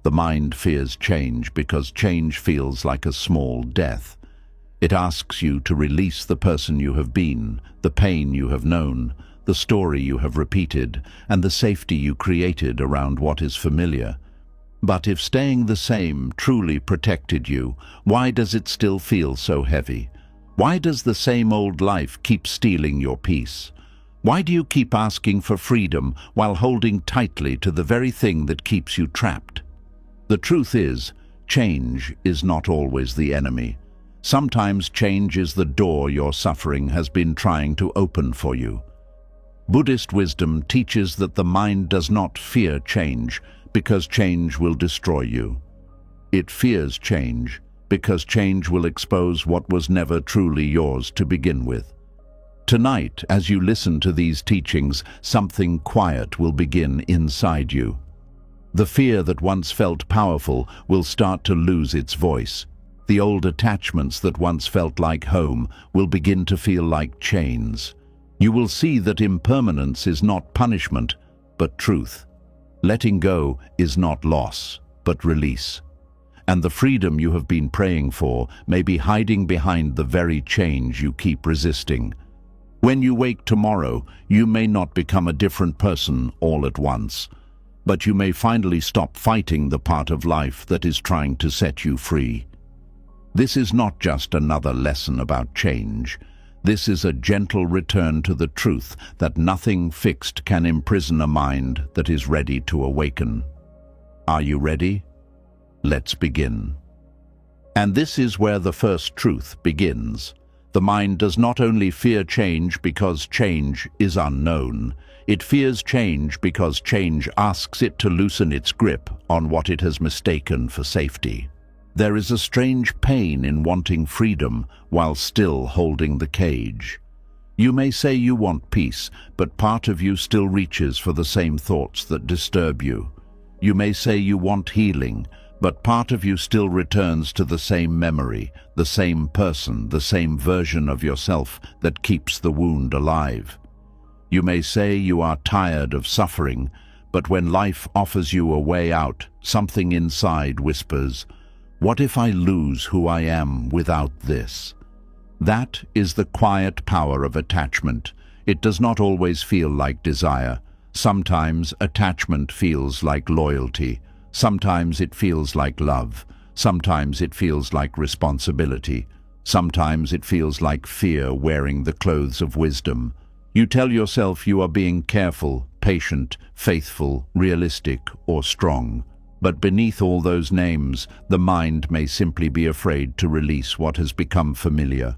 The mind fears change because change feels like a small death. It asks you to release the person you have been, the pain you have known, the story you have repeated, and the safety you created around what is familiar. But if staying the same truly protected you, why does it still feel so heavy? Why does the same old life keep stealing your peace? Why do you keep asking for freedom while holding tightly to the very thing that keeps you trapped? The truth is, change is not always the enemy. Sometimes change is the door your suffering has been trying to open for you. Buddhist wisdom teaches that the mind does not fear change because change will destroy you. It fears change because change will expose what was never truly yours to begin with. Tonight, as you listen to these teachings, something quiet will begin inside you. The fear that once felt powerful will start to lose its voice. The old attachments that once felt like home will begin to feel like chains. You will see that impermanence is not punishment, but truth. Letting go is not loss, but release. And the freedom you have been praying for may be hiding behind the very change you keep resisting. When you wake tomorrow, you may not become a different person all at once, but you may finally stop fighting the part of life that is trying to set you free. This is not just another lesson about change. This is a gentle return to the truth that nothing fixed can imprison a mind that is ready to awaken. Are you ready? Let's begin. And this is where the first truth begins. The mind does not only fear change because change is unknown. It fears change because change asks it to loosen its grip on what it has mistaken for safety. There is a strange pain in wanting freedom while still holding the cage. You may say you want peace, but part of you still reaches for the same thoughts that disturb you. You may say you want healing, but part of you still returns to the same memory, the same person, the same version of yourself that keeps the wound alive. You may say you are tired of suffering, but when life offers you a way out, something inside whispers, "What if I lose who I am without this?" That is the quiet power of attachment. It does not always feel like desire. Sometimes attachment feels like loyalty. Sometimes it feels like love. Sometimes it feels like responsibility. Sometimes it feels like fear wearing the clothes of wisdom. You tell yourself you are being careful, patient, faithful, realistic, or strong. But beneath all those names, the mind may simply be afraid to release what has become familiar.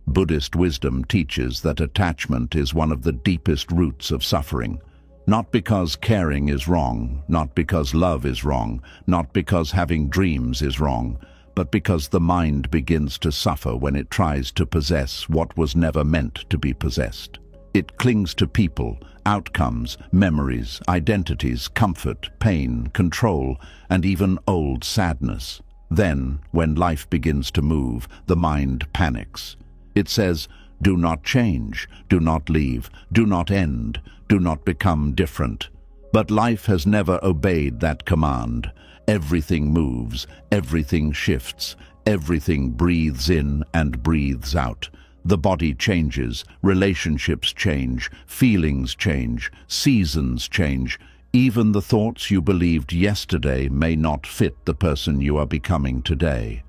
Buddhist wisdom teaches that attachment is one of the deepest roots of suffering. Not because caring is wrong, not because love is wrong, not because having dreams is wrong, but because the mind begins to suffer when it tries to possess what was never meant to be possessed. It clings to people, outcomes, memories, identities, comfort, pain, control, and even old sadness. Then, when life begins to move, the mind panics. It says, "Do not change, do not leave, do not end, do not become different." But life has never obeyed that command. Everything moves, everything shifts, everything breathes in and breathes out. The body changes, relationships change, feelings change, seasons change. Even the thoughts you believed yesterday may not fit the person you are becoming today.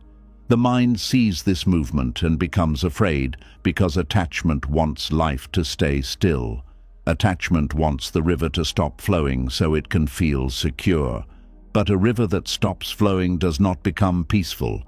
The mind sees this movement and becomes afraid because attachment wants life to stay still. Attachment wants the river to stop flowing so it can feel secure. But a river that stops flowing does not become peaceful.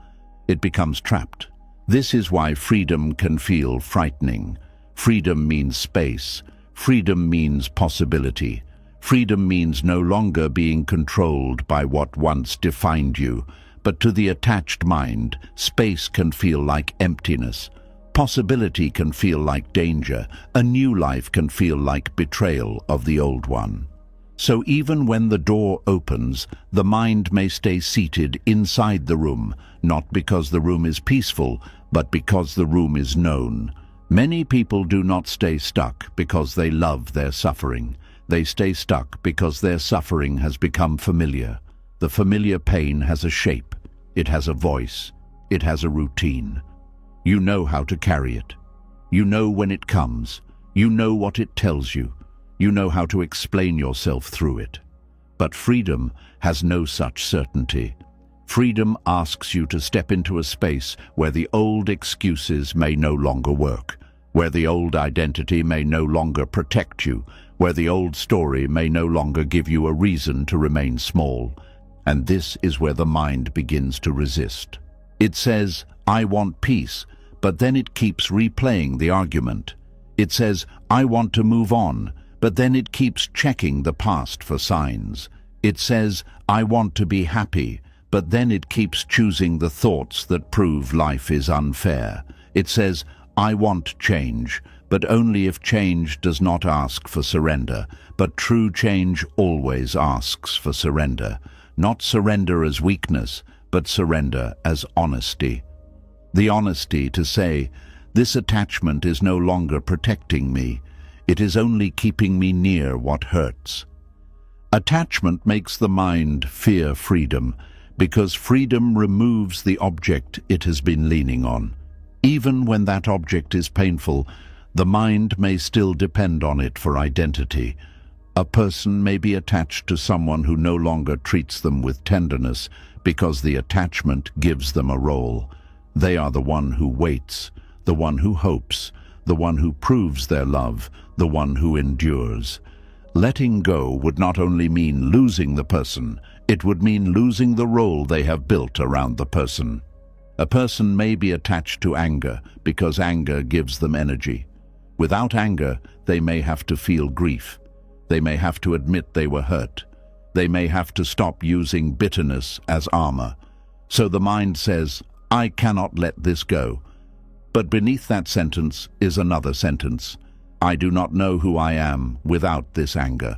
It becomes trapped. This is why freedom can feel frightening. Freedom means space. Freedom means possibility. Freedom means no longer being controlled by what once defined you. But to the attached mind, space can feel like emptiness. Possibility can feel like danger. A new life can feel like betrayal of the old one. So even when the door opens, the mind may stay seated inside the room, not because the room is peaceful, but because the room is known. Many people do not stay stuck because they love their suffering. They stay stuck because their suffering has become familiar. The familiar pain has a shape, it has a voice, it has a routine. You know how to carry it. You know when it comes. You know what it tells you. You know how to explain yourself through it. But freedom has no such certainty. Freedom asks you to step into a space where the old excuses may no longer work, where the old identity may no longer protect you, where the old story may no longer give you a reason to remain small. And this is where the mind begins to resist. It says, "I want peace," but then it keeps replaying the argument. It says, "I want to move on," but then it keeps checking the past for signs. It says, "I want to be happy," but then it keeps choosing the thoughts that prove life is unfair. It says, "I want change," but only if change does not ask for surrender. But true change always asks for surrender. Not surrender as weakness, but surrender as honesty. The honesty to say, this attachment is no longer protecting me. It is only keeping me near what hurts. Attachment makes the mind fear freedom, because freedom removes the object it has been leaning on. Even when that object is painful, the mind may still depend on it for identity. A person may be attached to someone who no longer treats them with tenderness because the attachment gives them a role. They are the one who waits, the one who hopes, the one who proves their love, the one who endures. Letting go would not only mean losing the person, it would mean losing the role they have built around the person. A person may be attached to anger because anger gives them energy. Without anger, they may have to feel grief. They may have to admit they were hurt. They may have to stop using bitterness as armor. So the mind says, "I cannot let this go." But beneath that sentence is another sentence. "I do not know who I am without this anger."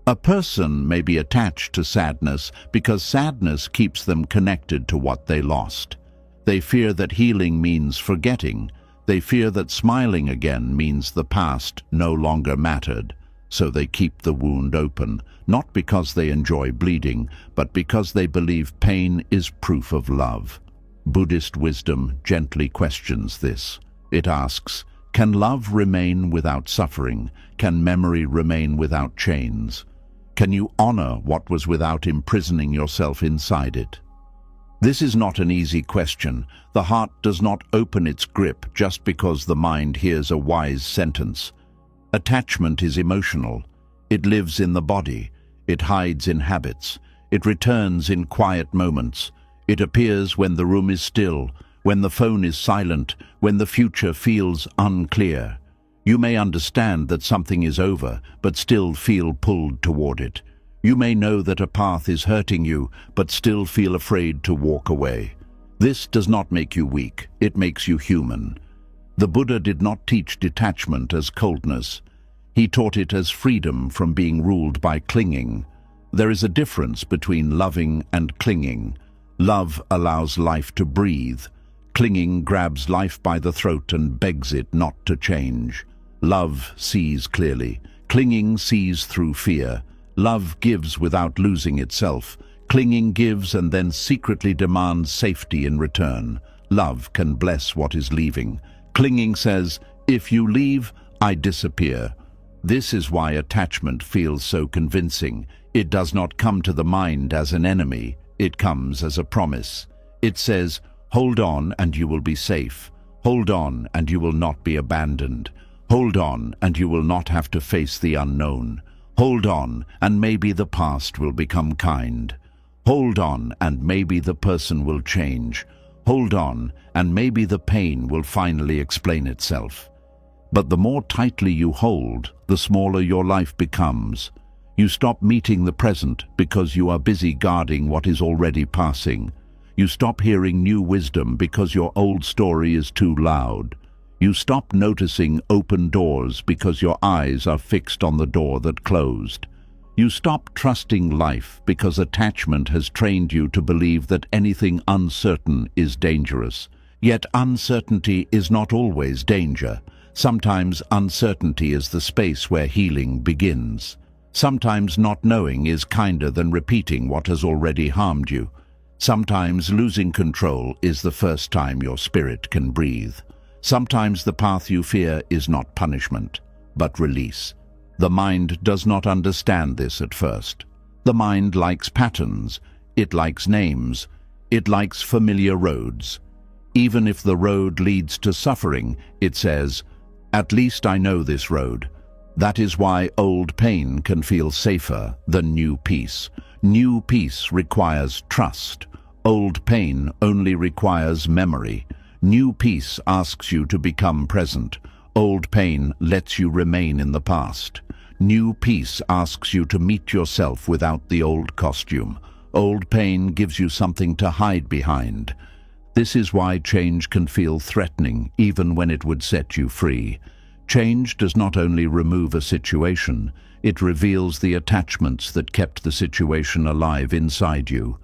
A person may be attached to sadness because sadness keeps them connected to what they lost. They fear that healing means forgetting. They fear that smiling again means the past no longer mattered. So they keep the wound open, not because they enjoy bleeding, but because they believe pain is proof of love. Buddhist wisdom gently questions this. It asks, can love remain without suffering? Can memory remain without chains? Can you honor what was without imprisoning yourself inside it? This is not an easy question. The heart does not open its grip just because the mind hears a wise sentence. Attachment is emotional. It lives in the body. It hides in habits. It returns in quiet moments. It appears when the room is still, when the phone is silent, when the future feels unclear. You may understand that something is over, but still feel pulled toward it. You may know that a path is hurting you, but still feel afraid to walk away. This does not make you weak. It makes you human. The Buddha did not teach detachment as coldness. He taught it as freedom from being ruled by clinging. There is a difference between loving and clinging. Love allows life to breathe. Clinging grabs life by the throat and begs it not to change. Love sees clearly. Clinging sees through fear. Love gives without losing itself. Clinging gives and then secretly demands safety in return. Love can bless what is leaving. Clinging says, if you leave, I disappear. This is why attachment feels so convincing. It does not come to the mind as an enemy. It comes as a promise. It says, hold on and you will be safe. Hold on and you will not be abandoned. Hold on and you will not have to face the unknown. Hold on and maybe the past will become kind. Hold on and maybe the person will change. Hold on and maybe the pain will finally explain itself. But the more tightly you hold, the smaller your life becomes. You stop meeting the present because you are busy guarding what is already passing. You stop hearing new wisdom because your old story is too loud. You stop noticing open doors because your eyes are fixed on the door that closed. You stop trusting life because attachment has trained you to believe that anything uncertain is dangerous. Yet uncertainty is not always danger. Sometimes uncertainty is the space where healing begins. Sometimes not knowing is kinder than repeating what has already harmed you. Sometimes losing control is the first time your spirit can breathe. Sometimes the path you fear is not punishment, but release. The mind does not understand this at first. The mind likes patterns, it likes names, it likes familiar roads. Even if the road leads to suffering, it says, "At least I know this road." That is why old pain can feel safer than new peace. New peace requires trust. Old pain only requires memory. New peace asks you to become present. Old pain lets you remain in the past. New peace asks you to meet yourself without the old costume. Old pain gives you something to hide behind. This is why change can feel threatening, even when it would set you free. Change does not only remove a situation, it reveals the attachments that kept the situation alive inside you.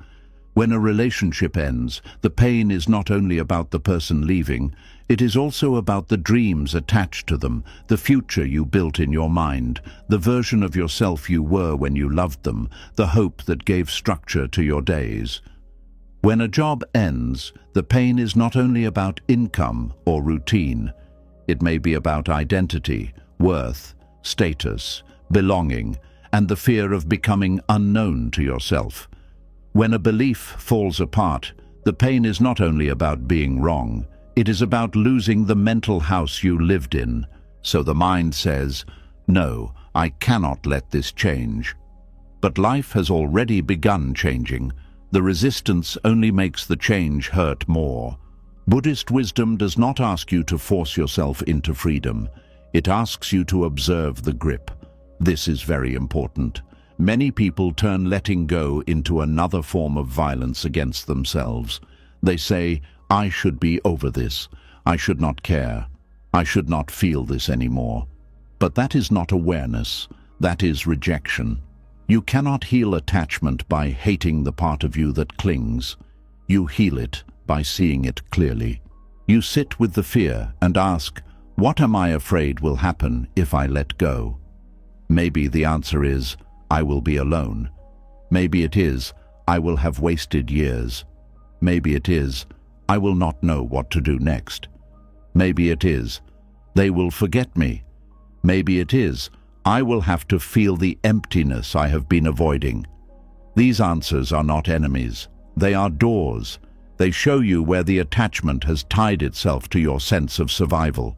When a relationship ends, the pain is not only about the person leaving, it is also about the dreams attached to them, the future you built in your mind, the version of yourself you were when you loved them, the hope that gave structure to your days. When a job ends, the pain is not only about income or routine. It may be about identity, worth, status, belonging, and the fear of becoming unknown to yourself. When a belief falls apart, the pain is not only about being wrong, it is about losing the mental house you lived in. So the mind says, "No, I cannot let this change." But life has already begun changing. The resistance only makes the change hurt more. Buddhist wisdom does not ask you to force yourself into freedom. It asks you to observe the grip. This is very important. Many people turn letting go into another form of violence against themselves. They say, "I should be over this. I should not care. I should not feel this anymore." But that is not awareness. That is rejection. You cannot heal attachment by hating the part of you that clings. You heal it by seeing it clearly. You sit with the fear and ask, "What am I afraid will happen if I let go?" Maybe the answer is, "I will be alone." Maybe it is, "I will have wasted years." Maybe it is, "I will not know what to do next." Maybe it is, "They will forget me." Maybe it is, "I will have to feel the emptiness I have been avoiding." These answers are not enemies. They are doors. They show you where the attachment has tied itself to your sense of survival.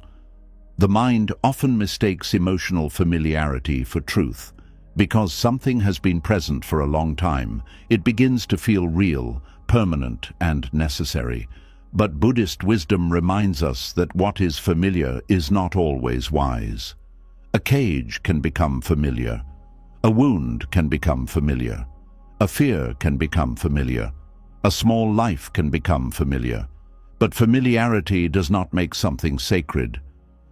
The mind often mistakes emotional familiarity for truth. Because something has been present for a long time, it begins to feel real, permanent, and necessary. But Buddhist wisdom reminds us that what is familiar is not always wise. A cage can become familiar. A wound can become familiar. A fear can become familiar. A small life can become familiar. But familiarity does not make something sacred.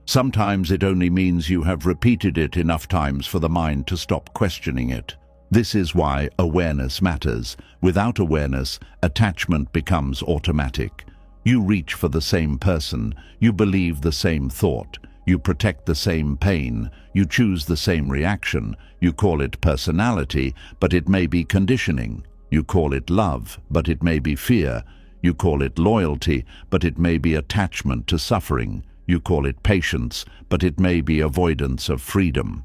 Sometimes it only means you have repeated it enough times for the mind to stop questioning it. This is why awareness matters. Without awareness, attachment becomes automatic. You reach for the same person, you believe the same thought, you protect the same pain, you choose the same reaction. You call it personality, but it may be conditioning. You call it love, but it may be fear. You call it loyalty, but it may be attachment to suffering. You call it patience, but it may be avoidance of freedom.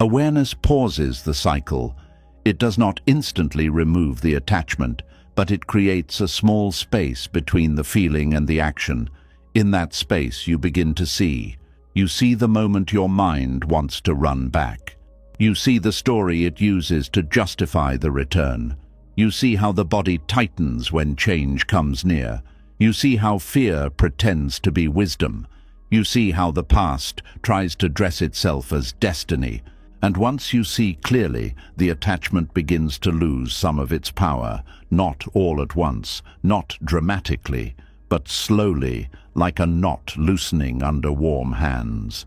Awareness pauses the cycle. It does not instantly remove the attachment, but it creates a small space between the feeling and the action. In that space you begin to see. You see the moment your mind wants to run back. You see the story it uses to justify the return. You see how the body tightens when change comes near. You see how fear pretends to be wisdom. You see how the past tries to dress itself as destiny. And once you see clearly, the attachment begins to lose some of its power, not all at once, not dramatically, but slowly, like a knot loosening under warm hands.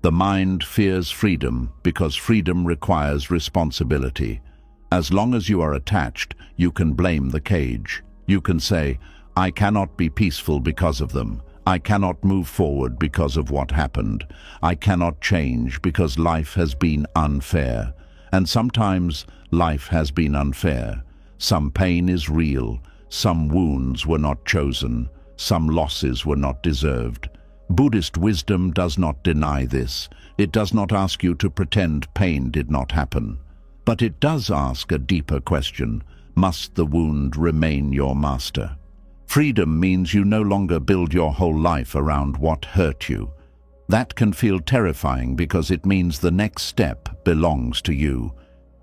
The mind fears freedom because freedom requires responsibility. As long as you are attached, you can blame the cage. You can say, "I cannot be peaceful because of them. I cannot move forward because of what happened. I cannot change because life has been unfair. And sometimes life has been unfair. Some pain is real. Some wounds were not chosen. Some losses were not deserved. Buddhist wisdom does not deny this. It does not ask you to pretend pain did not happen. But it does ask a deeper question. Must the wound remain your master? Freedom means you no longer build your whole life around what hurt you. That can feel terrifying because it means the next step belongs to you.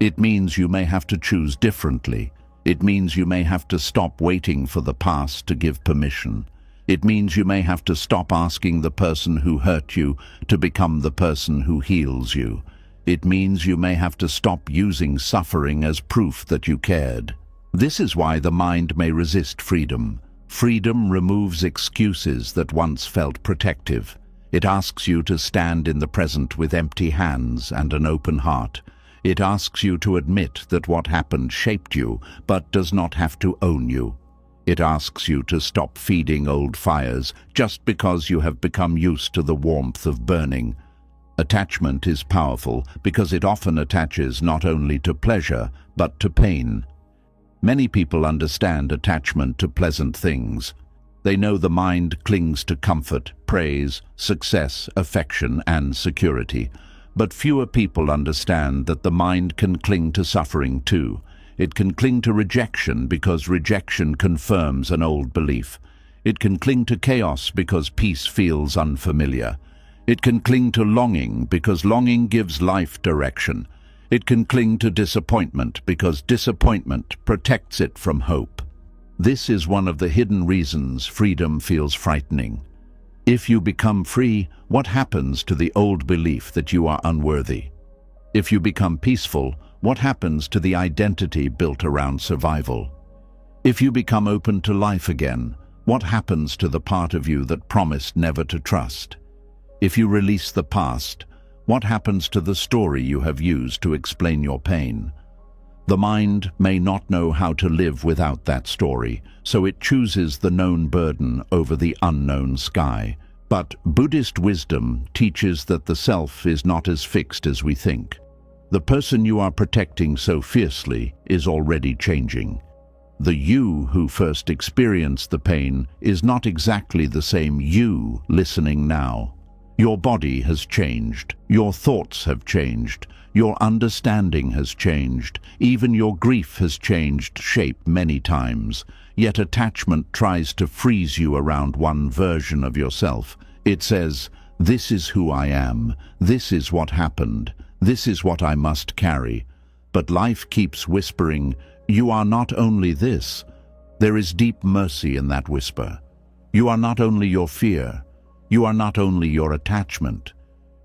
It means you may have to choose differently. It means you may have to stop waiting for the past to give permission. It means you may have to stop asking the person who hurt you to become the person who heals you. It means you may have to stop using suffering as proof that you cared. This is why the mind may resist freedom. Freedom removes excuses that once felt protective. It asks you to stand in the present with empty hands and an open heart. It asks you to admit that what happened shaped you, but does not have to own you. It asks you to stop feeding old fires just because you have become used to the warmth of burning. Attachment is powerful because it often attaches not only to pleasure, but to pain. Many people understand attachment to pleasant things. They know the mind clings to comfort, praise, success, affection, and security. But fewer people understand that the mind can cling to suffering too. It can cling to rejection because rejection confirms an old belief. It can cling to chaos because peace feels unfamiliar. It can cling to longing because longing gives life direction. It can cling to disappointment because disappointment protects it from hope. This is one of the hidden reasons freedom feels frightening. If you become free, what happens to the old belief that you are unworthy? If you become peaceful, what happens to the identity built around survival? If you become open to life again, what happens to the part of you that promised never to trust? If you release the past, what happens to the story you have used to explain your pain? The mind may not know how to live without that story, so it chooses the known burden over the unknown sky. But Buddhist wisdom teaches that the self is not as fixed as we think. The person you are protecting so fiercely is already changing. The you who first experienced the pain is not exactly the same you listening now. Your body has changed, your thoughts have changed, your understanding has changed, even your grief has changed shape many times. Yet attachment tries to freeze you around one version of yourself. It says, "This is who I am, this is what happened, this is what I must carry." But life keeps whispering, "You are not only this." There is deep mercy in that whisper. You are not only your fear. You are not only your attachment.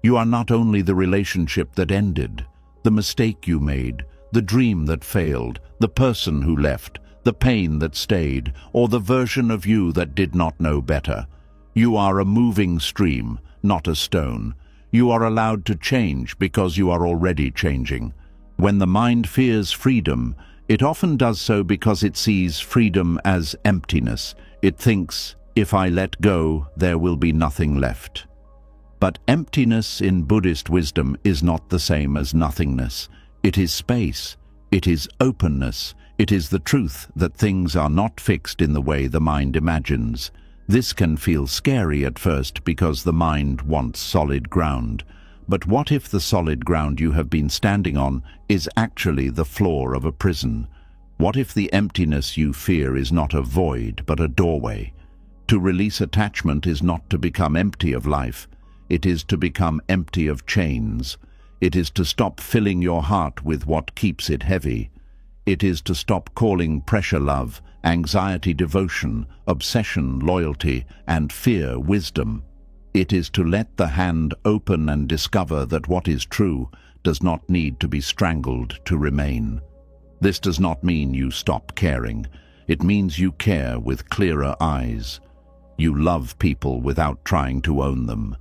You are not only the relationship that ended, the mistake you made, the dream that failed, the person who left, the pain that stayed, or the version of you that did not know better. You are a moving stream, not a stone. You are allowed to change because you are already changing. When the mind fears freedom, it often does so because it sees freedom as emptiness. It thinks, "If I let go, there will be nothing left." But emptiness in Buddhist wisdom is not the same as nothingness. It is space. It is openness. It is the truth that things are not fixed in the way the mind imagines. This can feel scary at first because the mind wants solid ground. But what if the solid ground you have been standing on is actually the floor of a prison? What if the emptiness you fear is not a void, but a doorway? To release attachment is not to become empty of life. It is to become empty of chains. It is to stop filling your heart with what keeps it heavy. It is to stop calling pressure love, anxiety devotion, obsession loyalty, and fear wisdom. It is to let the hand open and discover that what is true does not need to be strangled to remain. This does not mean you stop caring. It means you care with clearer eyes. You love people without trying to own them.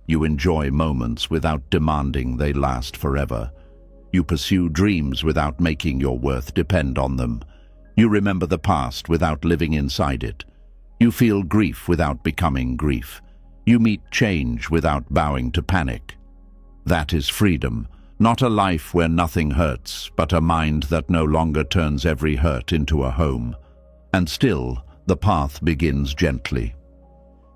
You enjoy moments without demanding they last forever. You pursue dreams without making your worth depend on them. You remember the past without living inside it. You feel grief without becoming grief. You meet change without bowing to panic. That is freedom, not a life where nothing hurts, but a mind that no longer turns every hurt into a home. And still, the path begins gently.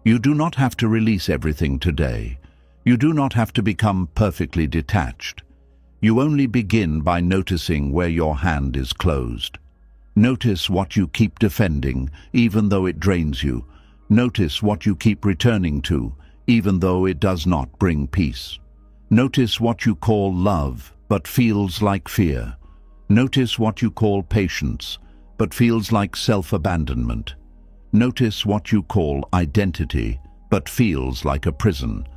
You do not have to release everything today. You do not have to become perfectly detached. You only begin by noticing where your hand is closed. Notice what you keep defending, even though it drains you. Notice what you keep returning to, even though it does not bring peace. Notice what you call love, but feels like fear. Notice what you call patience, but feels like self-abandonment. Notice what you call identity, but feels like a prison.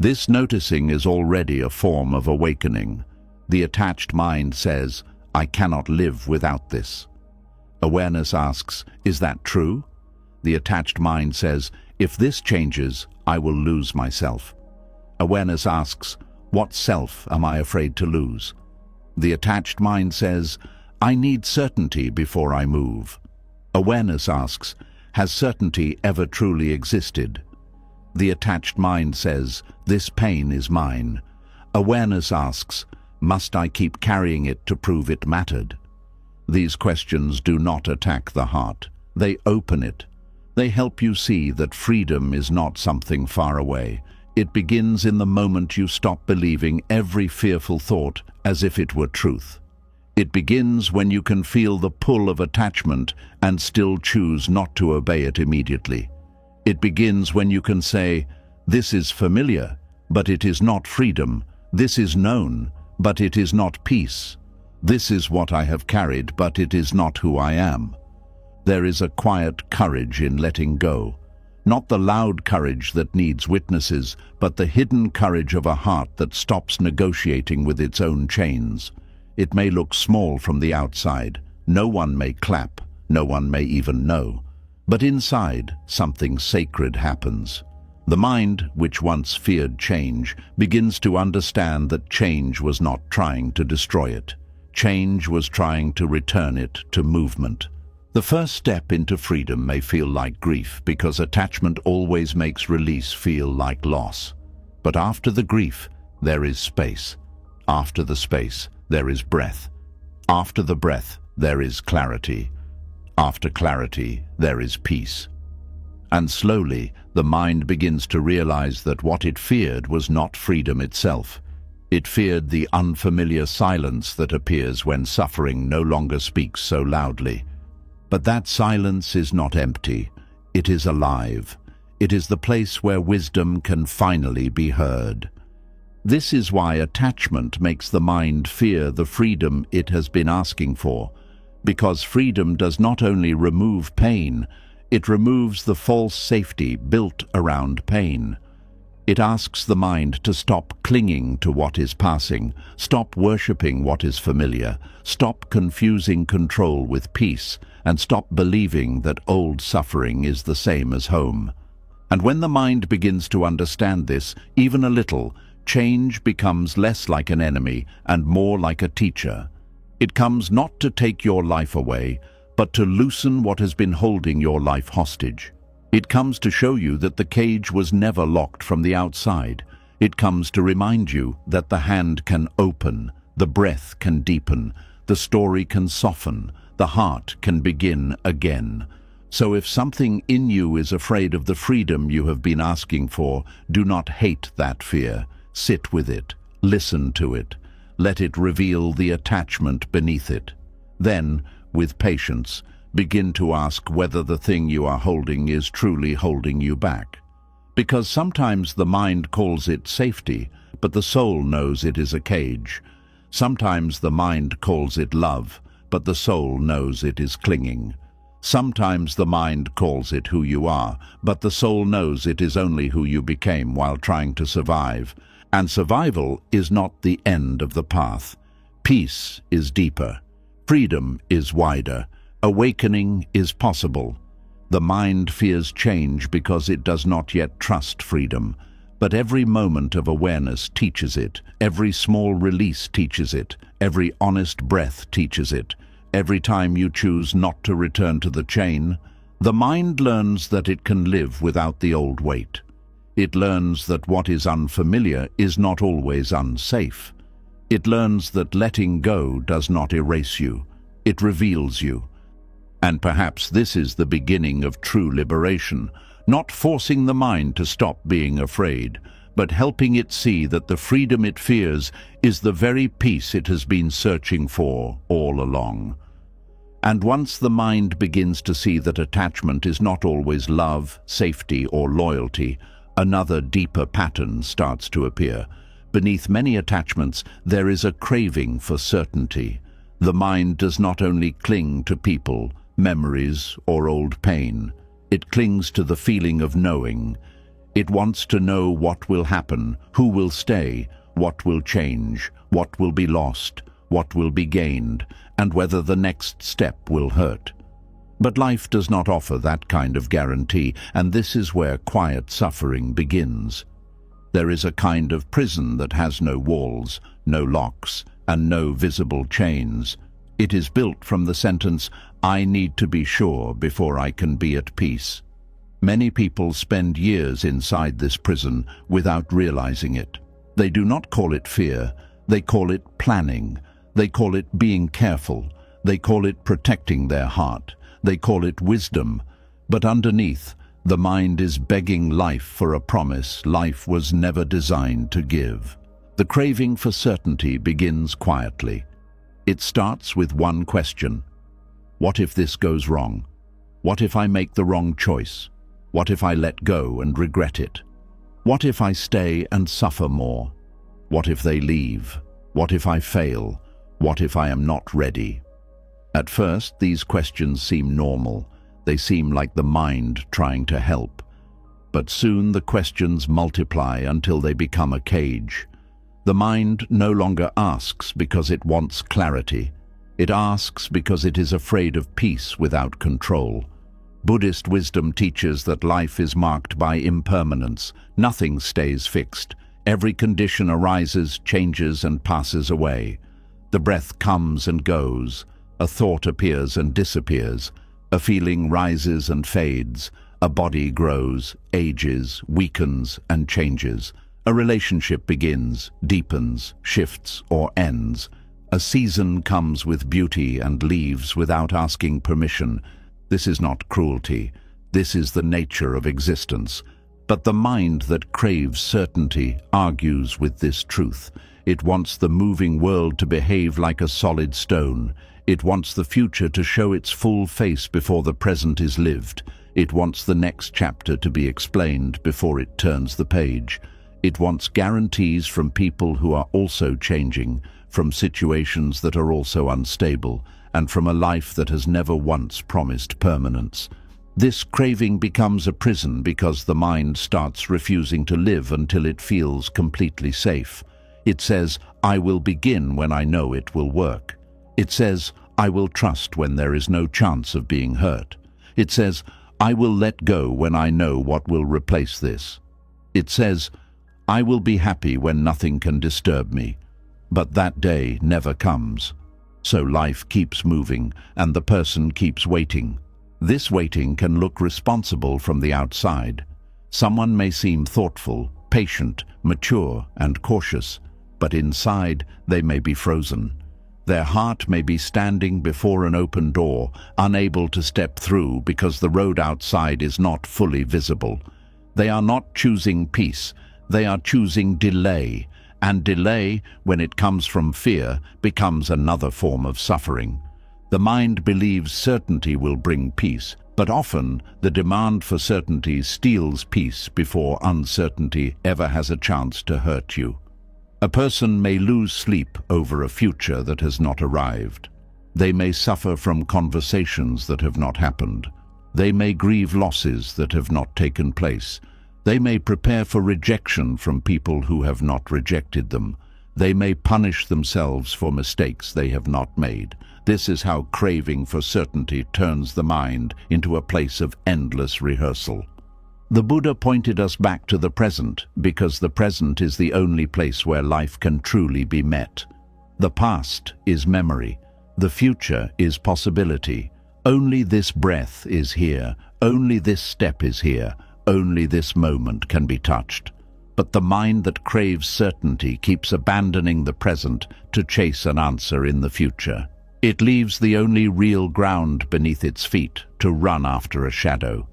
This noticing is already a form of awakening. The attached mind says, "I cannot live without this." Awareness asks, "Is that true?" The attached mind says, "If this changes, I will lose myself." Awareness asks, "What self am I afraid to lose?" The attached mind says, "I need certainty before I move." Awareness asks, "Has certainty ever truly existed?" The attached mind says, "This pain is mine." Awareness asks, "Must I keep carrying it to prove it mattered?" These questions do not attack the heart. They open it. They help you see that freedom is not something far away. It begins in the moment you stop believing every fearful thought as if it were truth. It begins when you can feel the pull of attachment and still choose not to obey it immediately. It begins when you can say, "This is familiar, but it is not freedom. This is known, but it is not peace. This is what I have carried, but it is not who I am." There is a quiet courage in letting go. Not the loud courage that needs witnesses, but the hidden courage of a heart that stops negotiating with its own chains. It may look small from the outside. No one may clap. No one may even know. But inside, something sacred happens. The mind, which once feared change, begins to understand that change was not trying to destroy it. Change was trying to return it to movement. The first step into freedom may feel like grief because attachment always makes release feel like loss. But after the grief, there is space. After the space, there is breath. After the breath, there is clarity. After clarity, there is peace. And slowly, the mind begins to realize that what it feared was not freedom itself. It feared the unfamiliar silence that appears when suffering no longer speaks so loudly. But that silence is not empty. It is alive. It is the place where wisdom can finally be heard. This is why attachment makes the mind fear the freedom it has been asking for, because freedom does not only remove pain, it removes the false safety built around pain. It asks the mind to stop clinging to what is passing, stop worshipping what is familiar, stop confusing control with peace, and stop believing that old suffering is the same as home. And when the mind begins to understand this, even a little, change becomes less like an enemy and more like a teacher. It comes not to take your life away, but to loosen what has been holding your life hostage. It comes to show you that the cage was never locked from the outside. It comes to remind you that the hand can open, the breath can deepen, the story can soften, the heart can begin again. So if something in you is afraid of the freedom you have been asking for, do not hate that fear. Sit with it. Listen to it. Let it reveal the attachment beneath it. Then, with patience, begin to ask whether the thing you are holding is truly holding you back. Because sometimes the mind calls it safety, but the soul knows it is a cage. Sometimes the mind calls it love, but the soul knows it is clinging. Sometimes the mind calls it who you are, but the soul knows it is only who you became while trying to survive. And survival is not the end of the path. Peace is deeper. Freedom is wider. Awakening is possible. The mind fears change because it does not yet trust freedom. But every moment of awareness teaches it. Every small release teaches it. Every honest breath teaches it. Every time you choose not to return to the chain, The mind learns that it can live without the old weight. It learns that what is unfamiliar is not always unsafe. It learns that letting go does not erase you. It reveals you. And perhaps this is the beginning of true liberation, not forcing the mind to stop being afraid, but helping it see that the freedom it fears is the very peace it has been searching for all along. And once the mind begins to see that attachment is not always love, safety, or loyalty, another deeper pattern starts to appear. Beneath many attachments, there is a craving for certainty. The mind does not only cling to people, memories, or old pain. It clings to the feeling of knowing. It wants to know what will happen, who will stay, what will change, what will be lost, what will be gained, and whether the next step will hurt. But life does not offer that kind of guarantee, and this is where quiet suffering begins. There is a kind of prison that has no walls, no locks, and no visible chains. It is built from the sentence, "I need to be sure before I can be at peace." Many people spend years inside this prison without realizing it. They do not call it fear, they call it planning. They call it being careful. They call it protecting their heart. They call it wisdom. But underneath, the mind is begging life for a promise life was never designed to give. The craving for certainty begins quietly. It starts with one question. What if this goes wrong? What if I make the wrong choice? What if I let go and regret it? What if I stay and suffer more? What if they leave? What if I fail? What if I am not ready? At first, these questions seem normal. They seem like the mind trying to help. But soon the questions multiply until they become a cage. The mind no longer asks because it wants clarity. It asks because it is afraid of peace without control. Buddhist wisdom teaches that life is marked by impermanence. Nothing stays fixed. Every condition arises, changes, and passes away. The breath comes and goes. A thought appears and disappears. A feeling rises and fades. A body grows, ages, weakens, and changes. A relationship begins, deepens, shifts, or ends. A season comes with beauty and leaves without asking permission. This is not cruelty. This is the nature of existence. But the mind that craves certainty argues with this truth. It wants the moving world to behave like a solid stone. It wants the future to show its full face before the present is lived. It wants the next chapter to be explained before it turns the page. It wants guarantees from people who are also changing, from situations that are also unstable, and from a life that has never once promised permanence. This craving becomes a prison because the mind starts refusing to live until it feels completely safe. It says, "I will begin when I know it will work." It says, "I will trust when there is no chance of being hurt." It says, "I will let go when I know what will replace this." It says, "I will be happy when nothing can disturb me." But that day never comes. So life keeps moving, and the person keeps waiting. This waiting can look responsible from the outside. Someone may seem thoughtful, patient, mature, and cautious, but inside they may be frozen. Their heart may be standing before an open door, unable to step through because the road outside is not fully visible. They are not choosing peace, they are choosing delay, and delay, when it comes from fear, becomes another form of suffering. The mind believes certainty will bring peace, but often the demand for certainty steals peace before uncertainty ever has a chance to hurt you. A person may lose sleep over a future that has not arrived. They may suffer from conversations that have not happened. They may grieve losses that have not taken place. They may prepare for rejection from people who have not rejected them. They may punish themselves for mistakes they have not made. This is how craving for certainty turns the mind into a place of endless rehearsal. The Buddha pointed us back to the present because the present is the only place where life can truly be met. The past is memory. The future is possibility. Only this breath is here. Only this step is here, only this moment can be touched. But the mind that craves certainty keeps abandoning the present to chase an answer in the future. It leaves the only real ground beneath its feet to run after a shadow.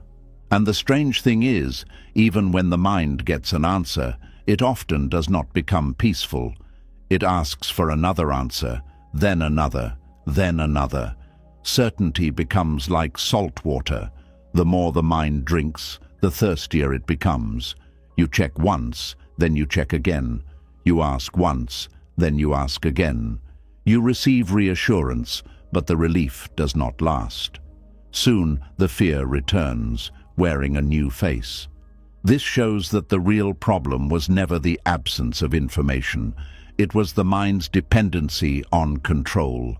And the strange thing is, even when the mind gets an answer, it often does not become peaceful. It asks for another answer, then another, then another. Certainty becomes like salt water. The more the mind drinks, the thirstier it becomes. You check once, then you check again. You ask once, then you ask again. You receive reassurance, but the relief does not last. Soon the fear returns, wearing a new face. This shows that the real problem was never the absence of information. It was the mind's dependency on control.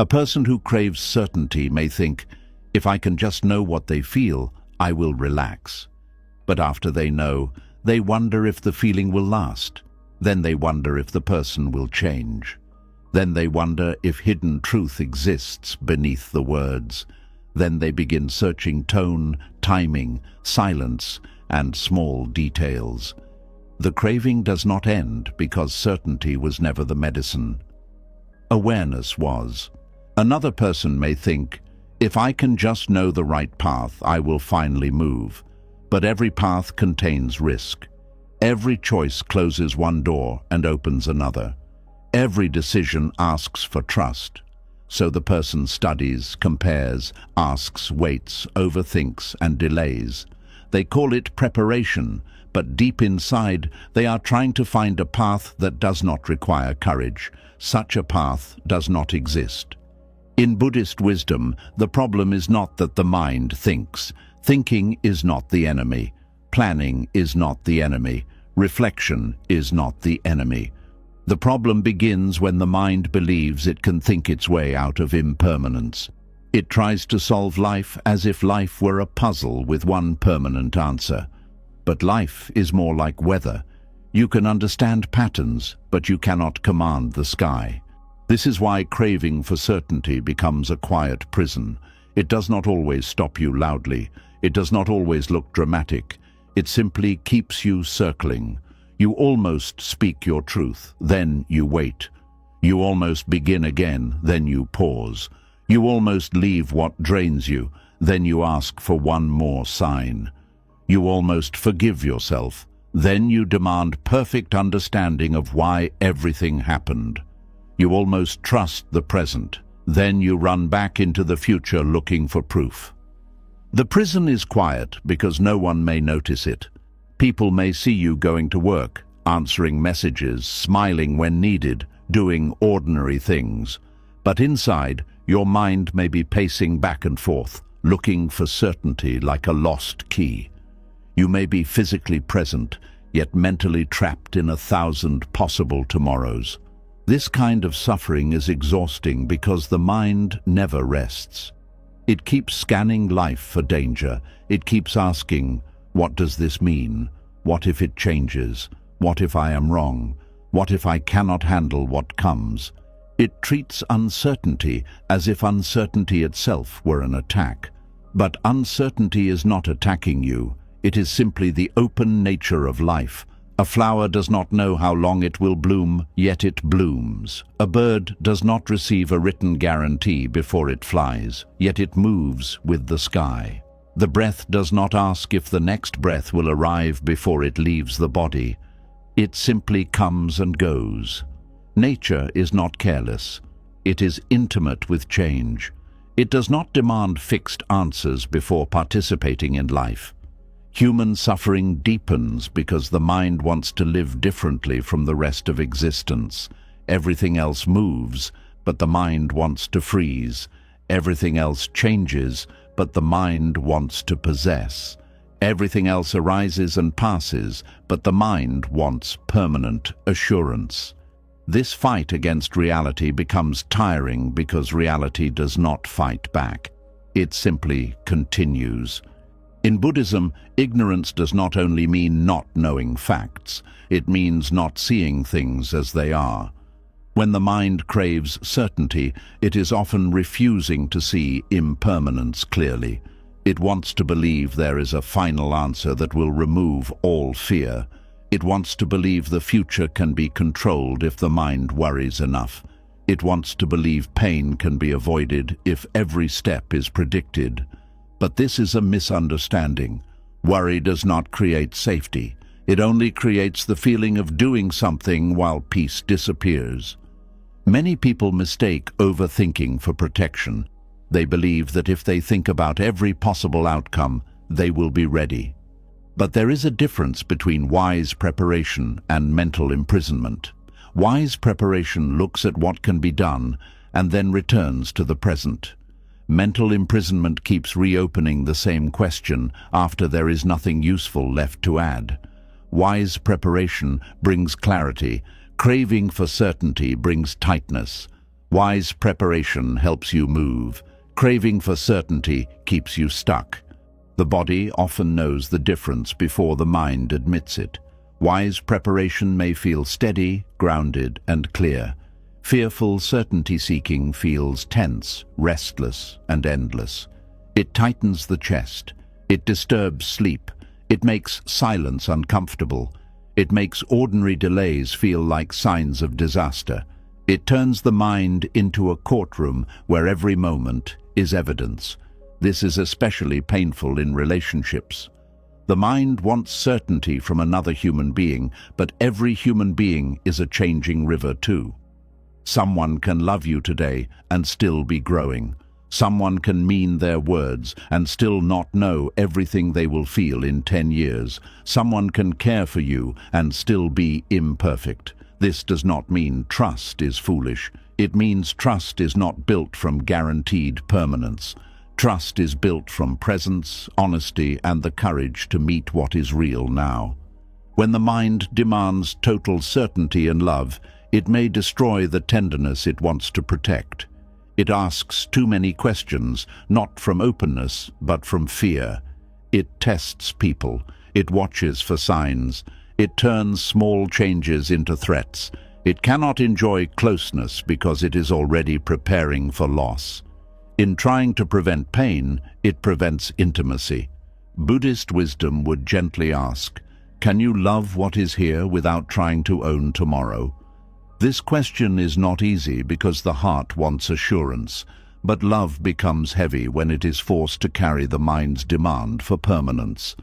A person who craves certainty may think, if I can just know what they feel, I will relax. But after they know, they wonder if the feeling will last. Then they wonder if the person will change. Then they wonder if hidden truth exists beneath the words. Then they begin searching tone, timing, silence, and small details. The craving does not end because certainty was never the medicine. Awareness was. Another person may think, if I can just know the right path, I will finally move. But every path contains risk. Every choice closes one door and opens another. Every decision asks for trust. So the person studies, compares, asks, waits, overthinks, and delays. They call it preparation, but deep inside, they are trying to find a path that does not require courage. Such a path does not exist. In Buddhist wisdom, the problem is not that the mind thinks. Thinking is not the enemy. Planning is not the enemy. Reflection is not the enemy. The problem begins when the mind believes it can think its way out of impermanence. It tries to solve life as if life were a puzzle with one permanent answer. But life is more like weather. You can understand patterns, but you cannot command the sky. This is why craving for certainty becomes a quiet prison. It does not always stop you loudly. It does not always look dramatic. It simply keeps you circling. You almost speak your truth, then you wait. You almost begin again, then you pause. You almost leave what drains you, then you ask for one more sign. You almost forgive yourself, then you demand perfect understanding of why everything happened. You almost trust the present, then you run back into the future looking for proof. The prison is quiet because no one may notice it. People may see you going to work, answering messages, smiling when needed, doing ordinary things. But inside, your mind may be pacing back and forth, looking for certainty like a lost key. You may be physically present, yet mentally trapped in 1,000 possible tomorrows. This kind of suffering is exhausting because the mind never rests. It keeps scanning life for danger. It keeps asking, what does this mean? What if it changes? What if I am wrong? What if I cannot handle what comes? It treats uncertainty as if uncertainty itself were an attack. But uncertainty is not attacking you. It is simply the open nature of life. A flower does not know how long it will bloom, yet it blooms. A bird does not receive a written guarantee before it flies, yet it moves with the sky. The breath does not ask if the next breath will arrive before it leaves the body. It simply comes and goes. Nature is not careless. It is intimate with change. It does not demand fixed answers before participating in life. Human suffering deepens because the mind wants to live differently from the rest of existence. Everything else moves, but the mind wants to freeze. Everything else changes, but the mind wants to possess. Everything else arises and passes, but the mind wants permanent assurance. This fight against reality becomes tiring because reality does not fight back. It simply continues. In Buddhism, ignorance does not only mean not knowing facts, it means not seeing things as they are. When the mind craves certainty, it is often refusing to see impermanence clearly. It wants to believe there is a final answer that will remove all fear. It wants to believe the future can be controlled if the mind worries enough. It wants to believe pain can be avoided if every step is predicted. But this is a misunderstanding. Worry does not create safety. It only creates the feeling of doing something while peace disappears. Many people mistake overthinking for protection. They believe that if they think about every possible outcome, they will be ready. But there is a difference between wise preparation and mental imprisonment. Wise preparation looks at what can be done and then returns to the present. Mental imprisonment keeps reopening the same question after there is nothing useful left to add. Wise preparation brings clarity. Craving for certainty brings tightness. Wise preparation helps you move. Craving for certainty keeps you stuck. The body often knows the difference before the mind admits it. Wise preparation may feel steady, grounded, and clear. Fearful certainty-seeking feels tense, restless, and endless. It tightens the chest. It disturbs sleep. It makes silence uncomfortable. It makes ordinary delays feel like signs of disaster. It turns the mind into a courtroom where every moment is evidence. This is especially painful in relationships. The mind wants certainty from another human being, but every human being is a changing river too. Someone can love you today and still be growing. Someone can mean their words and still not know everything they will feel in 10 years. Someone can care for you and still be imperfect. This does not mean trust is foolish. It means trust is not built from guaranteed permanence. Trust is built from presence, honesty, and the courage to meet what is real now. When the mind demands total certainty and love, it may destroy the tenderness it wants to protect. It asks too many questions, not from openness, but from fear. It tests people. It watches for signs. It turns small changes into threats. It cannot enjoy closeness because it is already preparing for loss. In trying to prevent pain, it prevents intimacy. Buddhist wisdom would gently ask, can you love what is here without trying to own tomorrow? This question is not easy because the heart wants assurance, but love becomes heavy when it is forced to carry the mind's demand for permanence.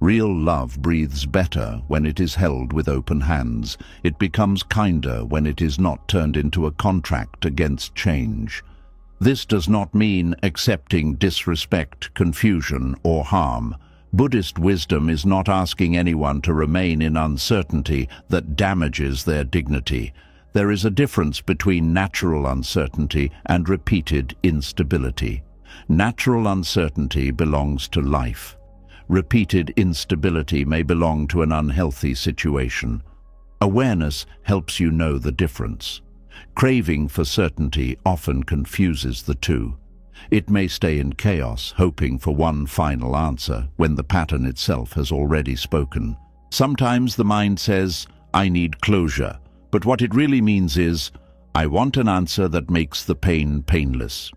Real love breathes better when it is held with open hands. It becomes kinder when it is not turned into a contract against change. This does not mean accepting disrespect, confusion, or harm. Buddhist wisdom is not asking anyone to remain in uncertainty that damages their dignity. There is a difference between natural uncertainty and repeated instability. Natural uncertainty belongs to life. Repeated instability may belong to an unhealthy situation. Awareness helps you know the difference. Craving for certainty often confuses the two. It may stay in chaos, hoping for one final answer when the pattern itself has already spoken. Sometimes the mind says, I need closure, but what it really means is, I want an answer that makes the pain painless.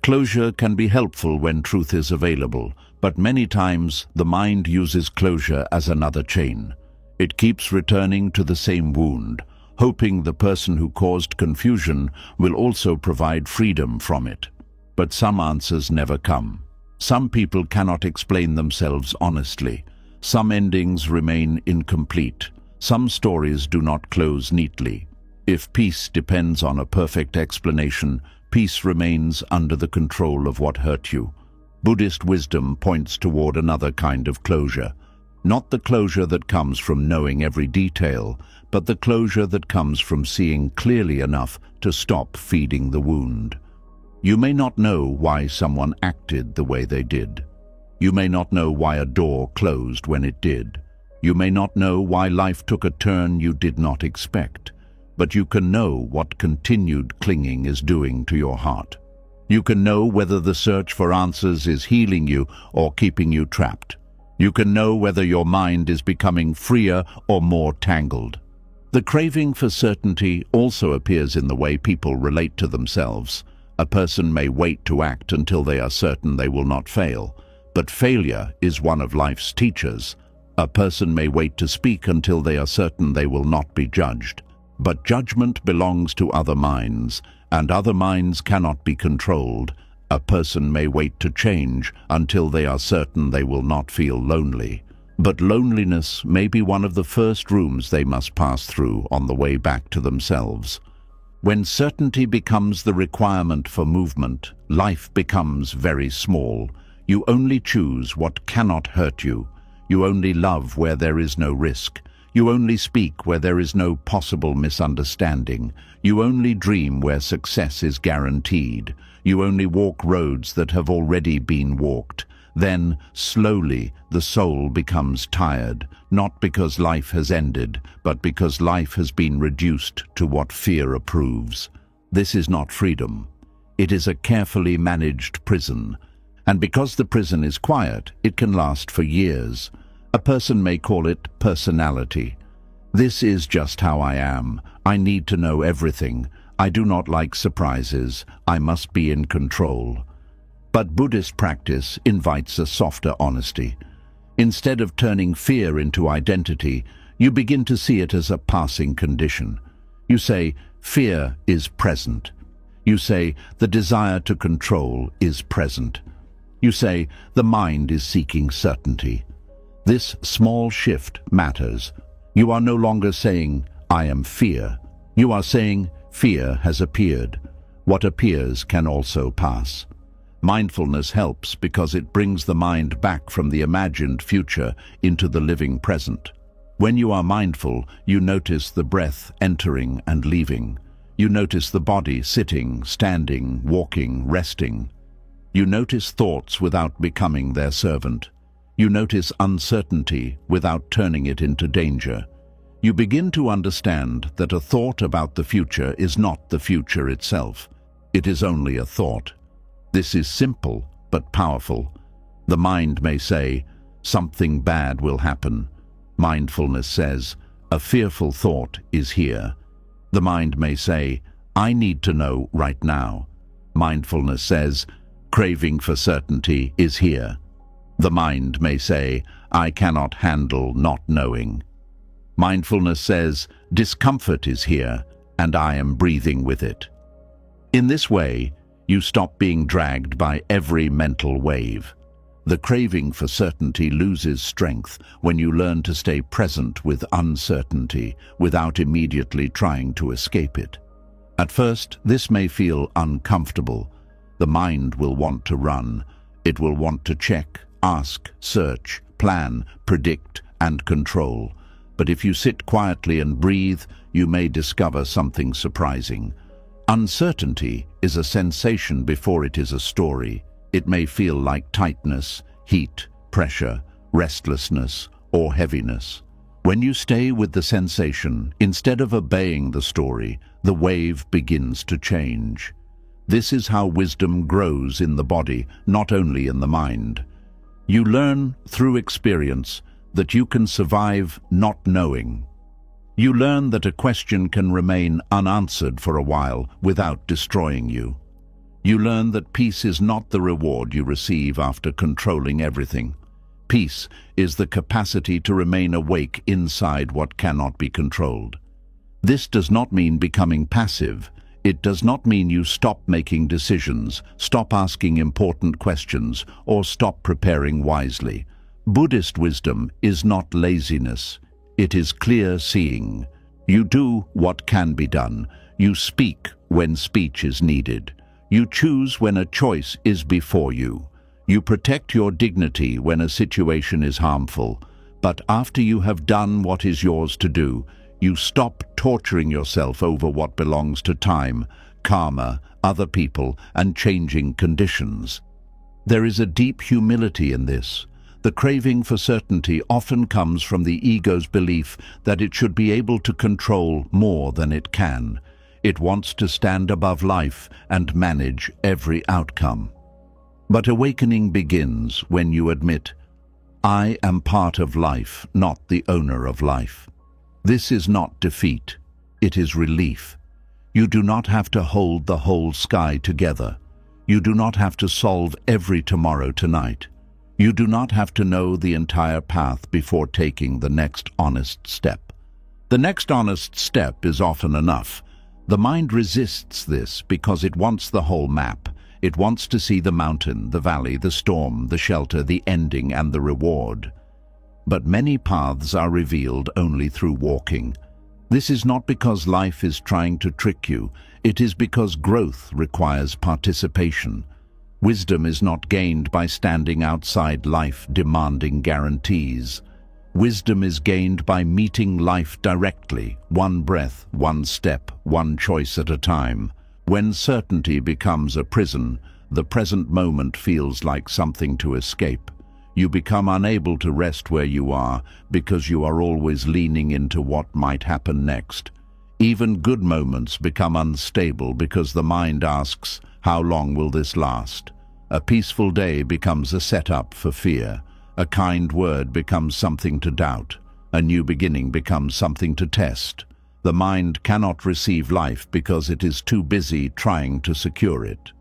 Closure can be helpful when truth is available, but many times the mind uses closure as another chain. It keeps returning to the same wound, hoping the person who caused confusion will also provide freedom from it. But some answers never come. Some people cannot explain themselves honestly. Some endings remain incomplete. Some stories do not close neatly. If peace depends on a perfect explanation, peace remains under the control of what hurt you. Buddhist wisdom points toward another kind of closure. Not the closure that comes from knowing every detail, but the closure that comes from seeing clearly enough to stop feeding the wound. You may not know why someone acted the way they did. You may not know why a door closed when it did. You may not know why life took a turn you did not expect. But you can know what continued clinging is doing to your heart. You can know whether the search for answers is healing you or keeping you trapped. You can know whether your mind is becoming freer or more tangled. The craving for certainty also appears in the way people relate to themselves. A person may wait to act until they are certain they will not fail, But failure is one of life's teachers. A person may wait to speak until they are certain they will not be judged. But judgment belongs to other minds, and other minds cannot be controlled. A person may wait to change until they are certain they will not feel lonely. But loneliness may be one of the first rooms they must pass through on the way back to themselves. When certainty becomes the requirement for movement, life becomes very small. You only choose what cannot hurt you. You only love where there is no risk. You only speak where there is no possible misunderstanding. You only dream where success is guaranteed. You only walk roads that have already been walked. Then, slowly, the soul becomes tired, not because life has ended, but because life has been reduced to what fear approves. This is not freedom. It is a carefully managed prison. And because the prison is quiet, it can last for years. A person may call it personality. This is just how I am. I need to know everything. I do not like surprises. I must be in control. But Buddhist practice invites a softer honesty. Instead of turning fear into identity, you begin to see it as a passing condition. You say, fear is present. You say, the desire to control is present. You say, the mind is seeking certainty. This small shift matters. You are no longer saying, I am fear. You are saying, fear has appeared. What appears can also pass. Mindfulness helps because it brings the mind back from the imagined future into the living present. When you are mindful, you notice the breath entering and leaving. You notice the body sitting, standing, walking, resting. You notice thoughts without becoming their servant. You notice uncertainty without turning it into danger. You begin to understand that a thought about the future is not the future itself. It is only a thought. This is simple but powerful. The mind may say, something bad will happen. Mindfulness says, a fearful thought is here. The mind may say, I need to know right now. Mindfulness says, craving for certainty is here. The mind may say, I cannot handle not knowing. Mindfulness says, discomfort is here, and I am breathing with it. In this way, you stop being dragged by every mental wave. The craving for certainty loses strength when you learn to stay present with uncertainty without immediately trying to escape it. At first, this may feel uncomfortable. The mind will want to run. It will want to check, ask, search, plan, predict, and control. But if you sit quietly and breathe, you may discover something surprising. Uncertainty is a sensation before it is a story. It may feel like tightness, heat, pressure, restlessness, or heaviness. When you stay with the sensation, instead of obeying the story, the wave begins to change. This is how wisdom grows in the body, not only in the mind. You learn through experience that you can survive not knowing. You learn that a question can remain unanswered for a while without destroying you. You learn that peace is not the reward you receive after controlling everything. Peace is the capacity to remain awake inside what cannot be controlled. This does not mean becoming passive. It does not mean you stop making decisions, stop asking important questions, or stop preparing wisely. Buddhist wisdom is not laziness. It is clear seeing. You do what can be done. You speak when speech is needed. You choose when a choice is before you. You protect your dignity when a situation is harmful. But after you have done what is yours to do, you stop torturing yourself over what belongs to time, karma, other people, and changing conditions. There is a deep humility in this. The craving for certainty often comes from the ego's belief that it should be able to control more than it can. It wants to stand above life and manage every outcome. But awakening begins when you admit, I am part of life, not the owner of life. This is not defeat, it is relief. You do not have to hold the whole sky together. You do not have to solve every tomorrow tonight. You do not have to know the entire path before taking the next honest step. The next honest step is often enough. The mind resists this because it wants the whole map. It wants to see the mountain, the valley, the storm, the shelter, the ending, and the reward. But many paths are revealed only through walking. This is not because life is trying to trick you. It is because growth requires participation. Wisdom is not gained by standing outside life demanding guarantees. Wisdom is gained by meeting life directly, one breath, one step, one choice at a time. When certainty becomes a prison, the present moment feels like something to escape. You become unable to rest where you are because you are always leaning into what might happen next. Even good moments become unstable because the mind asks, how long will this last? A peaceful day becomes a setup for fear. A kind word becomes something to doubt. A new beginning becomes something to test. The mind cannot receive life because it is too busy trying to secure it.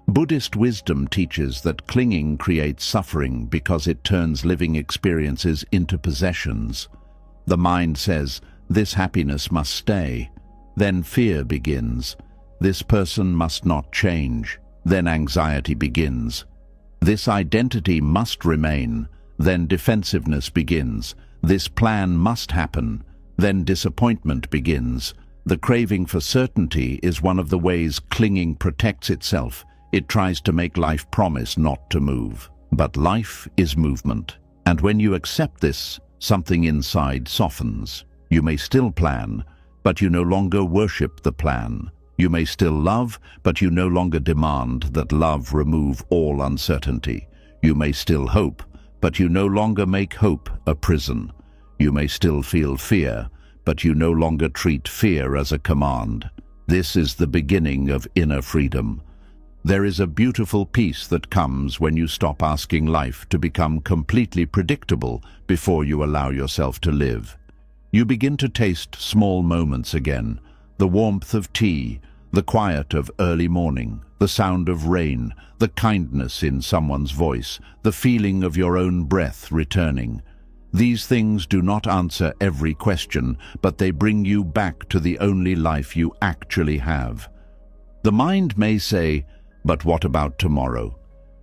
Buddhist wisdom teaches that clinging creates suffering because it turns living experiences into possessions. The mind says, this happiness must stay. Then fear begins. This person must not change. Then anxiety begins. This identity must remain. Then defensiveness begins. This plan must happen. Then disappointment begins. The craving for certainty is one of the ways clinging protects itself. It tries to make life promise not to move. But life is movement. And when you accept this, something inside softens. You may still plan, but you no longer worship the plan. You may still love, but you no longer demand that love remove all uncertainty. You may still hope, but you no longer make hope a prison. You may still feel fear, but you no longer treat fear as a command. This is the beginning of inner freedom. There is a beautiful peace that comes when you stop asking life to become completely predictable before you allow yourself to live. You begin to taste small moments again, the warmth of tea, the quiet of early morning, the sound of rain, the kindness in someone's voice, the feeling of your own breath returning. These things do not answer every question, but they bring you back to the only life you actually have. The mind may say, but what about tomorrow?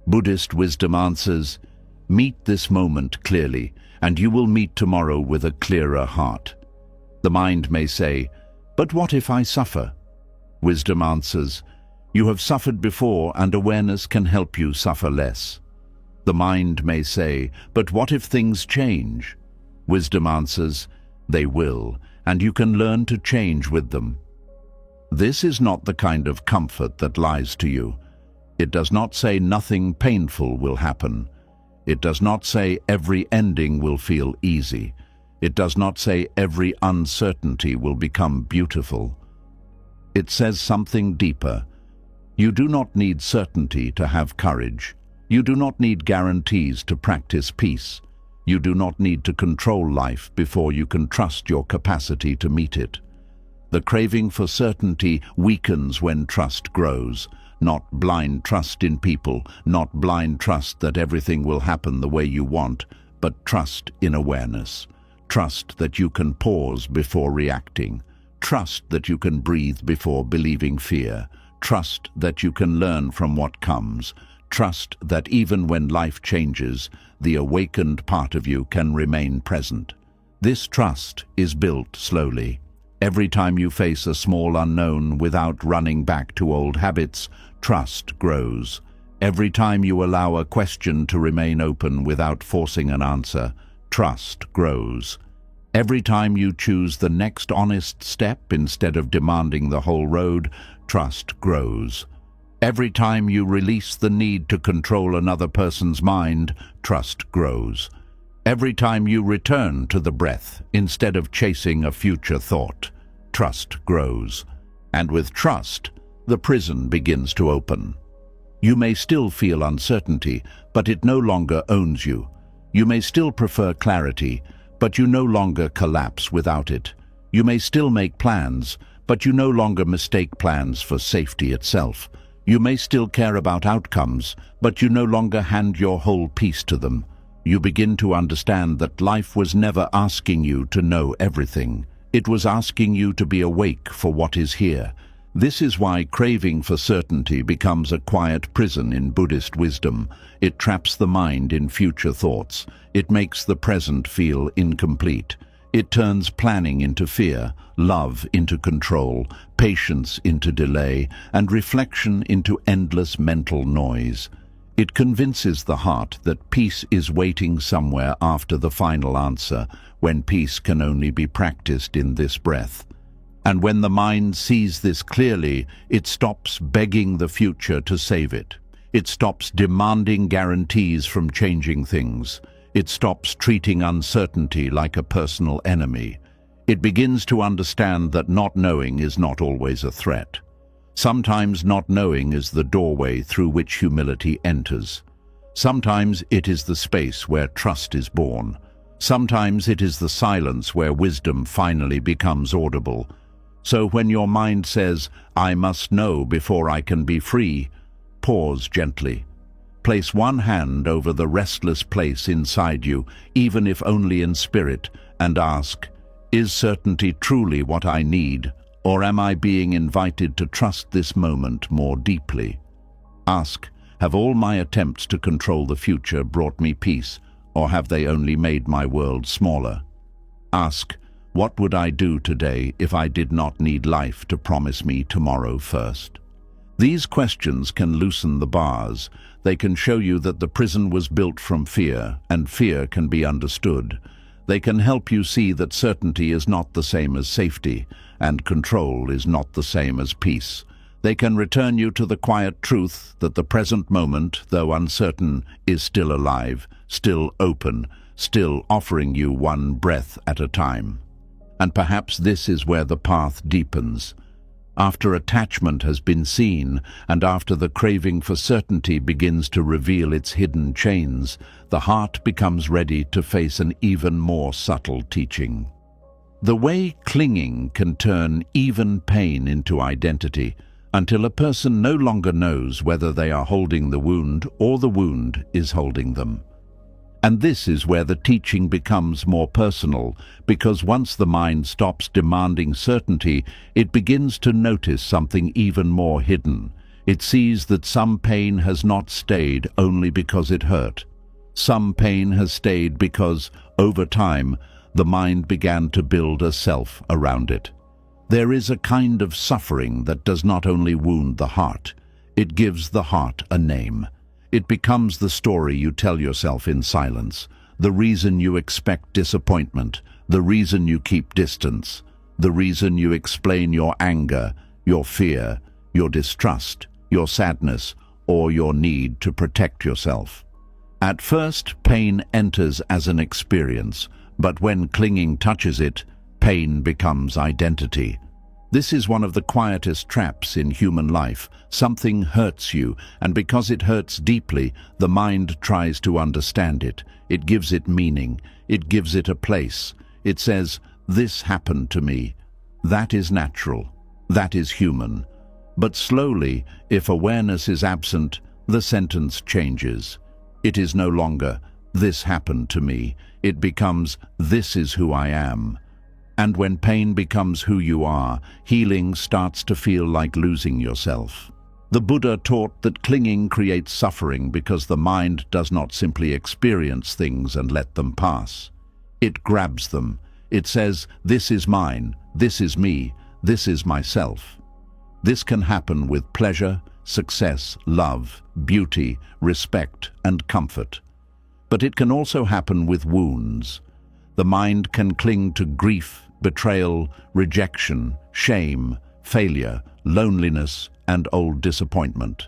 Buddhist wisdom answers, meet this moment clearly, and you will meet tomorrow with a clearer heart. The mind may say, but what if I suffer? Wisdom answers, you have suffered before and awareness can help you suffer less. The mind may say, but what if things change? Wisdom answers, they will, and you can learn to change with them. This is not the kind of comfort that lies to you. It does not say nothing painful will happen. It does not say every ending will feel easy. It does not say every uncertainty will become beautiful. It says something deeper. You do not need certainty to have courage. You do not need guarantees to practice peace. You do not need to control life before you can trust your capacity to meet it. The craving for certainty weakens when trust grows. Not blind trust in people, not blind trust that everything will happen the way you want, but trust in awareness. Trust that you can pause before reacting. Trust that you can breathe before believing fear. Trust that you can learn from what comes. Trust that even when life changes, the awakened part of you can remain present. This trust is built slowly. Every time you face a small unknown without running back to old habits, trust grows. Every time you allow a question to remain open without forcing an answer, trust grows. Every time you choose the next honest step instead of demanding the whole road, trust grows. Every time you release the need to control another person's mind, trust grows. Every time you return to the breath instead of chasing a future thought, trust grows. And with trust, the prison begins to open. You may still feel uncertainty, but it no longer owns you. You may still prefer clarity, but you no longer collapse without it. You may still make plans, but you no longer mistake plans for safety itself. You may still care about outcomes, but you no longer hand your whole piece to them. You begin to understand that life was never asking you to know everything. It was asking you to be awake for what is here. This is why craving for certainty becomes a quiet prison in Buddhist wisdom. It traps the mind in future thoughts. It makes the present feel incomplete. It turns planning into fear, love into control, patience into delay, and reflection into endless mental noise. It convinces the heart that peace is waiting somewhere after the final answer, when peace can only be practiced in this breath. And when the mind sees this clearly, it stops begging the future to save it. It stops demanding guarantees from changing things. It stops treating uncertainty like a personal enemy. It begins to understand that not knowing is not always a threat. Sometimes not knowing is the doorway through which humility enters. Sometimes it is the space where trust is born. Sometimes it is the silence where wisdom finally becomes audible. So when your mind says, "I must know before I can be free," pause gently. Place one hand over the restless place inside you, even if only in spirit, and ask, "Is certainty truly what I need, or am I being invited to trust this moment more deeply?" Ask, have all my attempts to control the future brought me peace, or have they only made my world smaller? Ask, what would I do today if I did not need life to promise me tomorrow first? These questions can loosen the bars. They can show you that the prison was built from fear, and fear can be understood. They can help you see that certainty is not the same as safety, and control is not the same as peace. They can return you to the quiet truth that the present moment, though uncertain, is still alive, still open, still offering you one breath at a time. And perhaps this is where the path deepens. After attachment has been seen, and after the craving for certainty begins to reveal its hidden chains, the heart becomes ready to face an even more subtle teaching. The way clinging can turn even pain into identity, until a person no longer knows whether they are holding the wound or the wound is holding them. And this is where the teaching becomes more personal, because once the mind stops demanding certainty, it begins to notice something even more hidden. It sees that some pain has not stayed only because it hurt. Some pain has stayed because, over time, the mind began to build a self around it. There is a kind of suffering that does not only wound the heart, it gives the heart a name. It becomes the story you tell yourself in silence, the reason you expect disappointment, the reason you keep distance, the reason you explain your anger, your fear, your distrust, your sadness, or your need to protect yourself. At first, pain enters as an experience, but when clinging touches it, pain becomes identity. This is one of the quietest traps in human life. Something hurts you, and because it hurts deeply, the mind tries to understand it. It gives it meaning. It gives it a place. It says, "This happened to me." That is natural. That is human. But slowly, if awareness is absent, the sentence changes. It is no longer, "This happened to me." It becomes, "This is who I am." And when pain becomes who you are, healing starts to feel like losing yourself. The Buddha taught that clinging creates suffering because the mind does not simply experience things and let them pass. It grabs them. It says, "This is mine, this is me, this is myself." This can happen with pleasure, success, love, beauty, respect, and comfort. But it can also happen with wounds. The mind can cling to grief, betrayal, rejection, shame, failure, loneliness, and old disappointment.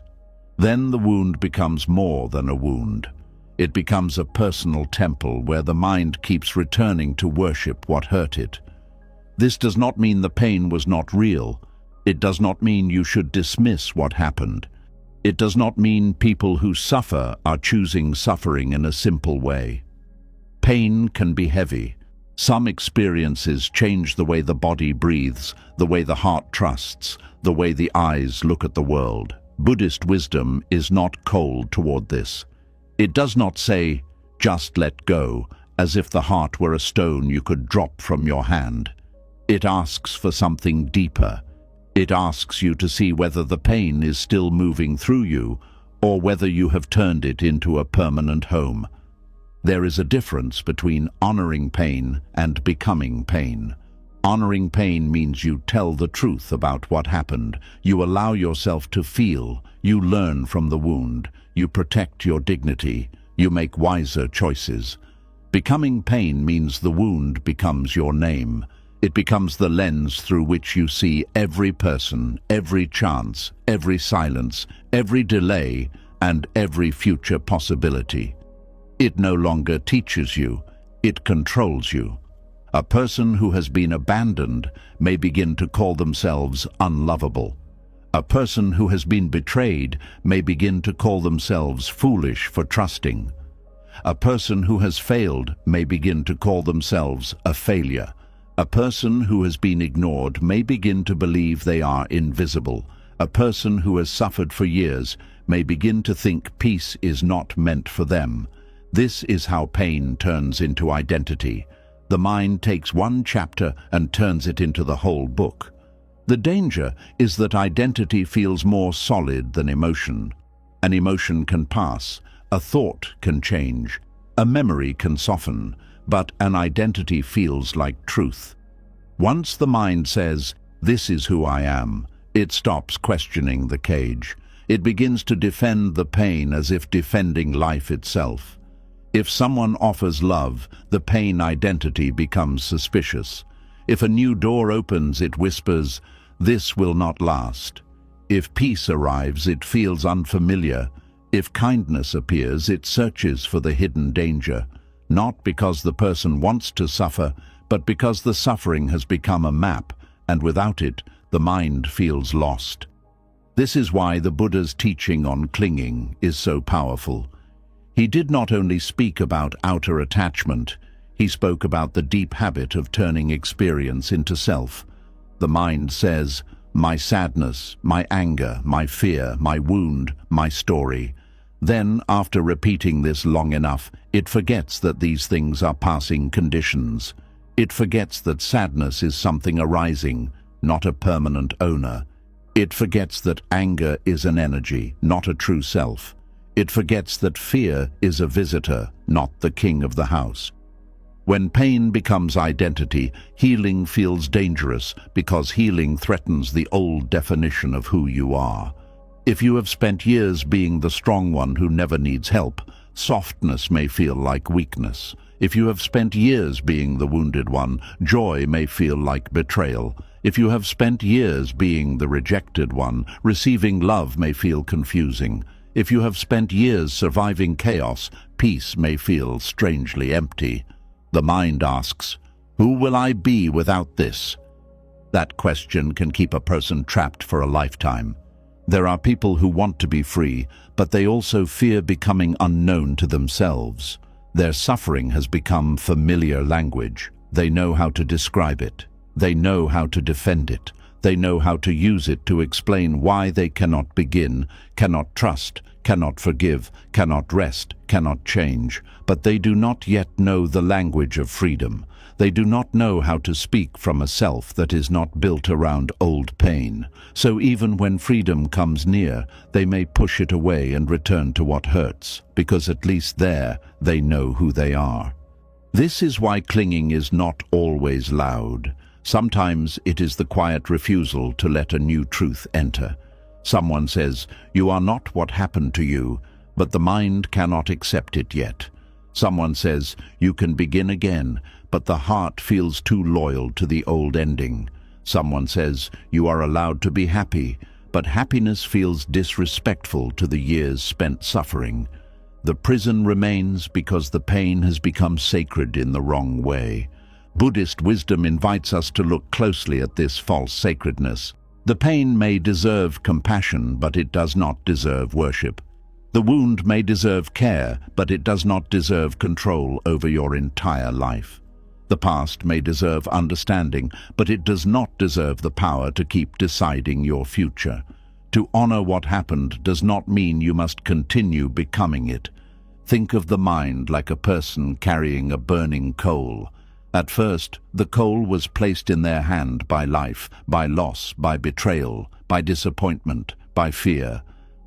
Then the wound becomes more than a wound. It becomes a personal temple where the mind keeps returning to worship what hurt it. This does not mean the pain was not real. It does not mean you should dismiss what happened. It does not mean people who suffer are choosing suffering in a simple way. Pain can be heavy. Some experiences change the way the body breathes, the way the heart trusts, the way the eyes look at the world. Buddhist wisdom is not cold toward this. It does not say, just let go, as if the heart were a stone you could drop from your hand. It asks for something deeper. It asks you to see whether the pain is still moving through you, or whether you have turned it into a permanent home. There is a difference between honoring pain and becoming pain. Honoring pain means you tell the truth about what happened. You allow yourself to feel. You learn from the wound. You protect your dignity. You make wiser choices. Becoming pain means the wound becomes your name. It becomes the lens through which you see every person, every chance, every silence, every delay, and every future possibility. It no longer teaches you. It controls you. A person who has been abandoned may begin to call themselves unlovable. A person who has been betrayed may begin to call themselves foolish for trusting. A person who has failed may begin to call themselves a failure. A person who has been ignored may begin to believe they are invisible. A person who has suffered for years may begin to think peace is not meant for them. This is how pain turns into identity. The mind takes one chapter and turns it into the whole book. The danger is that identity feels more solid than emotion. An emotion can pass, a thought can change, a memory can soften, but an identity feels like truth. Once the mind says, "This is who I am," it stops questioning the cage. It begins to defend the pain as if defending life itself. If someone offers love, the pain identity becomes suspicious. If a new door opens, it whispers, "This will not last." If peace arrives, it feels unfamiliar. If kindness appears, it searches for the hidden danger, not because the person wants to suffer, but because the suffering has become a map, and without it, the mind feels lost. This is why the Buddha's teaching on clinging is so powerful. He did not only speak about outer attachment, he spoke about the deep habit of turning experience into self. The mind says, "My sadness, my anger, my fear, my wound, my story." Then, after repeating this long enough, it forgets that these things are passing conditions. It forgets that sadness is something arising, not a permanent owner. It forgets that anger is an energy, not a true self. It forgets that fear is a visitor, not the king of the house. When pain becomes identity, healing feels dangerous because healing threatens the old definition of who you are. If you have spent years being the strong one who never needs help, softness may feel like weakness. If you have spent years being the wounded one, joy may feel like betrayal. If you have spent years being the rejected one, receiving love may feel confusing. If you have spent years surviving chaos, peace may feel strangely empty. The mind asks, "Who will I be without this?" That question can keep a person trapped for a lifetime. There are people who want to be free, but they also fear becoming unknown to themselves. Their suffering has become familiar language. They know how to describe it. They know how to defend it. They know how to use it to explain why they cannot begin, cannot trust, cannot forgive, cannot rest, cannot change. But they do not yet know the language of freedom. They do not know how to speak from a self that is not built around old pain. So even when freedom comes near, they may push it away and return to what hurts, because at least there they know who they are. This is why clinging is not always loud. Sometimes it is the quiet refusal to let a new truth enter. Someone says, "You are not what happened to you," but the mind cannot accept it yet. Someone says, "You can begin again," but the heart feels too loyal to the old ending. Someone says, "You are allowed to be happy," but happiness feels disrespectful to the years spent suffering. The prison remains because the pain has become sacred in the wrong way. Buddhist wisdom invites us to look closely at this false sacredness. The pain may deserve compassion, but it does not deserve worship. The wound may deserve care, but it does not deserve control over your entire life. The past may deserve understanding, but it does not deserve the power to keep deciding your future. To honor what happened does not mean you must continue becoming it. Think of the mind like a person carrying a burning coal. At first, the coal was placed in their hand by life, by loss, by betrayal, by disappointment, by fear.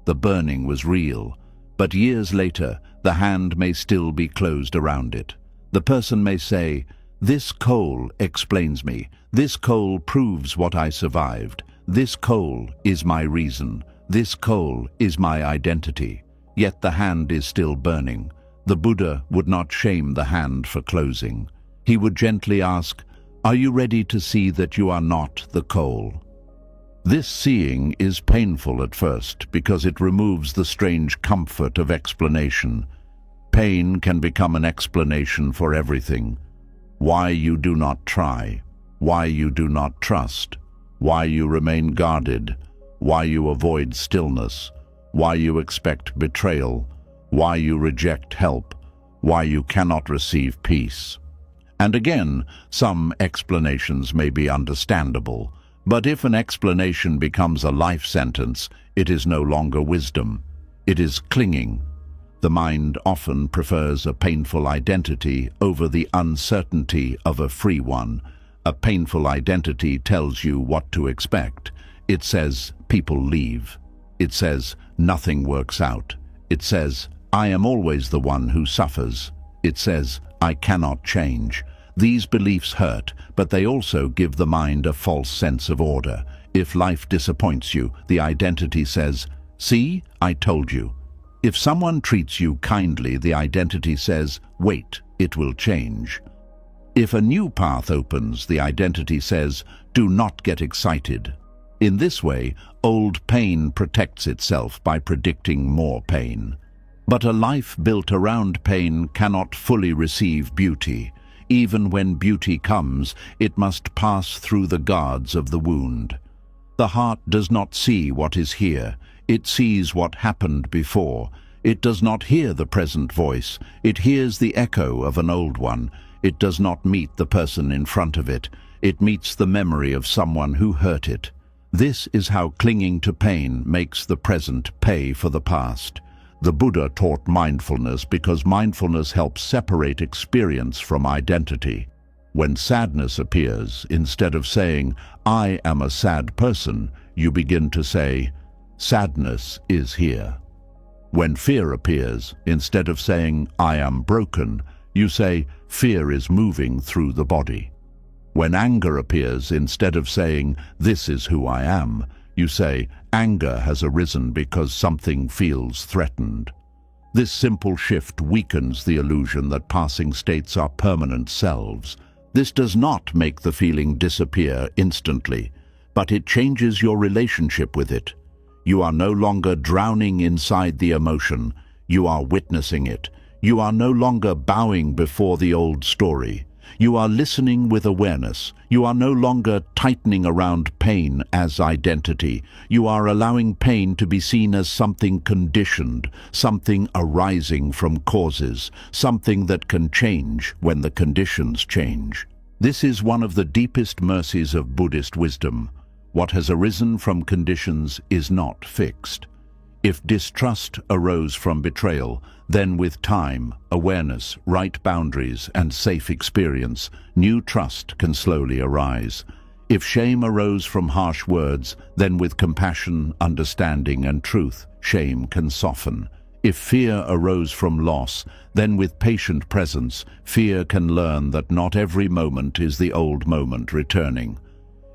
The burning was real, but years later, the hand may still be closed around it. The person may say, "This coal explains me. This coal proves what I survived. This coal is my reason. This coal is my identity." Yet the hand is still burning. The Buddha would not shame the hand for closing. He would gently ask, "Are you ready to see that you are not the coal?" This seeing is painful at first because it removes the strange comfort of explanation. Pain can become an explanation for everything. Why you do not try, why you do not trust, why you remain guarded, why you avoid stillness, why you expect betrayal, why you reject help, why you cannot receive peace. And again, some explanations may be understandable, but if an explanation becomes a life sentence, it is no longer wisdom. It is clinging. The mind often prefers a painful identity over the uncertainty of a free one. A painful identity tells you what to expect. It says, people leave. It says, nothing works out. It says, I am always the one who suffers. It says, I cannot change. These beliefs hurt, but they also give the mind a false sense of order. If life disappoints you, the identity says, see, I told you. If someone treats you kindly, the identity says, wait, it will change. If a new path opens, the identity says, do not get excited. In this way, old pain protects itself by predicting more pain. But a life built around pain cannot fully receive beauty. Even when beauty comes, it must pass through the guards of the wound. The heart does not see what is here. It sees what happened before. It does not hear the present voice. It hears the echo of an old one. It does not meet the person in front of it. It meets the memory of someone who hurt it. This is how clinging to pain makes the present pay for the past. The Buddha taught mindfulness because mindfulness helps separate experience from identity. When sadness appears, instead of saying, I am a sad person, you begin to say, sadness is here. When fear appears, instead of saying, I am broken, you say, fear is moving through the body. When anger appears, instead of saying, this is who I am, you say, anger has arisen because something feels threatened. This simple shift weakens the illusion that passing states are permanent selves. This does not make the feeling disappear instantly, but it changes your relationship with it. You are no longer drowning inside the emotion, you are witnessing it. You are no longer bowing before the old story. You are listening with awareness. You are no longer tightening around pain as identity. You are allowing pain to be seen as something conditioned, something arising from causes, something that can change when the conditions change. This is one of the deepest mercies of Buddhist wisdom. What has arisen from conditions is not fixed. If distrust arose from betrayal, then with time, awareness, right boundaries, and safe experience, new trust can slowly arise. If shame arose from harsh words, then with compassion, understanding, and truth, shame can soften. If fear arose from loss, then with patient presence, fear can learn that not every moment is the old moment returning.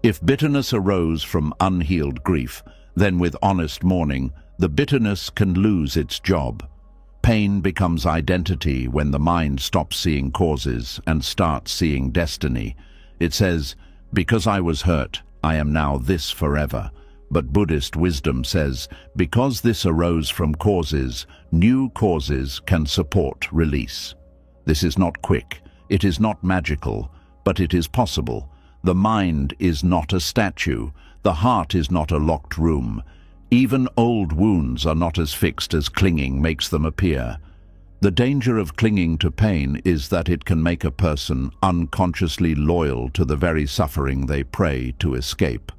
If bitterness arose from unhealed grief, then with honest mourning, the bitterness can lose its job. Pain becomes identity when the mind stops seeing causes and starts seeing destiny. It says, because I was hurt, I am now this forever. But Buddhist wisdom says, because this arose from causes, new causes can support release. This is not quick, it is not magical, but it is possible. The mind is not a statue, the heart is not a locked room. Even old wounds are not as fixed as clinging makes them appear. The danger of clinging to pain is that it can make a person unconsciously loyal to the very suffering they pray to escape.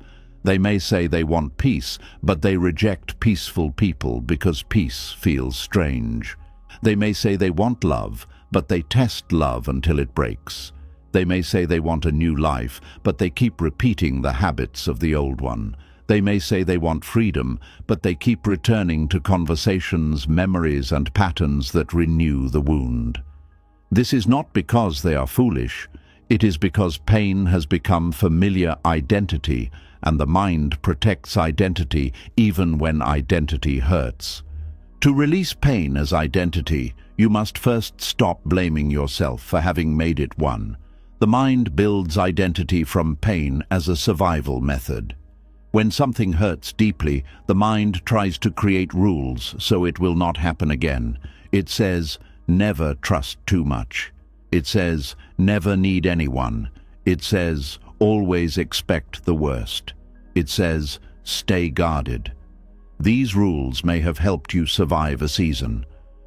They may say they want peace, but they reject peaceful people because peace feels strange. They may say they want love, but they test love until it breaks. They may say they want a new life, but they keep repeating the habits of the old one. They may say they want freedom, but they keep returning to conversations, memories, and patterns that renew the wound. This is not because they are foolish. It is because pain has become familiar identity, and the mind protects identity even when identity hurts. To release pain as identity, you must first stop blaming yourself for having made it one. The mind builds identity from pain as a survival method. When something hurts deeply, the mind tries to create rules so it will not happen again. It says, never trust too much. It says, never need anyone. It says, always expect the worst. It says, stay guarded. These rules may have helped you survive a season,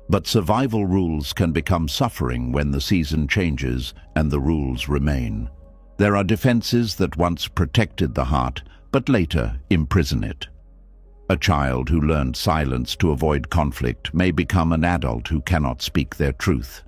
but survival rules can become suffering when the season changes and the rules remain. There are defenses that once protected the heart, but later imprison it. A child who learned silence to avoid conflict may become an adult who cannot speak their truth.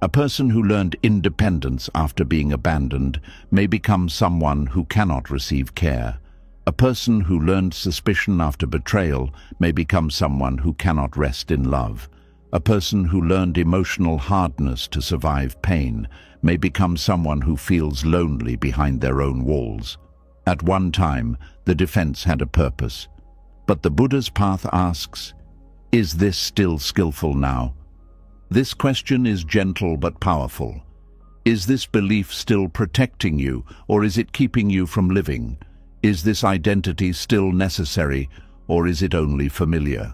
A person who learned independence after being abandoned may become someone who cannot receive care. A person who learned suspicion after betrayal may become someone who cannot rest in love. A person who learned emotional hardness to survive pain may become someone who feels lonely behind their own walls. At one time, the defense had a purpose. But the Buddha's path asks, is this still skillful now? This question is gentle but powerful. Is this belief still protecting you, or is it keeping you from living? Is this identity still necessary, or is it only familiar?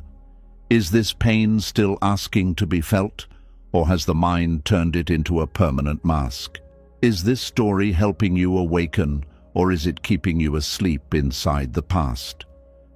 Is this pain still asking to be felt, or has the mind turned it into a permanent mask? Is this story helping you awaken, or is it keeping you asleep inside the past?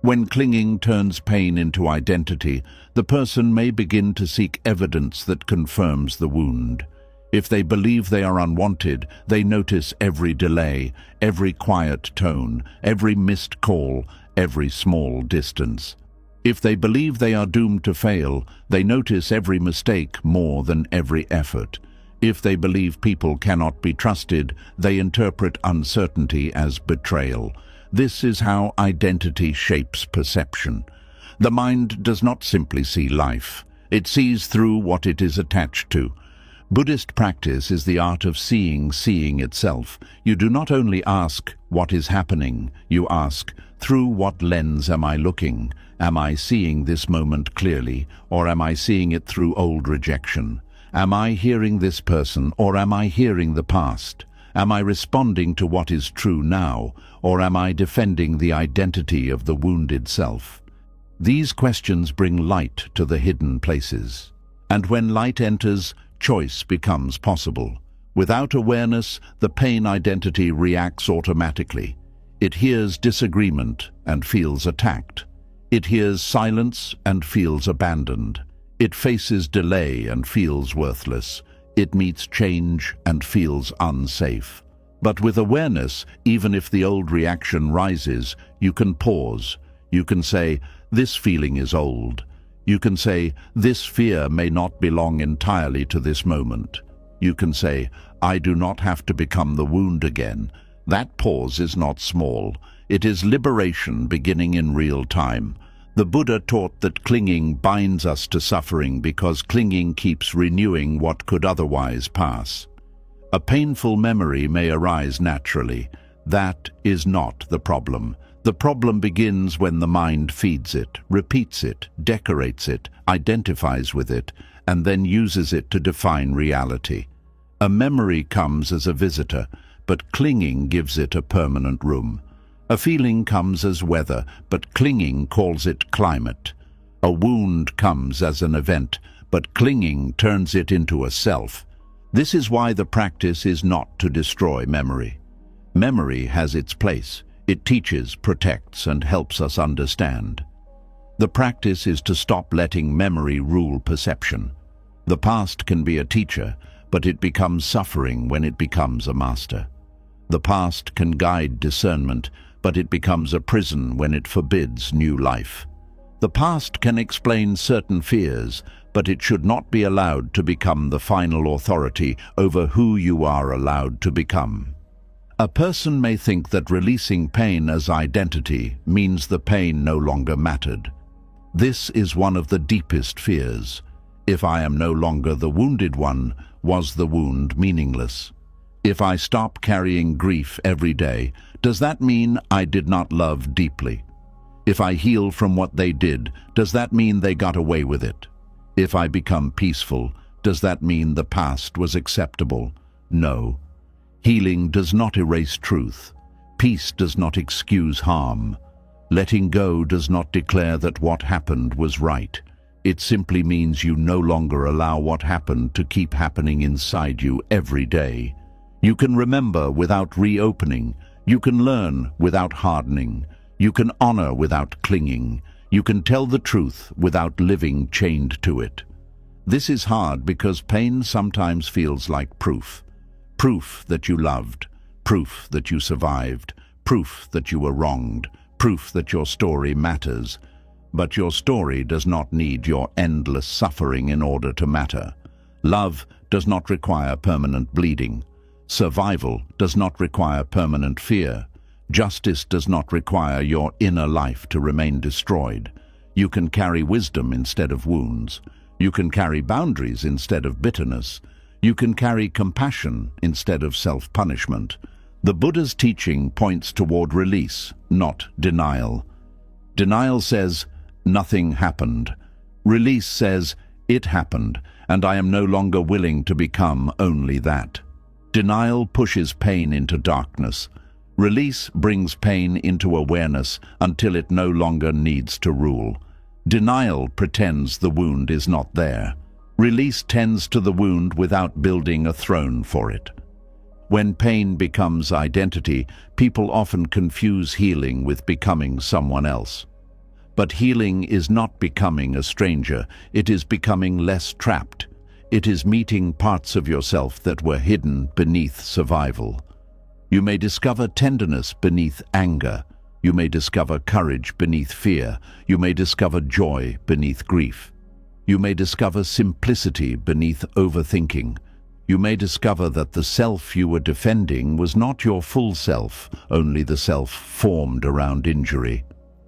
When clinging turns pain into identity, the person may begin to seek evidence that confirms the wound. If they believe they are unwanted, they notice every delay, every quiet tone, every missed call, every small distance. If they believe they are doomed to fail, they notice every mistake more than every effort. If they believe people cannot be trusted, they interpret uncertainty as betrayal. This is how identity shapes perception. The mind does not simply see life. It sees through what it is attached to. Buddhist practice is the art of seeing itself. You do not only ask, what is happening? You ask, through what lens am I looking? Am I seeing this moment clearly, or am I seeing it through old rejection? Am I hearing this person, or am I hearing the past? Am I responding to what is true now, or am I defending the identity of the wounded self? These questions bring light to the hidden places. And when light enters, choice becomes possible. Without awareness, the pain identity reacts automatically. It hears disagreement and feels attacked. It hears silence and feels abandoned. It faces delay and feels worthless. It meets change and feels unsafe. But with awareness, even if the old reaction rises, you can pause. You can say, this feeling is old. You can say, this fear may not belong entirely to this moment. You can say, I do not have to become the wound again. That pause is not small. It is liberation beginning in real time. The Buddha taught that clinging binds us to suffering because clinging keeps renewing what could otherwise pass. A painful memory may arise naturally. That is not the problem. The problem begins when the mind feeds it, repeats it, decorates it, identifies with it, and then uses it to define reality. A memory comes as a visitor, but clinging gives it a permanent room. A feeling comes as weather, but clinging calls it climate. A wound comes as an event, but clinging turns it into a self. This is why the practice is not to destroy memory. Memory has its place. It teaches, protects, and helps us understand. The practice is to stop letting memory rule perception. The past can be a teacher, but it becomes suffering when it becomes a master. The past can guide discernment, but it becomes a prison when it forbids new life. The past can explain certain fears, but it should not be allowed to become the final authority over who you are allowed to become. A person may think that releasing pain as identity means the pain no longer mattered. This is one of the deepest fears. If I am no longer the wounded one, was the wound meaningless? If I stop carrying grief every day, does that mean I did not love deeply? If I heal from what they did, does that mean they got away with it? If I become peaceful, does that mean the past was acceptable? No. Healing does not erase truth. Peace does not excuse harm. Letting go does not declare that what happened was right. It simply means you no longer allow what happened to keep happening inside you every day. You can remember without reopening. You can learn without hardening. You can honor without clinging. You can tell the truth without living chained to it. This is hard because pain sometimes feels like proof. Proof that you loved. Proof that you survived. Proof that you were wronged. Proof that your story matters. But your story does not need your endless suffering in order to matter. Love does not require permanent bleeding. Survival does not require permanent fear. Justice does not require your inner life to remain destroyed. You can carry wisdom instead of wounds. You can carry boundaries instead of bitterness. You can carry compassion instead of self-punishment. The Buddha's teaching points toward release, not denial. Denial says, nothing happened. Release says, it happened, and I am no longer willing to become only that. Denial pushes pain into darkness. Release brings pain into awareness until it no longer needs to rule. Denial pretends the wound is not there. Release tends to the wound without building a throne for it. When pain becomes identity, people often confuse healing with becoming someone else. But healing is not becoming a stranger, it is becoming less trapped. It is meeting parts of yourself that were hidden beneath survival. You may discover tenderness beneath anger. You may discover courage beneath fear. You may discover joy beneath grief. You may discover simplicity beneath overthinking. You may discover that the self you were defending was not your full self, only the self formed around injury.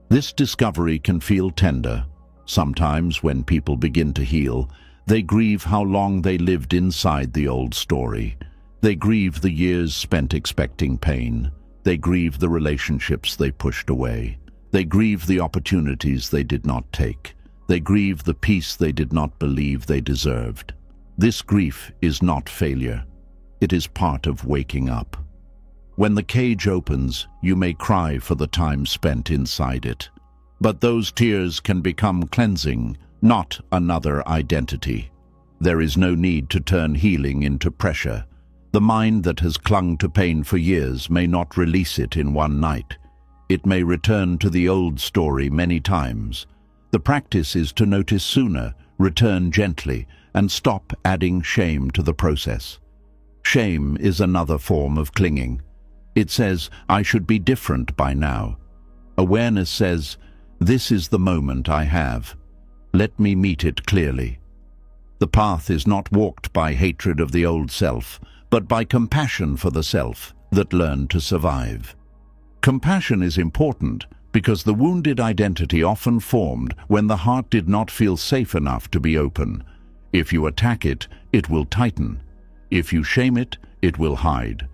This discovery can feel tender. Sometimes when people begin to heal, they grieve how long they lived inside the old story. They grieve the years spent expecting pain. They grieve the relationships they pushed away. They grieve the opportunities they did not take. They grieve the peace they did not believe they deserved. This grief is not failure. It is part of waking up. When the cage opens, you may cry for the time spent inside it. But those tears can become cleansing, not another identity. There is no need to turn healing into pressure. The mind that has clung to pain for years may not release it in one night. It may return to the old story many times. The practice is to notice sooner, return gently, and stop adding shame to the process. Shame is another form of clinging. It says, I should be different by now. Awareness says, this is the moment I have. Let me meet it clearly. The path is not walked by hatred of the old self, but by compassion for the self that learned to survive. Compassion is important because the wounded identity often formed when the heart did not feel safe enough to be open. If you attack it, it will tighten. If you shame it, it will hide.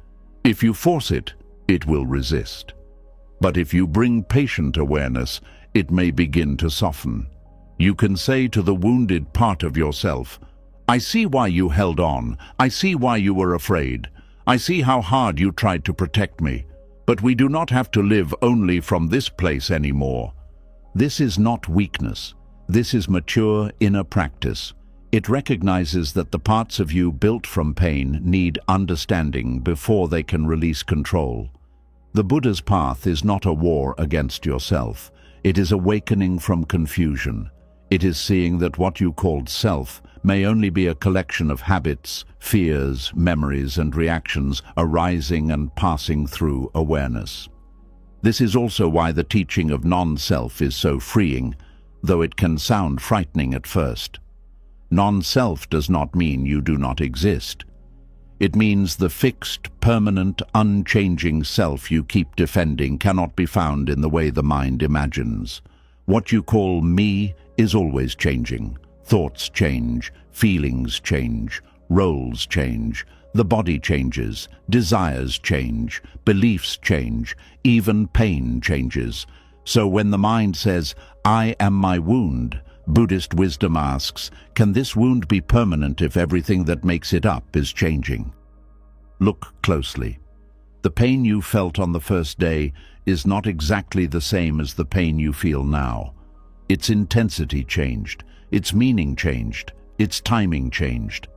If you force it, it will resist. But if you bring patient awareness, it may begin to soften. You can say to the wounded part of yourself, I see why you held on. I see why you were afraid. I see how hard you tried to protect me. But we do not have to live only from this place anymore. This is not weakness. This is mature inner practice. It recognizes that the parts of you built from pain need understanding before they can release control. The Buddha's path is not a war against yourself. It is awakening from confusion. It is seeing that what you called self may only be a collection of habits, fears, memories, and reactions arising and passing through awareness. This is also why the teaching of non-self is so freeing, though it can sound frightening at first. Non-self does not mean you do not exist. It means the fixed, permanent, unchanging self you keep defending cannot be found in the way the mind imagines. What you call me is always changing. Thoughts change, feelings change, roles change, the body changes, desires change, beliefs change, even pain changes. So when the mind says, "I am my wound," Buddhist wisdom asks, can this wound be permanent if everything that makes it up is changing? Look closely. The pain you felt on the first day is not exactly the same as the pain you feel now. Its intensity changed, its meaning changed, its timing changed.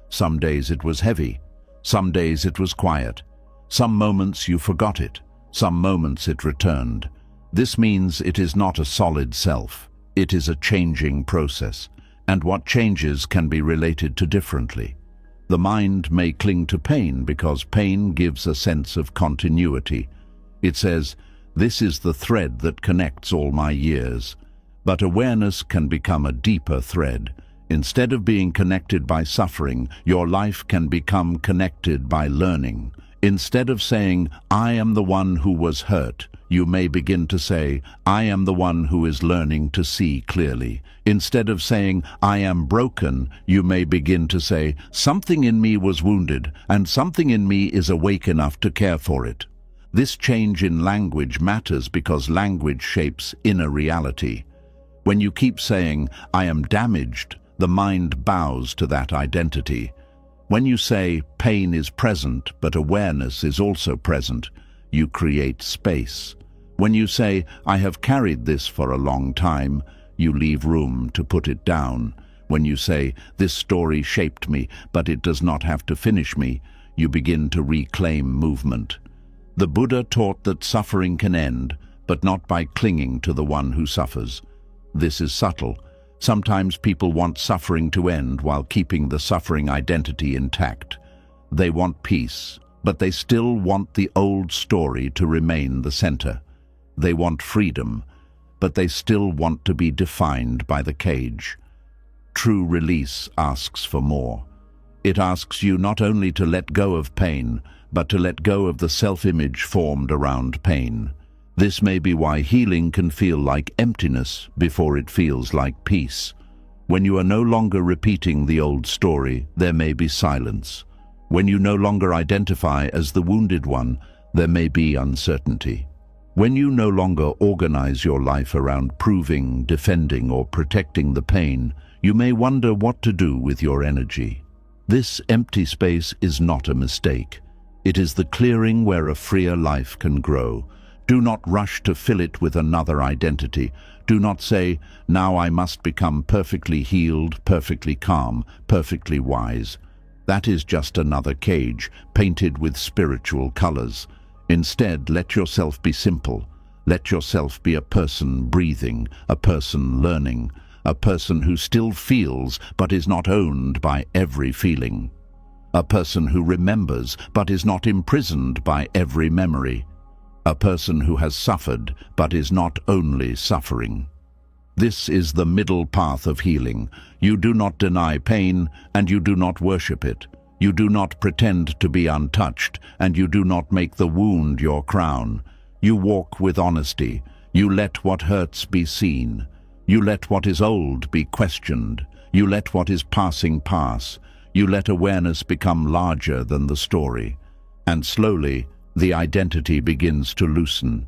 Some days it was heavy, some days it was quiet. Some moments you forgot it, some moments it returned. This means it is not a solid self. It is a changing process, and what changes can be related to differently. The mind may cling to pain because pain gives a sense of continuity. It says, "This is the thread that connects all my years." But awareness can become a deeper thread. Instead of being connected by suffering, your life can become connected by learning. Instead of saying, "I am the one who was hurt," you may begin to say, "I am the one who is learning to see clearly." Instead of saying, "I am broken," you may begin to say, "Something in me was wounded, and something in me is awake enough to care for it." This change in language matters because language shapes inner reality. When you keep saying, "I am damaged," the mind bows to that identity. When you say, "Pain is present, but awareness is also present," you create space. When you say, "I have carried this for a long time," you leave room to put it down. When you say, "This story shaped me, but it does not have to finish me," you begin to reclaim movement. The Buddha taught that suffering can end, but not by clinging to the one who suffers. This is subtle. Sometimes people want suffering to end while keeping the suffering identity intact. They want peace, but they still want the old story to remain the center. They want freedom, but they still want to be defined by the cage. True release asks for more. It asks you not only to let go of pain, but to let go of the self-image formed around pain. This may be why healing can feel like emptiness before it feels like peace. When you are no longer repeating the old story, there may be silence. When you no longer identify as the wounded one, there may be uncertainty. When you no longer organize your life around proving, defending, or protecting the pain, you may wonder what to do with your energy. This empty space is not a mistake. It is the clearing where a freer life can grow. Do not rush to fill it with another identity. Do not say, "Now I must become perfectly healed, perfectly calm, perfectly wise." That is just another cage, painted with spiritual colors. Instead, let yourself be simple. Let yourself be a person breathing, a person learning, a person who still feels but is not owned by every feeling. A person who remembers but is not imprisoned by every memory. A person who has suffered but is not only suffering. This is the middle path of healing. You do not deny pain, and you do not worship it. You do not pretend to be untouched, and you do not make the wound your crown. You walk with honesty. You let what hurts be seen. You let what is old be questioned. You let what is passing pass. You let awareness become larger than the story. And slowly, the identity begins to loosen.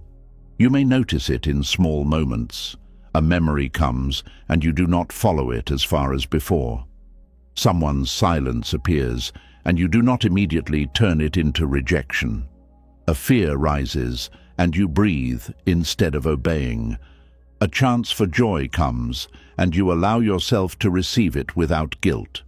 You may notice it in small moments. A memory comes, and you do not follow it as far as before. Someone's silence appears, and you do not immediately turn it into rejection. A fear rises, and you breathe instead of obeying. A chance for joy comes, and you allow yourself to receive it without guilt.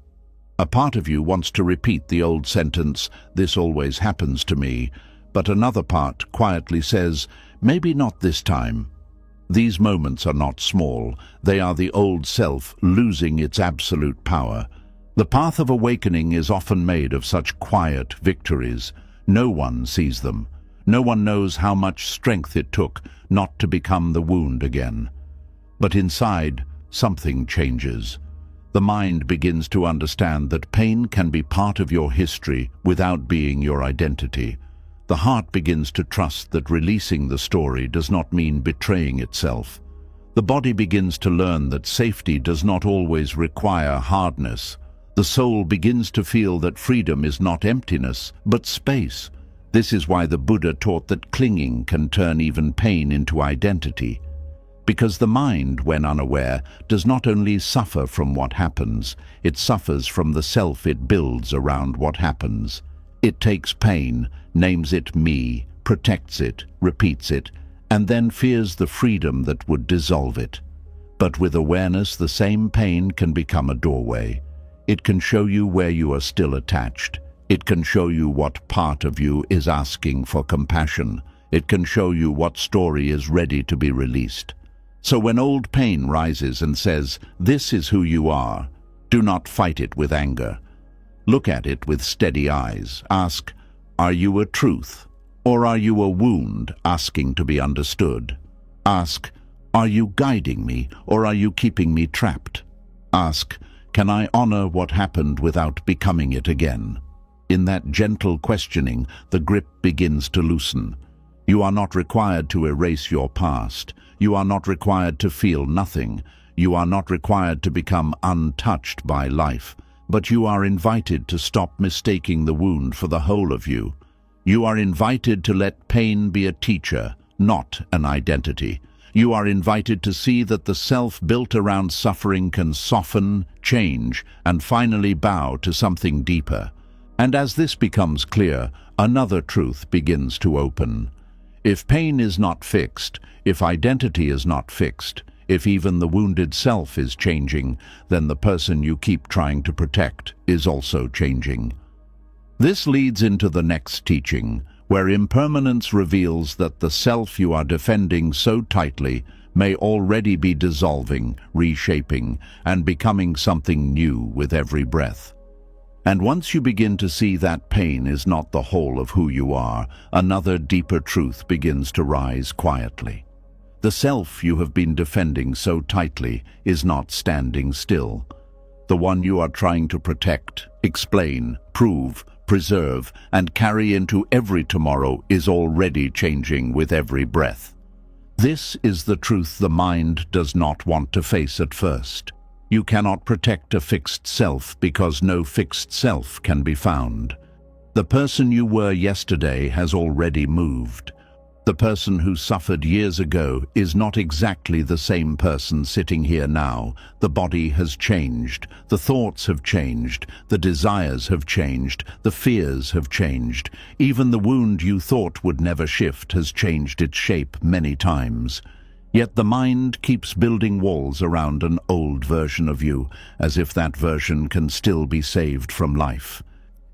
A part of you wants to repeat the old sentence, "This always happens to me," but another part quietly says, "Maybe not this time." These moments are not small. They are the old self losing its absolute power. The path of awakening is often made of such quiet victories. No one sees them. No one knows how much strength it took not to become the wound again. But inside, something changes. The mind begins to understand that pain can be part of your history without being your identity. The heart begins to trust that releasing the story does not mean betraying itself. The body begins to learn that safety does not always require hardness. The soul begins to feel that freedom is not emptiness, but space. This is why the Buddha taught that clinging can turn even pain into identity. Because the mind, when unaware, does not only suffer from what happens, it suffers from the self it builds around what happens. It takes pain, names it me, protects it, repeats it, and then fears the freedom that would dissolve it. But with awareness, the same pain can become a doorway. It can show you where you are still attached. It can show you what part of you is asking for compassion. It can show you what story is ready to be released. So when old pain rises and says, "This is who you are," do not fight it with anger. Look at it with steady eyes. Ask, are you a truth? Or are you a wound asking to be understood? Ask, are you guiding me, or are you keeping me trapped? Ask, can I honor what happened without becoming it again? In that gentle questioning, the grip begins to loosen. You are not required to erase your past. You are not required to feel nothing. You are not required to become untouched by life. But you are invited to stop mistaking the wound for the whole of you. You are invited to let pain be a teacher, not an identity. You are invited to see that the self built around suffering can soften, change, and finally bow to something deeper. And as this becomes clear, another truth begins to open. If pain is not fixed, if identity is not fixed, if even the wounded self is changing, then the person you keep trying to protect is also changing. This leads into the next teaching, where impermanence reveals that the self you are defending so tightly may already be dissolving, reshaping, and becoming something new with every breath. And once you begin to see that pain is not the whole of who you are, another deeper truth begins to rise quietly. The self you have been defending so tightly is not standing still. The one you are trying to protect, explain, prove, preserve, and carry into every tomorrow is already changing with every breath. This is the truth the mind does not want to face at first. You cannot protect a fixed self because no fixed self can be found. The person you were yesterday has already moved. The person who suffered years ago is not exactly the same person sitting here now. The body has changed, the thoughts have changed, the desires have changed, the fears have changed. Even the wound you thought would never shift has changed its shape many times. Yet the mind keeps building walls around an old version of you, as if that version can still be saved from life.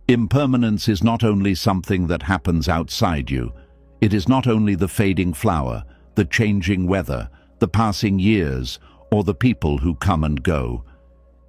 Impermanence is not only something that happens outside you. It is not only the fading flower, the changing weather, the passing years, or the people who come and go.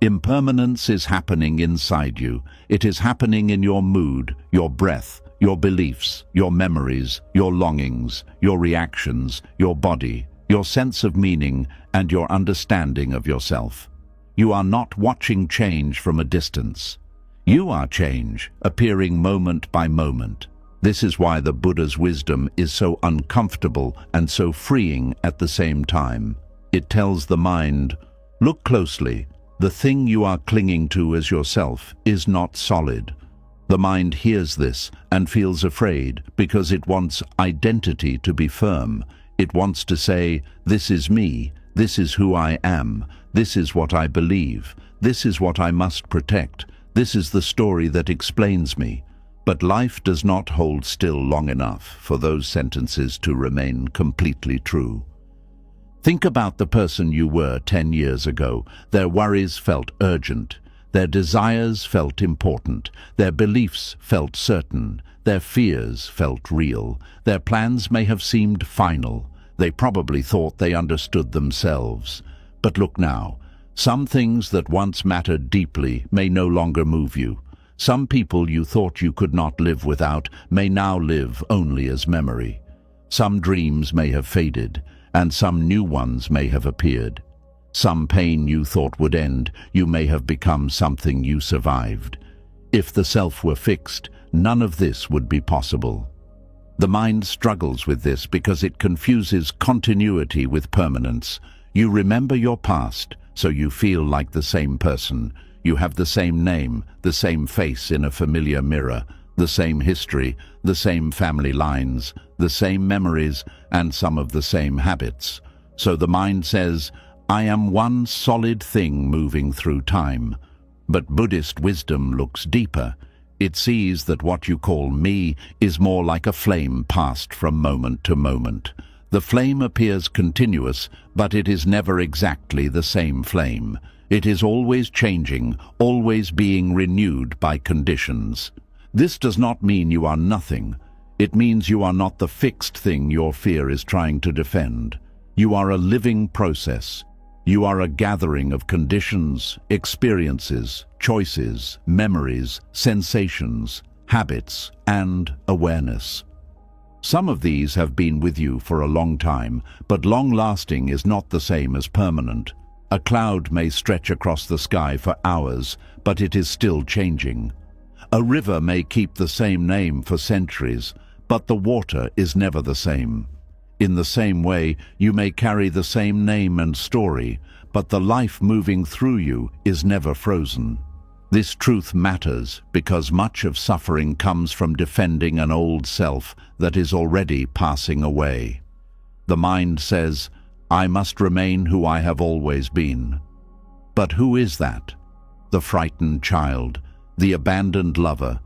Impermanence is happening inside you. It is happening in your mood, your breath, your beliefs, your memories, your longings, your reactions, your body, your sense of meaning, and your understanding of yourself. You are not watching change from a distance. You are change, appearing moment by moment. This is why the Buddha's wisdom is so uncomfortable and so freeing at the same time. It tells the mind, look closely. The thing you are clinging to as yourself is not solid. The mind hears this and feels afraid because it wants identity to be firm. It wants to say, this is me, this is who I am, this is what I believe, this is what I must protect, this is the story that explains me. But life does not hold still long enough for those sentences to remain completely true. Think about the person you were 10 years ago. Their worries felt urgent. Their desires felt important. Their beliefs felt certain. Their fears felt real. Their plans may have seemed final. They probably thought they understood themselves. But look now. Some things that once mattered deeply may no longer move you. Some people you thought you could not live without may now live only as memory. Some dreams may have faded, and some new ones may have appeared. Some pain you thought would end, you may have become something you survived. If the self were fixed, none of this would be possible. The mind struggles with this because it confuses continuity with permanence. You remember your past, so you feel like the same person. You have the same name, the same face in a familiar mirror, the same history, the same family lines, the same memories, and some of the same habits. So the mind says, I am one solid thing moving through time. But Buddhist wisdom looks deeper. It sees that what you call me is more like a flame passed from moment to moment. The flame appears continuous, but it is never exactly the same flame. It is always changing, always being renewed by conditions. This does not mean you are nothing. It means you are not the fixed thing your fear is trying to defend. You are a living process. You are a gathering of conditions, experiences, choices, memories, sensations, habits, and awareness. Some of these have been with you for a long time, but long-lasting is not the same as permanent. A cloud may stretch across the sky for hours, but it is still changing. A river may keep the same name for centuries, but the water is never the same. In the same way, you may carry the same name and story, but the life moving through you is never frozen. This truth matters because much of suffering comes from defending an old self that is already passing away. The mind says, I must remain who I have always been. But who is that? The frightened child, the abandoned lover,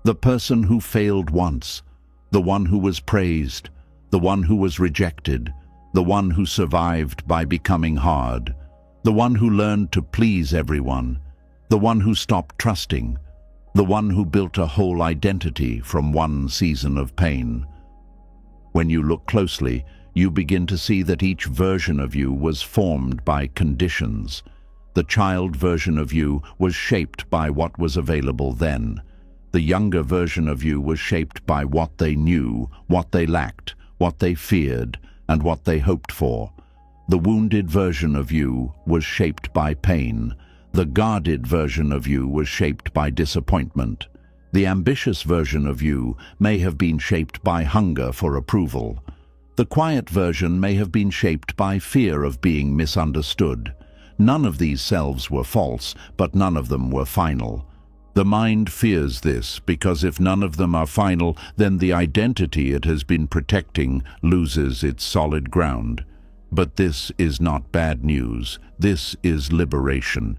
the person who failed once, the one who was praised, the one who was rejected, the one who survived by becoming hard, the one who learned to please everyone, the one who stopped trusting, the one who built a whole identity from one season of pain. When you look closely, you begin to see that each version of you was formed by conditions. The child version of you was shaped by what was available then. The younger version of you was shaped by what they knew, what they lacked, what they feared, and what they hoped for. The wounded version of you was shaped by pain. The guarded version of you was shaped by disappointment. The ambitious version of you may have been shaped by hunger for approval. The quiet version may have been shaped by fear of being misunderstood. None of these selves were false, but none of them were final. The mind fears this because if none of them are final, then the identity it has been protecting loses its solid ground. But this is not bad news. This is liberation.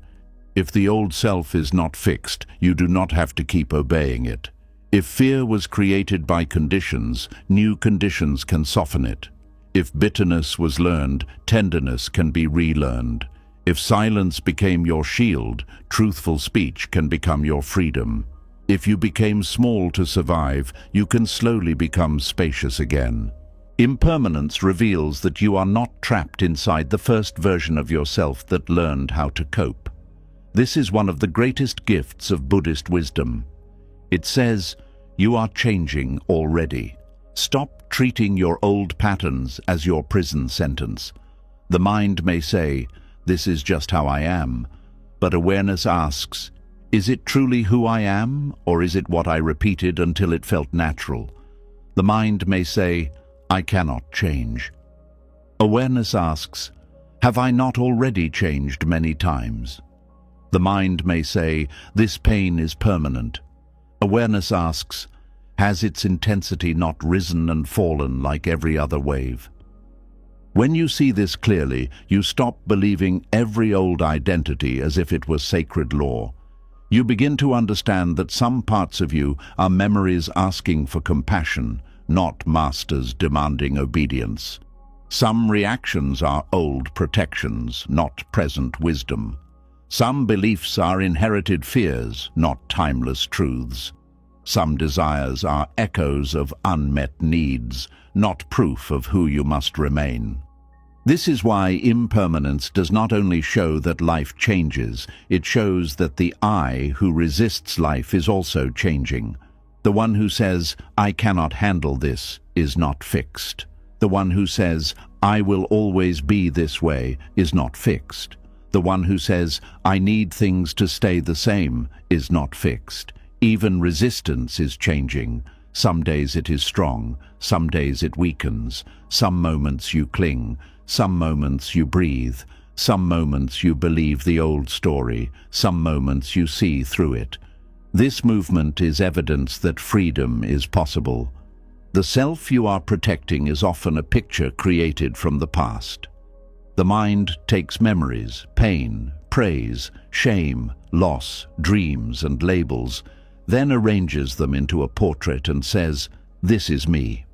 If the old self is not fixed, you do not have to keep obeying it. If fear was created by conditions, new conditions can soften it. If bitterness was learned, tenderness can be relearned. If silence became your shield, truthful speech can become your freedom. If you became small to survive, you can slowly become spacious again. Impermanence reveals that you are not trapped inside the first version of yourself that learned how to cope. This is one of the greatest gifts of Buddhist wisdom. It says, you are changing already. Stop treating your old patterns as your prison sentence. The mind may say, this is just how I am, but awareness asks, is it truly who I am, or is it what I repeated until it felt natural? The mind may say, I cannot change. Awareness asks, have I not already changed many times? The mind may say, this pain is permanent. Awareness asks, has its intensity not risen and fallen like every other wave? When you see this clearly, you stop believing every old identity as if it was sacred law. You begin to understand that some parts of you are memories asking for compassion, not masters demanding obedience. Some reactions are old protections, not present wisdom. Some beliefs are inherited fears, not timeless truths. Some desires are echoes of unmet needs, not proof of who you must remain. This is why impermanence does not only show that life changes, it shows that the I who resists life is also changing. The one who says, "I cannot handle this," is not fixed. The one who says, "I will always be this way," is not fixed. The one who says, "I need things to stay the same," is not fixed. Even resistance is changing. Some days it is strong, some days it weakens. Some moments you cling, some moments you breathe. Some moments you believe the old story, some moments you see through it. This movement is evidence that freedom is possible. The self you are protecting is often a picture created from the past. The mind takes memories, pain, praise, shame, loss, dreams, and labels, then arranges them into a portrait and says, "This is me."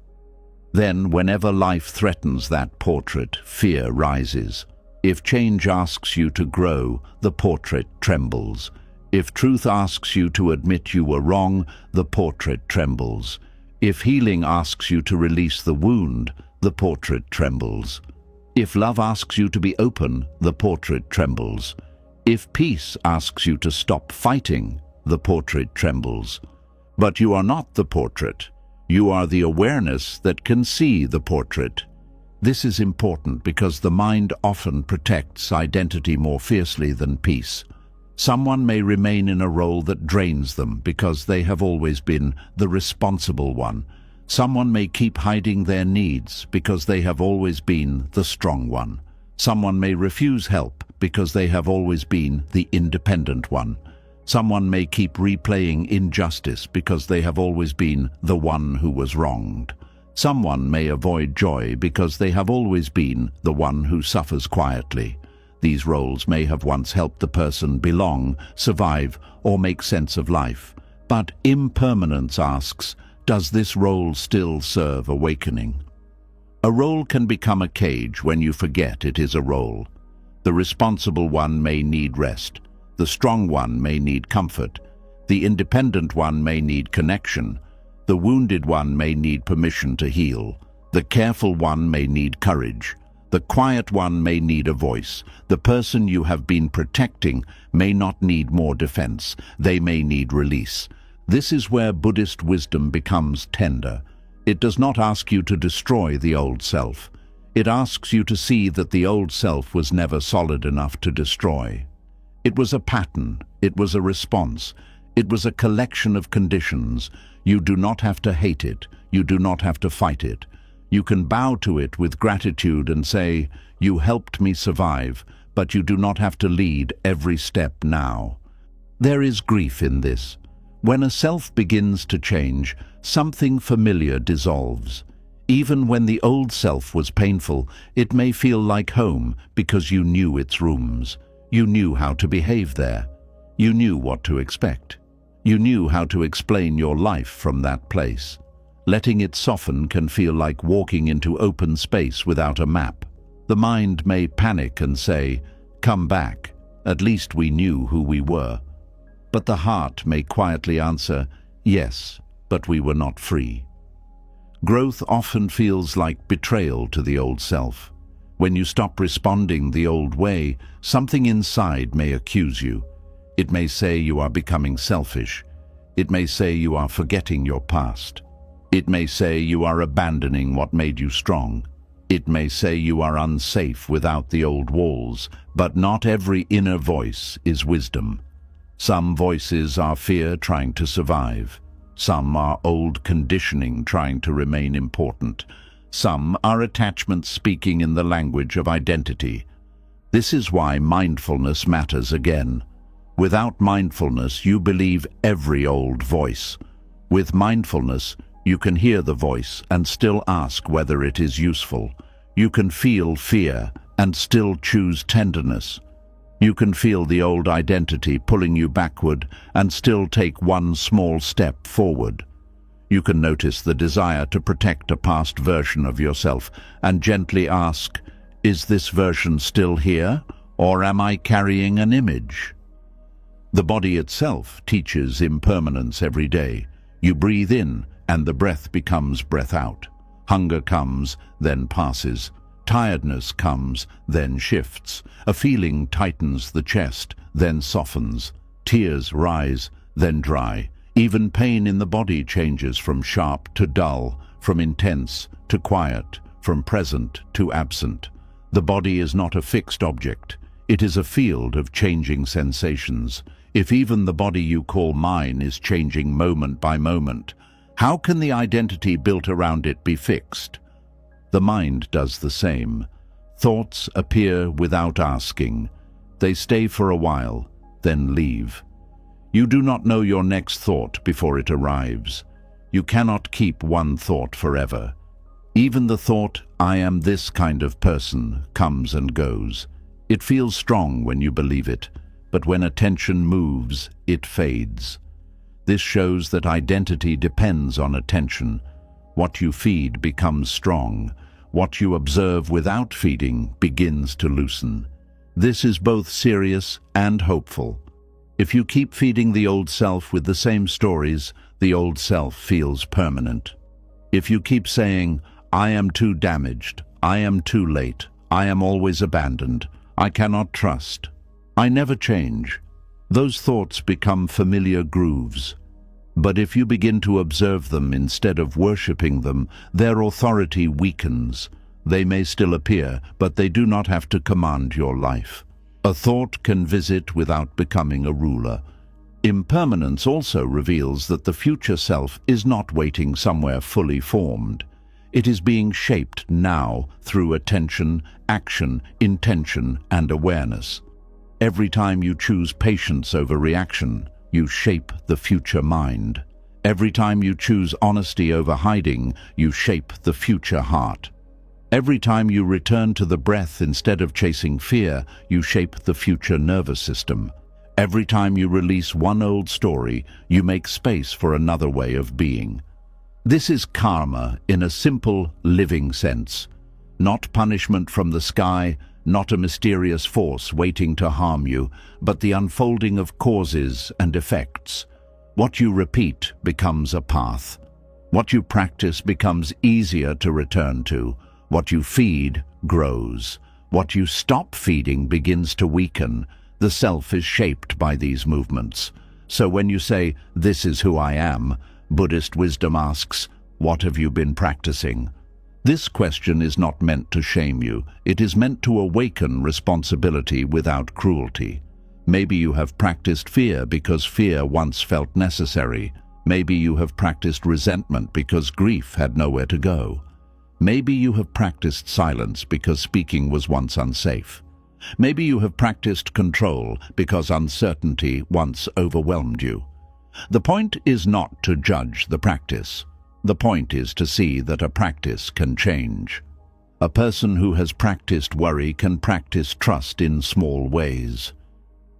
Then, whenever life threatens that portrait, fear rises. If change asks you to grow, the portrait trembles. If truth asks you to admit you were wrong, the portrait trembles. If healing asks you to release the wound, the portrait trembles. If love asks you to be open, the portrait trembles. If peace asks you to stop fighting, the portrait trembles. But you are not the portrait. You are the awareness that can see the portrait. This is important because the mind often protects identity more fiercely than peace. Someone may remain in a role that drains them because they have always been the responsible one. Someone may keep hiding their needs because they have always been the strong one. Someone may refuse help because they have always been the independent one. Someone may keep replaying injustice because they have always been the one who was wronged. Someone may avoid joy because they have always been the one who suffers quietly. These roles may have once helped the person belong, survive, or make sense of life. But impermanence asks, does this role still serve awakening? A role can become a cage when you forget it is a role. The responsible one may need rest. The strong one may need comfort. The independent one may need connection. The wounded one may need permission to heal. The careful one may need courage. The quiet one may need a voice. The person you have been protecting may not need more defense. They may need release. This is where Buddhist wisdom becomes tender. It does not ask you to destroy the old self. It asks you to see that the old self was never solid enough to destroy. It was a pattern. It was a response. It was a collection of conditions. You do not have to hate it. You do not have to fight it. You can bow to it with gratitude and say, "You helped me survive," but you do not have to lead every step now. There is grief in this. When a self begins to change, something familiar dissolves. Even when the old self was painful, it may feel like home because you knew its rooms. You knew how to behave there. You knew what to expect. You knew how to explain your life from that place. Letting it soften can feel like walking into open space without a map. The mind may panic and say, "Come back, at least we knew who we were." But the heart may quietly answer, "Yes, but we were not free." Growth often feels like betrayal to the old self. When you stop responding the old way, something inside may accuse you. It may say you are becoming selfish. It may say you are forgetting your past. It may say you are abandoning what made you strong. It may say you are unsafe without the old walls, but not every inner voice is wisdom. Some voices are fear trying to survive. Some are old conditioning trying to remain important. Some are attachments speaking in the language of identity. This is why mindfulness matters again. Without mindfulness, you believe every old voice. With mindfulness, you can hear the voice and still ask whether it is useful. You can feel fear and still choose tenderness. You can feel the old identity pulling you backward and still take one small step forward. You can notice the desire to protect a past version of yourself and gently ask, "Is this version still here, or am I carrying an image?" The body itself teaches impermanence every day. You breathe in, and the breath becomes breath out. Hunger comes, then passes. Tiredness comes, then shifts. A feeling tightens the chest, then softens. Tears rise, then dry. Even pain in the body changes from sharp to dull, from intense to quiet, from present to absent. The body is not a fixed object. It is a field of changing sensations. If even the body you call mine is changing moment by moment, how can the identity built around it be fixed? The mind does the same. Thoughts appear without asking. They stay for a while, then leave. You do not know your next thought before it arrives. You cannot keep one thought forever. Even the thought, "I am this kind of person," comes and goes. It feels strong when you believe it, but when attention moves, it fades. This shows that identity depends on attention. What you feed becomes strong. What you observe without feeding begins to loosen. This is both serious and hopeful. If you keep feeding the old self with the same stories, the old self feels permanent. If you keep saying, "I am too damaged, I am too late, I am always abandoned, I cannot trust, I never change," those thoughts become familiar grooves. But if you begin to observe them instead of worshipping them, their authority weakens. They may still appear, but they do not have to command your life. A thought can visit without becoming a ruler. Impermanence also reveals that the future self is not waiting somewhere fully formed. It is being shaped now through attention, action, intention, and awareness. Every time you choose patience over reaction, you shape the future mind. Every time you choose honesty over hiding, you shape the future heart. Every time you return to the breath instead of chasing fear, you shape the future nervous system. Every time you release one old story, you make space for another way of being. This is karma in a simple, living sense. Not punishment from the sky, not a mysterious force waiting to harm you, but the unfolding of causes and effects. What you repeat becomes a path. What you practice becomes easier to return to. What you feed grows. What you stop feeding begins to weaken. The self is shaped by these movements. So when you say, "This is who I am," Buddhist wisdom asks, "What have you been practicing?" This question is not meant to shame you. It is meant to awaken responsibility without cruelty. Maybe you have practiced fear because fear once felt necessary. Maybe you have practiced resentment because grief had nowhere to go. Maybe you have practiced silence because speaking was once unsafe. Maybe you have practiced control because uncertainty once overwhelmed you. The point is not to judge the practice. The point is to see that a practice can change. A person who has practiced worry can practice trust in small ways.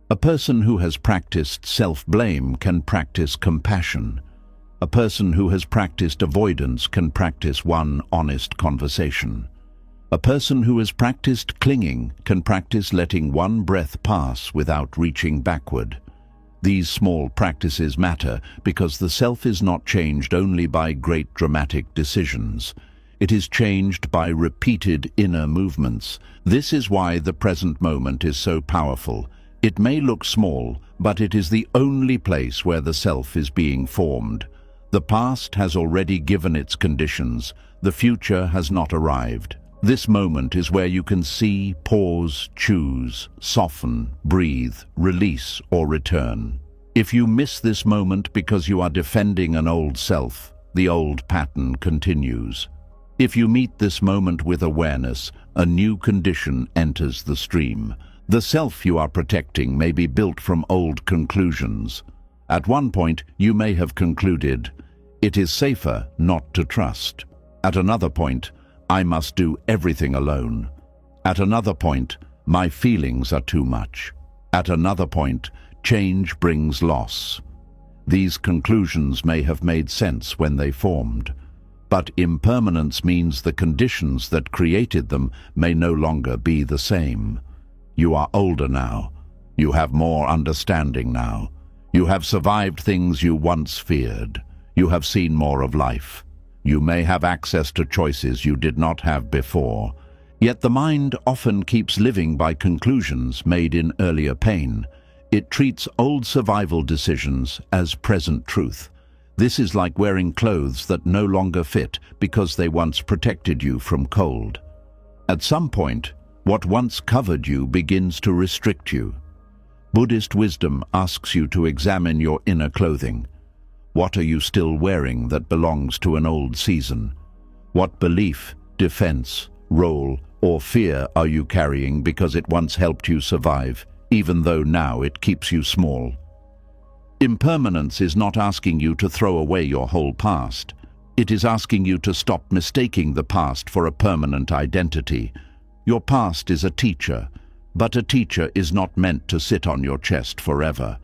A person who has practiced self-blame can practice compassion. A person who has practiced avoidance can practice one honest conversation. A person who has practiced clinging can practice letting one breath pass without reaching backward. These small practices matter because the self is not changed only by great dramatic decisions. It is changed by repeated inner movements. This is why the present moment is so powerful. It may look small, but it is the only place where the self is being formed. The past has already given its conditions. The future has not arrived. This moment is where you can see, pause, choose, soften, breathe, release, or return. If you miss this moment because you are defending an old self, the old pattern continues. If you meet this moment with awareness, a new condition enters the stream. The self you are protecting may be built from old conclusions. At one point, you may have concluded, "It is safer not to trust." At another point, "I must do everything alone." At another point, "My feelings are too much." At another point, "Change brings loss." These conclusions may have made sense when they formed, but impermanence means the conditions that created them may no longer be the same. You are older now. You have more understanding now. You have survived things you once feared. You have seen more of life. You may have access to choices you did not have before. Yet the mind often keeps living by conclusions made in earlier pain. It treats old survival decisions as present truth. This is like wearing clothes that no longer fit because they once protected you from cold. At some point, what once covered you begins to restrict you. Buddhist wisdom asks you to examine your inner clothing. What are you still wearing that belongs to an old season? What belief, defense, role, or fear are you carrying because it once helped you survive, even though now it keeps you small? Impermanence is not asking you to throw away your whole past. It is asking you to stop mistaking the past for a permanent identity. Your past is a teacher, but a teacher is not meant to sit on your chest forever.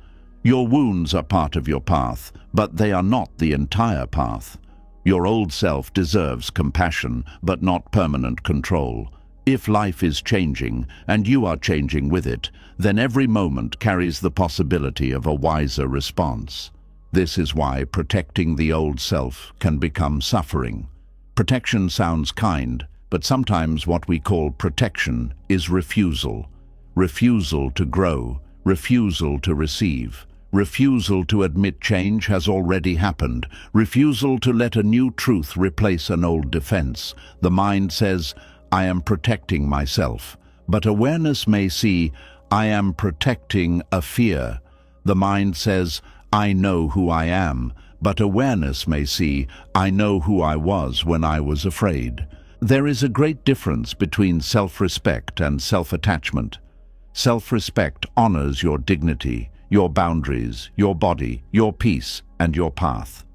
Your wounds are part of your path, but they are not the entire path. Your old self deserves compassion, but not permanent control. If life is changing, and you are changing with it, then every moment carries the possibility of a wiser response. This is why protecting the old self can become suffering. Protection sounds kind, but sometimes what we call protection is refusal. Refusal to grow, refusal to receive. Refusal to admit change has already happened. Refusal to let a new truth replace an old defense. The mind says, I am protecting myself. But awareness may see, I am protecting a fear. The mind says, I know who I am. But awareness may see, I know who I was when I was afraid. There is a great difference between self-respect and self-attachment. Self-respect honors your dignity, your boundaries, your body, your peace, and your path.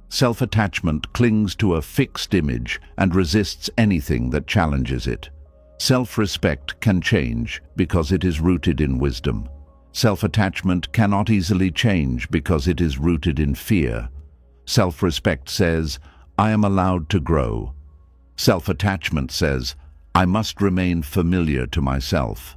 Self-attachment clings to a fixed image and resists anything that challenges it. Self-respect can change because it is rooted in wisdom. Self-attachment cannot easily change because it is rooted in fear. Self-respect says, I am allowed to grow. Self-attachment says, I must remain familiar to myself.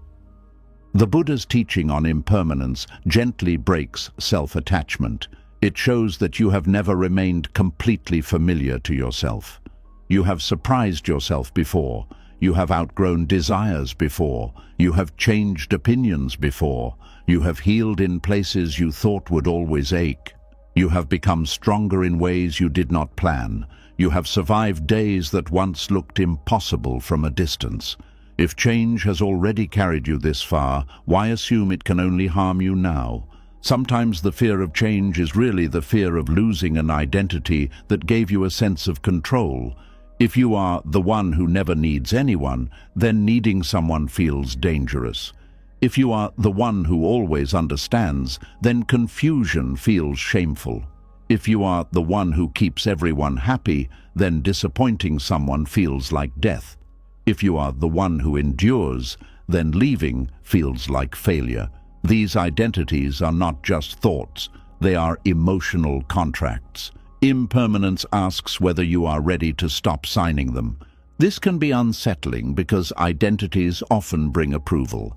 The Buddha's teaching on impermanence gently breaks self-attachment. It shows that you have never remained completely familiar to yourself. You have surprised yourself before. You have outgrown desires before. You have changed opinions before. You have healed in places you thought would always ache. You have become stronger in ways you did not plan. You have survived days that once looked impossible from a distance. If change has already carried you this far, why assume it can only harm you now? Sometimes the fear of change is really the fear of losing an identity that gave you a sense of control. If you are the one who never needs anyone, then needing someone feels dangerous. If you are the one who always understands, then confusion feels shameful. If you are the one who keeps everyone happy, then disappointing someone feels like death. If you are the one who endures, then leaving feels like failure. These identities are not just thoughts, they are emotional contracts. Impermanence asks whether you are ready to stop signing them. This can be unsettling because identities often bring approval.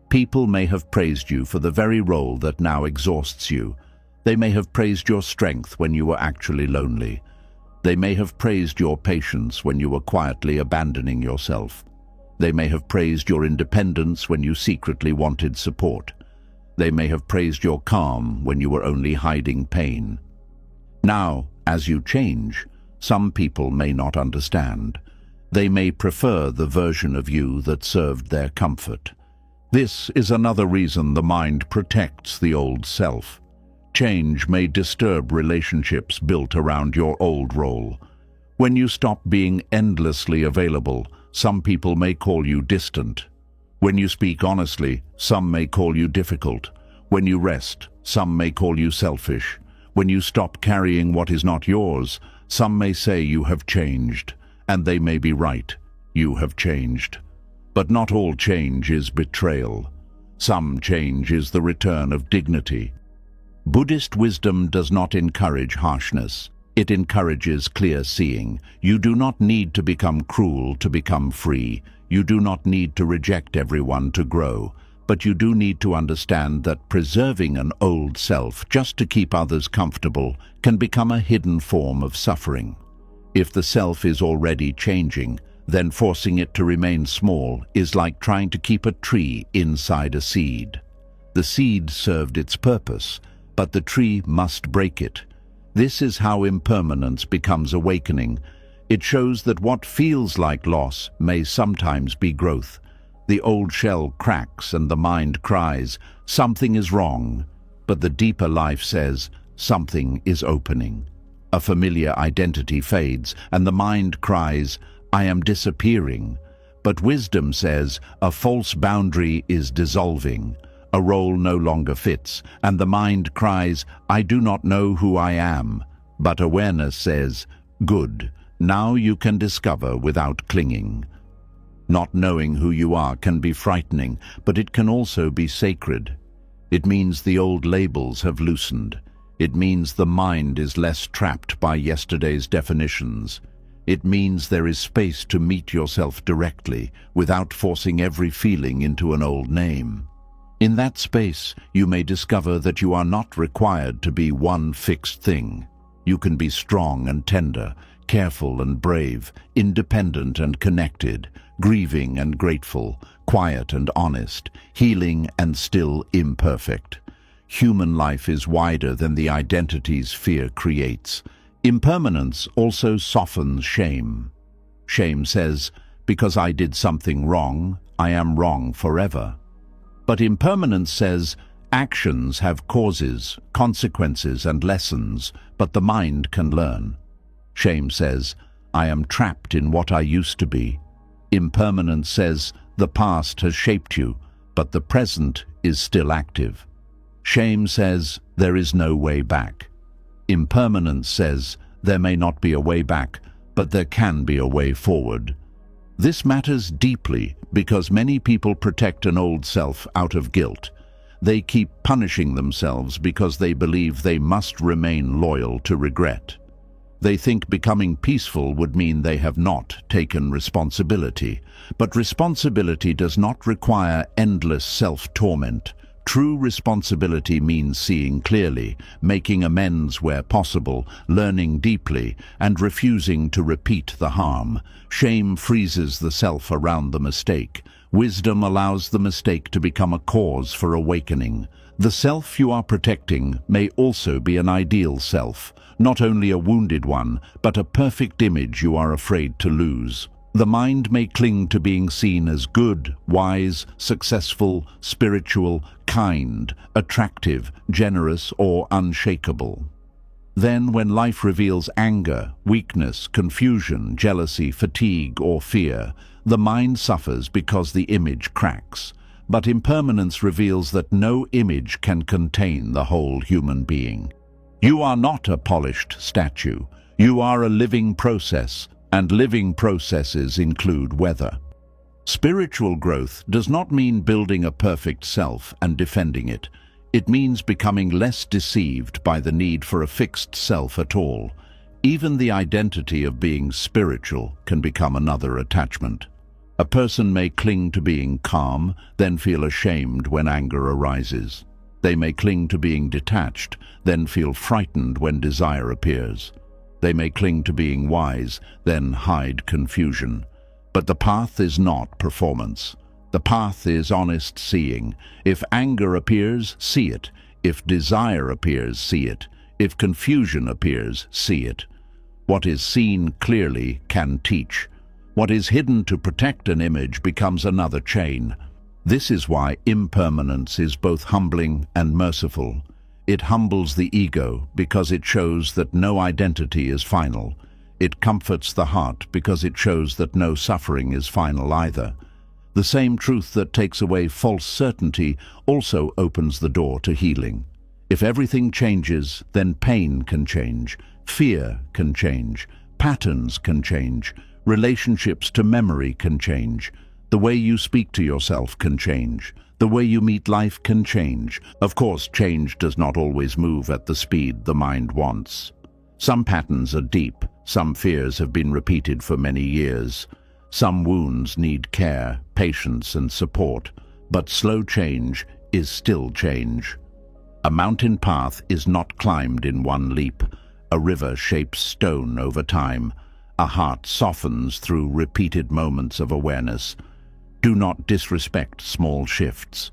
People may have praised you for the very role that now exhausts you. They may have praised your strength when you were actually lonely. They may have praised your patience when you were quietly abandoning yourself. They may have praised your independence when you secretly wanted support. They may have praised your calm when you were only hiding pain. Now, as you change, some people may not understand. They may prefer the version of you that served their comfort. This is another reason the mind protects the old self. Change may disturb relationships built around your old role. When you stop being endlessly available, some people may call you distant. When you speak honestly, some may call you difficult. When you rest, some may call you selfish. When you stop carrying what is not yours, some may say you have changed. And they may be right. You have changed. But not all change is betrayal. Some change is the return of dignity. Buddhist wisdom does not encourage harshness. It encourages clear seeing. You do not need to become cruel to become free. You do not need to reject everyone to grow. But you do need to understand that preserving an old self just to keep others comfortable can become a hidden form of suffering. If the self is already changing, then forcing it to remain small is like trying to keep a tree inside a seed. The seed served its purpose, but the tree must break it. This is how impermanence becomes awakening. It shows that what feels like loss may sometimes be growth. The old shell cracks and the mind cries, something is wrong, but the deeper life says, something is opening. A familiar identity fades, and the mind cries, I am disappearing. But wisdom says, a false boundary is dissolving. A role no longer fits, and the mind cries, I do not know who I am. But awareness says, good, now you can discover without clinging. Not knowing who you are can be frightening, but it can also be sacred. It means the old labels have loosened. It means the mind is less trapped by yesterday's definitions. It means there is space to meet yourself directly, without forcing every feeling into an old name. In that space, you may discover that you are not required to be one fixed thing. You can be strong and tender, careful and brave, independent and connected, grieving and grateful, quiet and honest, healing and still imperfect. Human life is wider than the identities fear creates. Impermanence also softens shame. Shame says, because I did something wrong, I am wrong forever. But impermanence says, actions have causes, consequences, and lessons, but the mind can learn. Shame says, I am trapped in what I used to be. Impermanence says, the past has shaped you, but the present is still active. Shame says, there is no way back. Impermanence says, there may not be a way back, but there can be a way forward. This matters deeply because many people protect an old self out of guilt. They keep punishing themselves because they believe they must remain loyal to regret. They think becoming peaceful would mean they have not taken responsibility. But responsibility does not require endless self-torment. True responsibility means seeing clearly, making amends where possible, learning deeply, and refusing to repeat the harm. Shame freezes the self around the mistake. Wisdom allows the mistake to become a cause for awakening. The self you are protecting may also be an ideal self, not only a wounded one, but a perfect image you are afraid to lose. The mind may cling to being seen as good, wise, successful, spiritual, kind, attractive, generous, or unshakable. Then, when life reveals anger, weakness, confusion, jealousy, fatigue, or fear, the mind suffers because the image cracks. But impermanence reveals that no image can contain the whole human being. You are not a polished statue. You are a living process, and living processes include weather. Spiritual growth does not mean building a perfect self and defending it. It means becoming less deceived by the need for a fixed self at all. Even the identity of being spiritual can become another attachment. A person may cling to being calm, then feel ashamed when anger arises. They may cling to being detached, then feel frightened when desire appears. They may cling to being wise, then hide confusion. But the path is not performance. The path is honest seeing. If anger appears, see it. If desire appears, see it. If confusion appears, see it. What is seen clearly can teach. What is hidden to protect an image becomes another chain. This is why impermanence is both humbling and merciful. It humbles the ego because it shows that no identity is final. It comforts the heart because it shows that no suffering is final either. The same truth that takes away false certainty also opens the door to healing. If everything changes, then pain can change, fear can change, patterns can change, relationships to memory can change, the way you speak to yourself can change, the way you meet life can change. Of course, change does not always move at the speed the mind wants. Some patterns are deep, some fears have been repeated for many years. Some wounds need care, patience, and support, but slow change is still change. A mountain path is not climbed in one leap. A river shapes stone over time. A heart softens through repeated moments of awareness. Do not disrespect small shifts.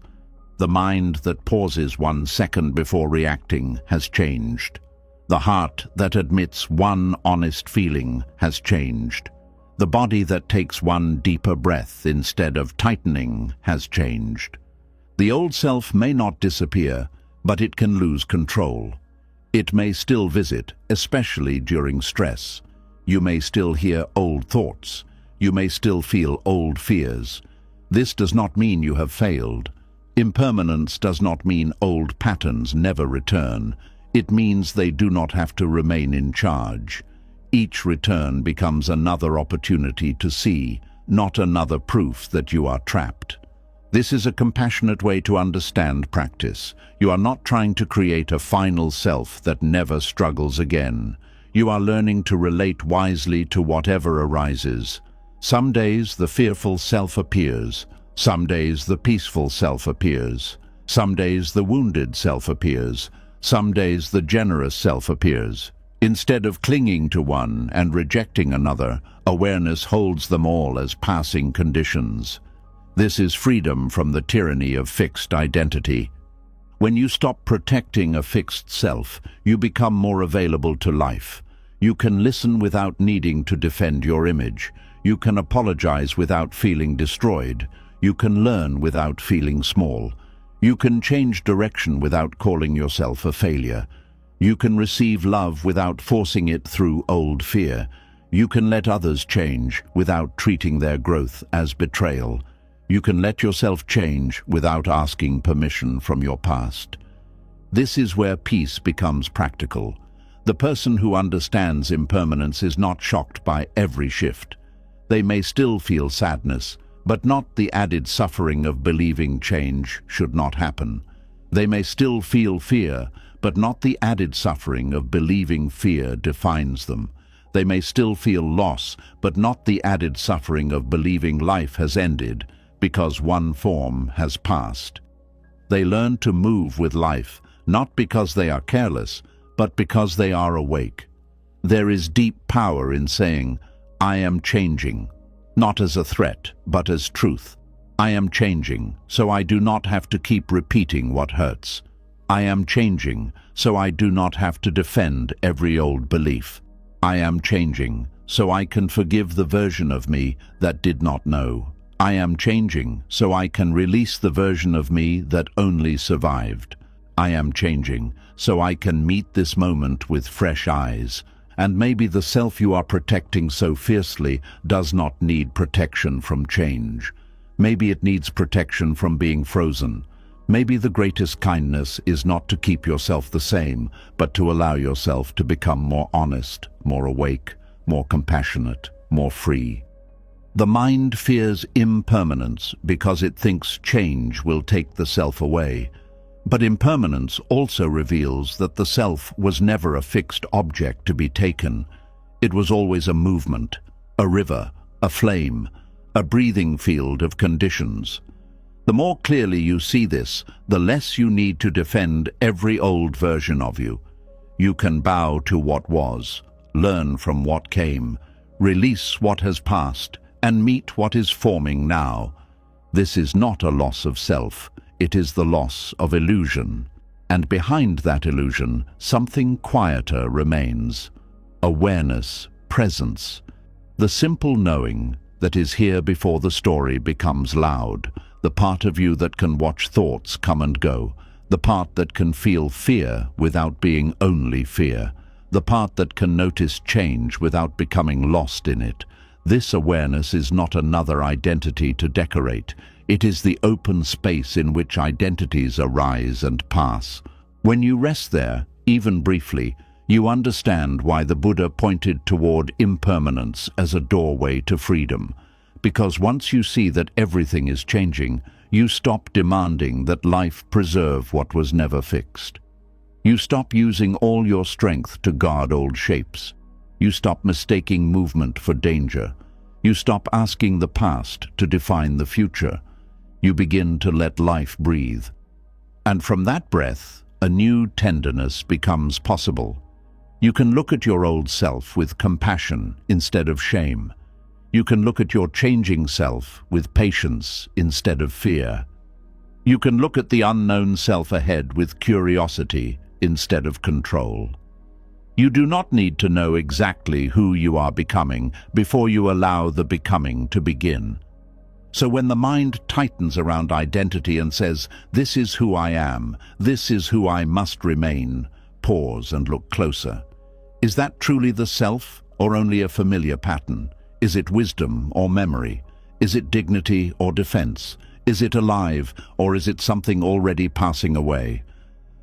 The mind that pauses 1 second before reacting has changed. The heart that admits one honest feeling has changed. The body that takes one deeper breath instead of tightening has changed. The old self may not disappear, but it can lose control. It may still visit, especially during stress. You may still hear old thoughts. You may still feel old fears. This does not mean you have failed. Impermanence does not mean old patterns never return. It means they do not have to remain in charge. Each return becomes another opportunity to see, not another proof that you are trapped. This is a compassionate way to understand practice. You are not trying to create a final self that never struggles again. You are learning to relate wisely to whatever arises. Some days the fearful self appears. Some days the peaceful self appears. Some days the wounded self appears. Some days the generous self appears. Instead of clinging to one and rejecting another, awareness holds them all as passing conditions. This is freedom from the tyranny of fixed identity. When you stop protecting a fixed self, you become more available to life. You can listen without needing to defend your image. You can apologize without feeling destroyed. You can learn without feeling small. You can change direction without calling yourself a failure. You can receive love without forcing it through old fear. You can let others change without treating their growth as betrayal. You can let yourself change without asking permission from your past. This is where peace becomes practical. The person who understands impermanence is not shocked by every shift. They may still feel sadness, but not the added suffering of believing change should not happen. They may still feel fear, but not the added suffering of believing fear defines them. They may still feel loss, but not the added suffering of believing life has ended because one form has passed. They learn to move with life, not because they are careless, but because they are awake. There is deep power in saying, I am changing, not as a threat, but as truth. I am changing, so I do not have to keep repeating what hurts. I am changing, so I do not have to defend every old belief. I am changing, so I can forgive the version of me that did not know. I am changing, so I can release the version of me that only survived. I am changing, so I can meet this moment with fresh eyes. And maybe the self you are protecting so fiercely does not need protection from change. Maybe it needs protection from being frozen. Maybe the greatest kindness is not to keep yourself the same, but to allow yourself to become more honest, more awake, more compassionate, more free. The mind fears impermanence because it thinks change will take the self away. But impermanence also reveals that the self was never a fixed object to be taken. It was always a movement, a river, a flame, a breathing field of conditions. The more clearly you see this, the less you need to defend every old version of you. You can bow to what was, learn from what came, release what has passed, and meet what is forming now. This is not a loss of self. It is the loss of illusion. And behind that illusion, something quieter remains. Awareness, presence. The simple knowing that is here before the story becomes loud. The part of you that can watch thoughts come and go. The part that can feel fear without being only fear. The part that can notice change without becoming lost in it. This awareness is not another identity to decorate. It is the open space in which identities arise and pass. When you rest there, even briefly, you understand why the Buddha pointed toward impermanence as a doorway to freedom. Because once you see that everything is changing, you stop demanding that life preserve what was never fixed. You stop using all your strength to guard old shapes. You stop mistaking movement for danger. You stop asking the past to define the future. You begin to let life breathe. And from that breath, a new tenderness becomes possible. You can look at your old self with compassion instead of shame. You can look at your changing self with patience instead of fear. You can look at the unknown self ahead with curiosity instead of control. You do not need to know exactly who you are becoming before you allow the becoming to begin. So when the mind tightens around identity and says, "This is who I am, this is who I must remain," pause and look closer. Is that truly the self, or only a familiar pattern? Is it wisdom or memory? Is it dignity or defense? Is it alive, or is it something already passing away?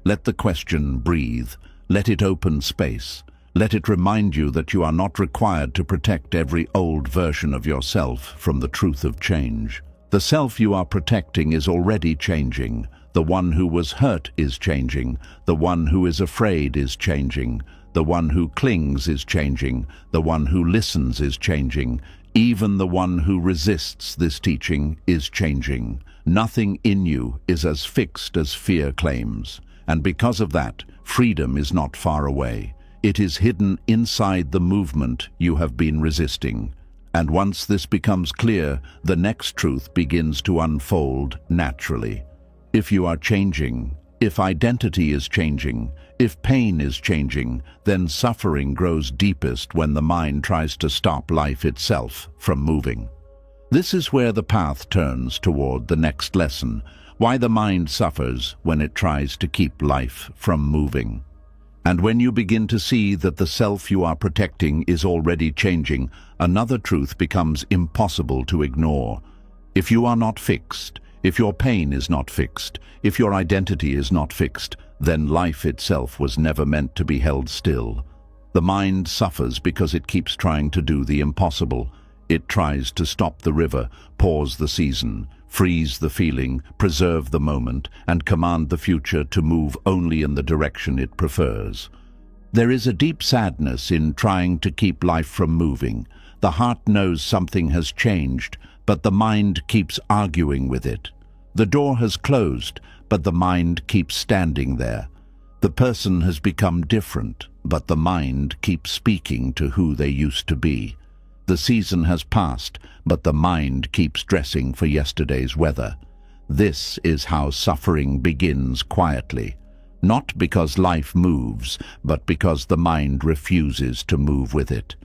Let the question breathe. Let it open space. Let it remind you that you are not required to protect every old version of yourself from the truth of change. The self you are protecting is already changing. The one who was hurt is changing. The one who is afraid is changing. The one who clings is changing. The one who listens is changing. Even the one who resists this teaching is changing. Nothing in you is as fixed as fear claims. And because of that, freedom is not far away. It is hidden inside the movement you have been resisting. And once this becomes clear, the next truth begins to unfold naturally. If you are changing, if identity is changing, if pain is changing, then suffering grows deepest when the mind tries to stop life itself from moving. This is where the path turns toward the next lesson, why the mind suffers when it tries to keep life from moving. And when you begin to see that the self you are protecting is already changing, another truth becomes impossible to ignore. If you are not fixed, if your pain is not fixed, if your identity is not fixed, then life itself was never meant to be held still. The mind suffers because it keeps trying to do the impossible. It tries to stop the river, pause the season, freeze the feeling, preserve the moment, and command the future to move only in the direction it prefers. There is a deep sadness in trying to keep life from moving. The heart knows something has changed, but the mind keeps arguing with it. The door has closed, but the mind keeps standing there. The person has become different, but the mind keeps speaking to who they used to be. The season has passed, but the mind keeps dressing for yesterday's weather. This is how suffering begins quietly, not because life moves, but because the mind refuses to move with it.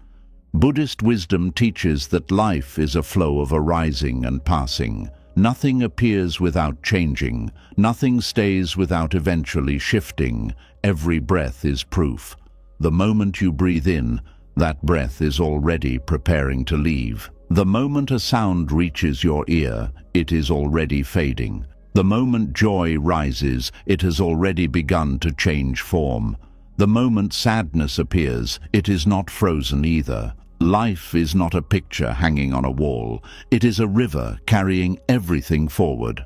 Buddhist wisdom teaches that life is a flow of arising and passing. Nothing appears without changing. Nothing stays without eventually shifting. Every breath is proof. The moment you breathe in, that breath is already preparing to leave. The moment a sound reaches your ear, it is already fading. The moment joy rises, it has already begun to change form. The moment sadness appears, it is not frozen either. Life is not a picture hanging on a wall. It is a river carrying everything forward.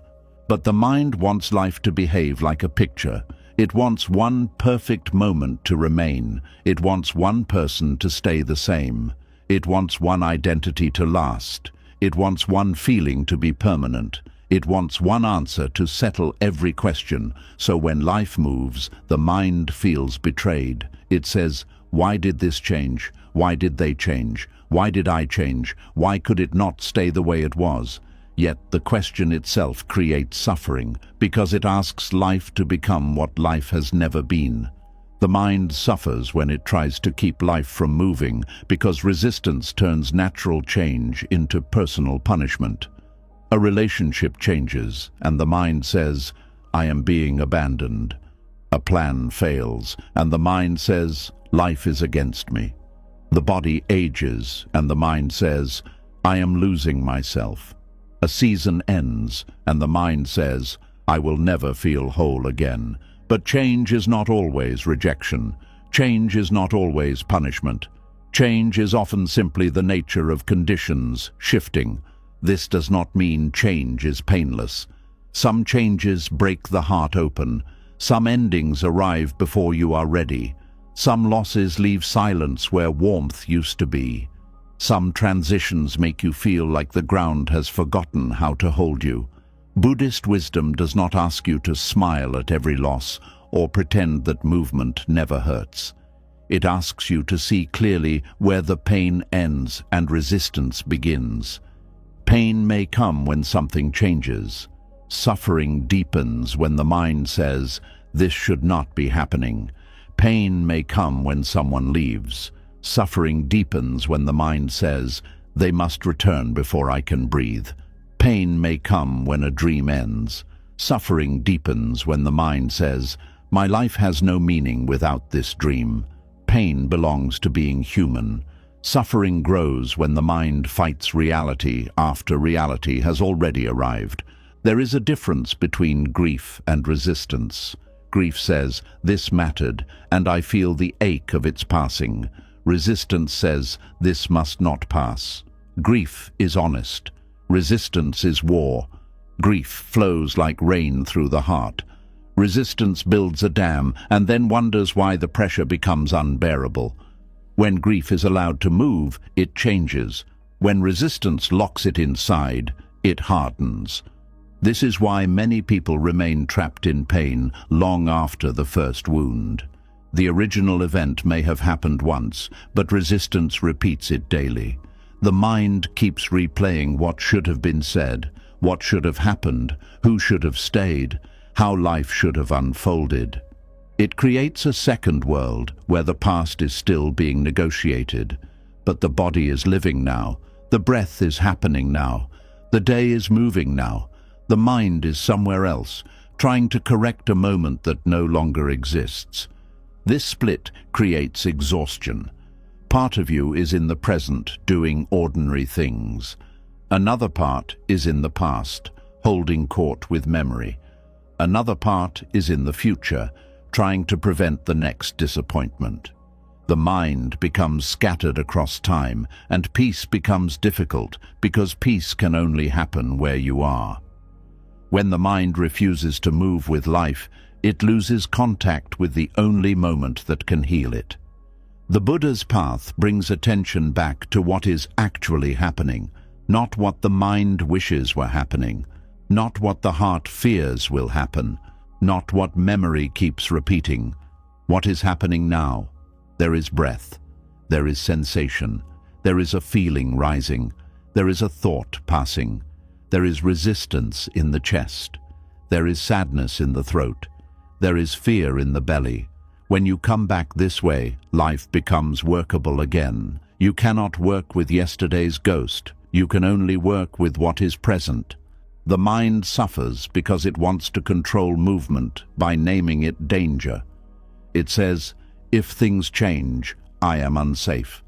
But the mind wants life to behave like a picture. It wants one perfect moment to remain. It wants one person to stay the same. It wants one identity to last. It wants one feeling to be permanent. It wants one answer to settle every question. So when life moves, the mind feels betrayed. It says, "Why did this change? Why did they change? Why did I change? Why could it not stay the way it was?" Yet the question itself creates suffering, because it asks life to become what life has never been. The mind suffers when it tries to keep life from moving, because resistance turns natural change into personal punishment. A relationship changes, and the mind says, "I am being abandoned." A plan fails, and the mind says, "Life is against me." The body ages, and the mind says, "I am losing myself." A season ends, and the mind says, "I will never feel whole again." But change is not always rejection. Change is not always punishment. Change is often simply the nature of conditions shifting. This does not mean change is painless. Some changes break the heart open. Some endings arrive before you are ready. Some losses leave silence where warmth used to be. Some transitions make you feel like the ground has forgotten how to hold you. Buddhist wisdom does not ask you to smile at every loss or pretend that movement never hurts. It asks you to see clearly where the pain ends and resistance begins. Pain may come when something changes. Suffering deepens when the mind says, "This should not be happening." Pain may come when someone leaves. Suffering deepens when the mind says, "They must return before I can breathe." Pain may come when a dream ends. Suffering deepens when the mind says, "My life has no meaning without this dream." Pain belongs to being human. Suffering grows when the mind fights reality after reality has already arrived. There is a difference between grief and resistance. Grief says, "This mattered, and I feel the ache of its passing." Resistance says, "This must not pass." Grief is honest. Resistance is war. Grief flows like rain through the heart. Resistance builds a dam and then wonders why the pressure becomes unbearable. When grief is allowed to move, it changes. When resistance locks it inside, it hardens. This is why many people remain trapped in pain long after the first wound. The original event may have happened once, but resistance repeats it daily. The mind keeps replaying what should have been said, what should have happened, who should have stayed, how life should have unfolded. It creates a second world where the past is still being negotiated, but the body is living now, the breath is happening now, the day is moving now, the mind is somewhere else, trying to correct a moment that no longer exists. This split creates exhaustion. Part of you is in the present, doing ordinary things. Another part is in the past, holding court with memory. Another part is in the future, trying to prevent the next disappointment. The mind becomes scattered across time, and peace becomes difficult because peace can only happen where you are. When the mind refuses to move with life, it loses contact with the only moment that can heal it. The Buddha's path brings attention back to what is actually happening, not what the mind wishes were happening, not what the heart fears will happen, not what memory keeps repeating. What is happening now? There is breath, there is sensation, there is a feeling rising, there is a thought passing, there is resistance in the chest, there is sadness in the throat, there is fear in the belly. When you come back this way, life becomes workable again. You cannot work with yesterday's ghost. You can only work with what is present. The mind suffers because it wants to control movement by naming it danger. It says, "If things change, I am unsafe."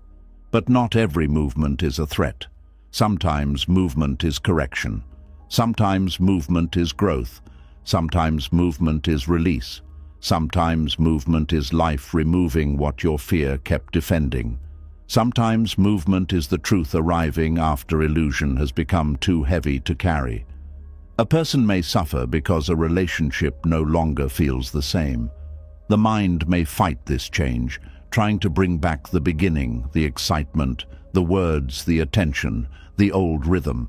But not every movement is a threat. Sometimes movement is correction. Sometimes movement is growth. Sometimes movement is release. Sometimes movement is life removing what your fear kept defending. Sometimes movement is the truth arriving after illusion has become too heavy to carry. A person may suffer because a relationship no longer feels the same. The mind may fight this change, trying to bring back the beginning, the excitement, the words, the attention, the old rhythm.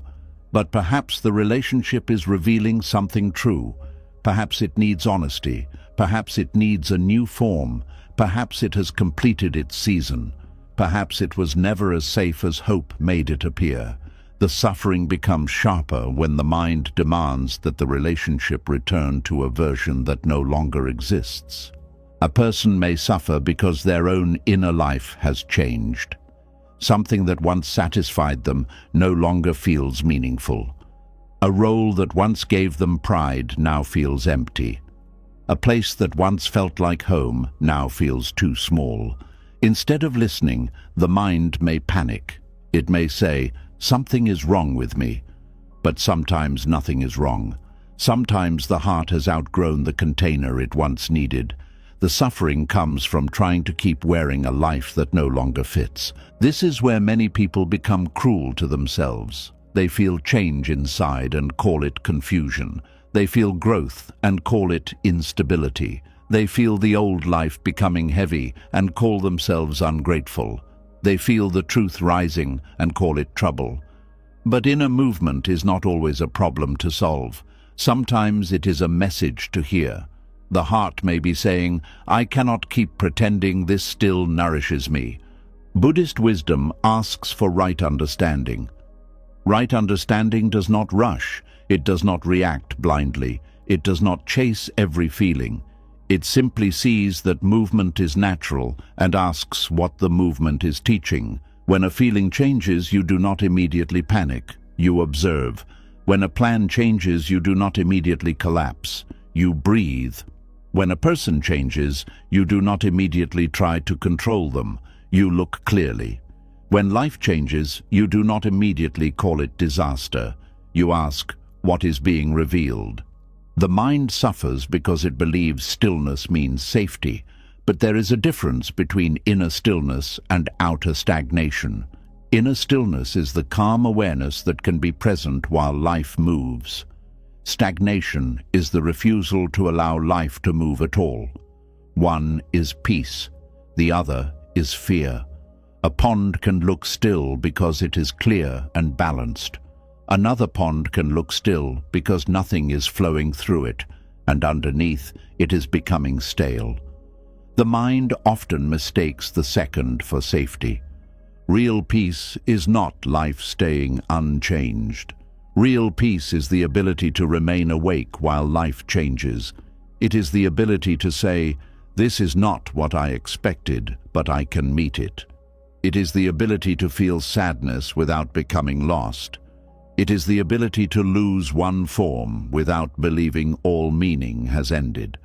But perhaps the relationship is revealing something true. Perhaps it needs honesty. Perhaps it needs a new form. Perhaps it has completed its season. Perhaps it was never as safe as hope made it appear. The suffering becomes sharper when the mind demands that the relationship return to a version that no longer exists. A person may suffer because their own inner life has changed. Something that once satisfied them no longer feels meaningful. A role that once gave them pride now feels empty. A place that once felt like home now feels too small. Instead of listening, the mind may panic. It may say, "Something is wrong with me." But sometimes nothing is wrong. Sometimes the heart has outgrown the container it once needed. The suffering comes from trying to keep wearing a life that no longer fits. This is where many people become cruel to themselves. They feel change inside and call it confusion. They feel growth and call it instability. They feel the old life becoming heavy and call themselves ungrateful. They feel the truth rising and call it trouble. But inner movement is not always a problem to solve. Sometimes it is a message to hear. The heart may be saying, "I cannot keep pretending this still nourishes me." Buddhist wisdom asks for right understanding. Right understanding does not rush, it does not react blindly, it does not chase every feeling. It simply sees that movement is natural and asks what the movement is teaching. When a feeling changes, you do not immediately panic, you observe. When a plan changes, you do not immediately collapse, you breathe. When a person changes, you do not immediately try to control them, you look clearly. When life changes, you do not immediately call it disaster. You ask, what is being revealed? The mind suffers because it believes stillness means safety, but there is a difference between inner stillness and outer stagnation. Inner stillness is the calm awareness that can be present while life moves. Stagnation is the refusal to allow life to move at all. One is peace, the other is fear. A pond can look still because it is clear and balanced. Another pond can look still because nothing is flowing through it, and underneath it is becoming stale. The mind often mistakes the second for safety. Real peace is not life staying unchanged. Real peace is the ability to remain awake while life changes. It is the ability to say, "This is not what I expected, but I can meet it." It is the ability to feel sadness without becoming lost. It is the ability to lose one form without believing all meaning has ended.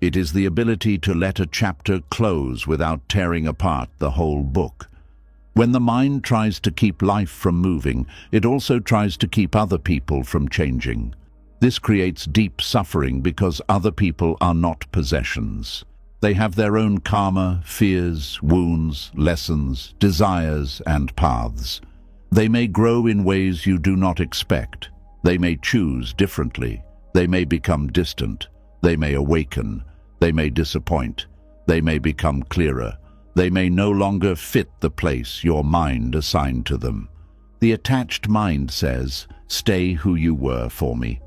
It is the ability to let a chapter close without tearing apart the whole book. When the mind tries to keep life from moving, it also tries to keep other people from changing. This creates deep suffering because other people are not possessions. They have their own karma, fears, wounds, lessons, desires, and paths. They may grow in ways you do not expect. They may choose differently. They may become distant. They may awaken. They may disappoint. They may become clearer. They may no longer fit the place your mind assigned to them. The attached mind says, "Stay who you were for me."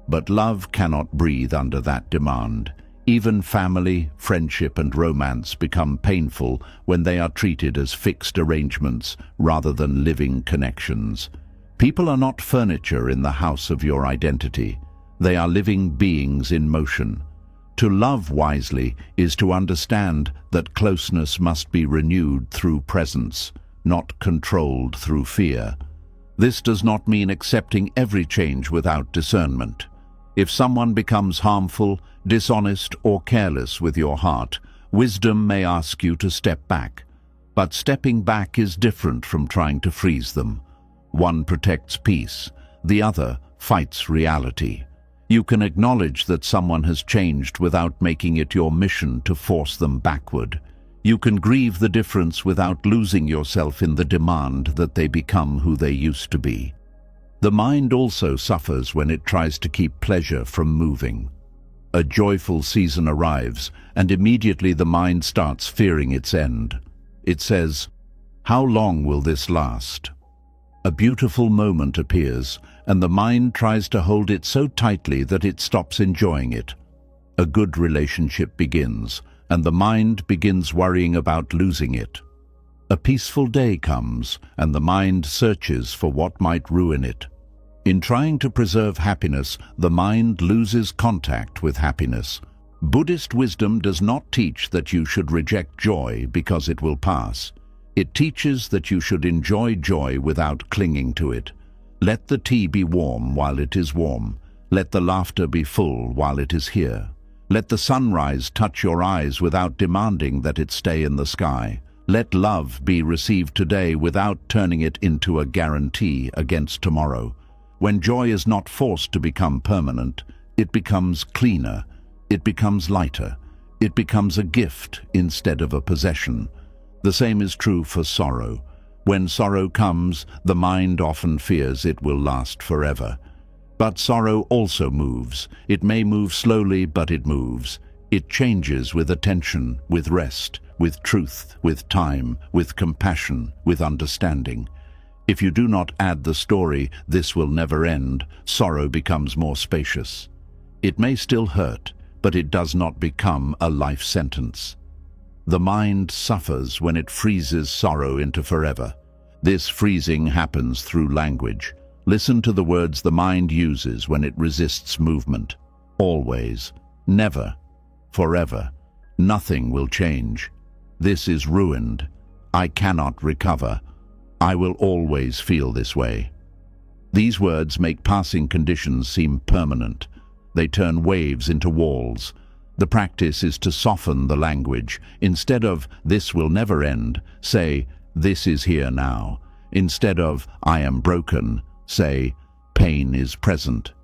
But love cannot breathe under that demand. Even family, friendship, and romance become painful when they are treated as fixed arrangements rather than living connections. People are not furniture in the house of your identity. They are living beings in motion. To love wisely is to understand that closeness must be renewed through presence, not controlled through fear. This does not mean accepting every change without discernment. If someone becomes harmful, dishonest, or careless with your heart, wisdom may ask you to step back. But stepping back is different from trying to freeze them. One protects peace, the other fights reality. You can acknowledge that someone has changed without making it your mission to force them backward. You can grieve the difference without losing yourself in the demand that they become who they used to be. The mind also suffers when it tries to keep pleasure from moving. A joyful season arrives, and immediately the mind starts fearing its end. It says, "How long will this last?" A beautiful moment appears, and the mind tries to hold it so tightly that it stops enjoying it. A good relationship begins, and the mind begins worrying about losing it. A peaceful day comes, and the mind searches for what might ruin it. In trying to preserve happiness, the mind loses contact with happiness. Buddhist wisdom does not teach that you should reject joy because it will pass. It teaches that you should enjoy joy without clinging to it. Let the tea be warm while it is warm. Let the laughter be full while it is here. Let the sunrise touch your eyes without demanding that it stay in the sky. Let love be received today without turning it into a guarantee against tomorrow. When joy is not forced to become permanent, it becomes cleaner, it becomes lighter, it becomes a gift instead of a possession. The same is true for sorrow. When sorrow comes, the mind often fears it will last forever. But sorrow also moves. It may move slowly, but it moves. It changes with attention, with rest, with truth, with time, with compassion, with understanding. If you do not add the story, "This will never end," sorrow becomes more spacious. It may still hurt, but it does not become a life sentence. The mind suffers when it freezes sorrow into forever. This freezing happens through language. Listen to the words the mind uses when it resists movement. Always, never, forever, nothing will change. This is ruined. I cannot recover. I will always feel this way. These words make passing conditions seem permanent. They turn waves into walls. The practice is to soften the language. Instead of "this will never end," say "this is here now." Instead of "I am broken," say "pain is present."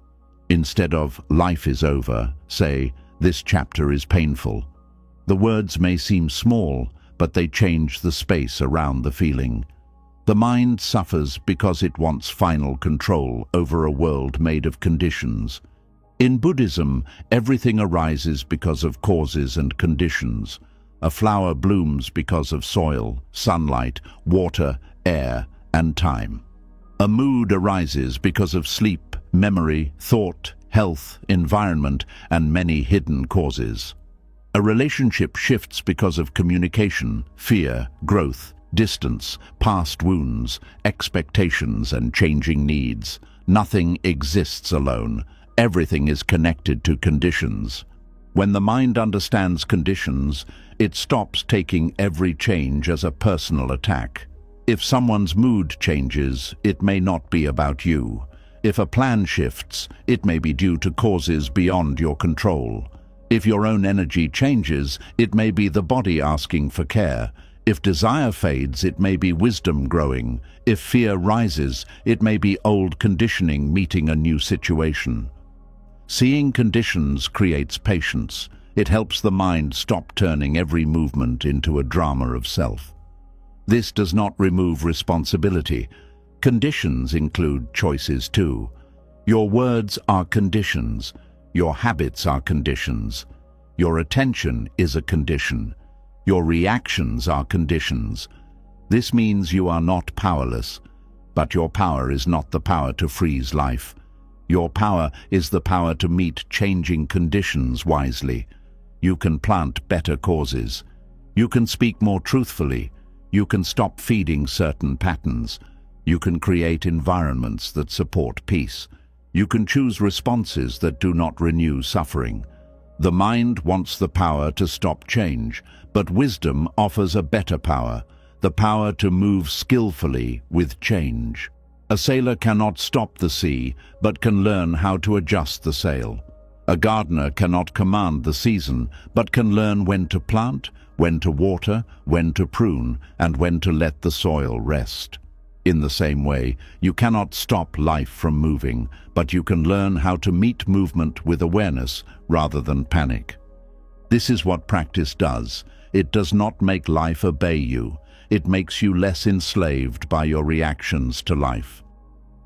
Instead of "life is over," say "this chapter is painful." The words may seem small, but they change the space around the feeling. The mind suffers because it wants final control over a world made of conditions. In Buddhism, everything arises because of causes and conditions. A flower blooms because of soil, sunlight, water, air, and time. A mood arises because of sleep, memory, thought, health, environment, and many hidden causes. A relationship shifts because of communication, fear, growth, distance, past wounds, expectations, and changing needs. Nothing exists alone. Everything is connected to conditions. When the mind understands conditions, it stops taking every change as a personal attack. If someone's mood changes, it may not be about you. If a plan shifts, it may be due to causes beyond your control. If your own energy changes, it may be the body asking for care. If desire fades, it may be wisdom growing. If fear rises, it may be old conditioning meeting a new situation. Seeing conditions creates patience. It helps the mind stop turning every movement into a drama of self. This does not remove responsibility. Conditions include choices too. Your words are conditions. Your habits are conditions. Your attention is a condition. Your reactions are conditions. This means you are not powerless, but your power is not the power to freeze life. Your power is the power to meet changing conditions wisely. You can plant better causes. You can speak more truthfully. You can stop feeding certain patterns. You can create environments that support peace. You can choose responses that do not renew suffering. The mind wants the power to stop change, but wisdom offers a better power, the power to move skillfully with change. A sailor cannot stop the sea, but can learn how to adjust the sail. A gardener cannot command the season, but can learn when to plant, when to water, when to prune, and when to let the soil rest. In the same way, you cannot stop life from moving, but you can learn how to meet movement with awareness rather than panic. This is what practice does. It does not make life obey you. It makes you less enslaved by your reactions to life.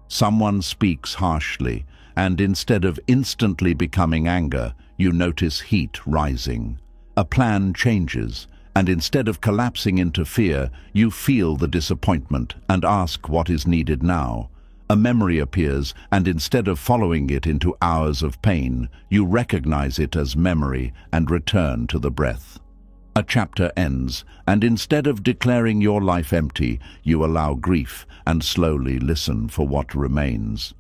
Someone speaks harshly, and instead of instantly becoming anger, you notice heat rising. A plan changes, and instead of collapsing into fear, you feel the disappointment and ask what is needed now. A memory appears, and instead of following it into hours of pain, you recognize it as memory and return to the breath. A chapter ends, and instead of declaring your life empty, you allow grief and slowly listen for what remains.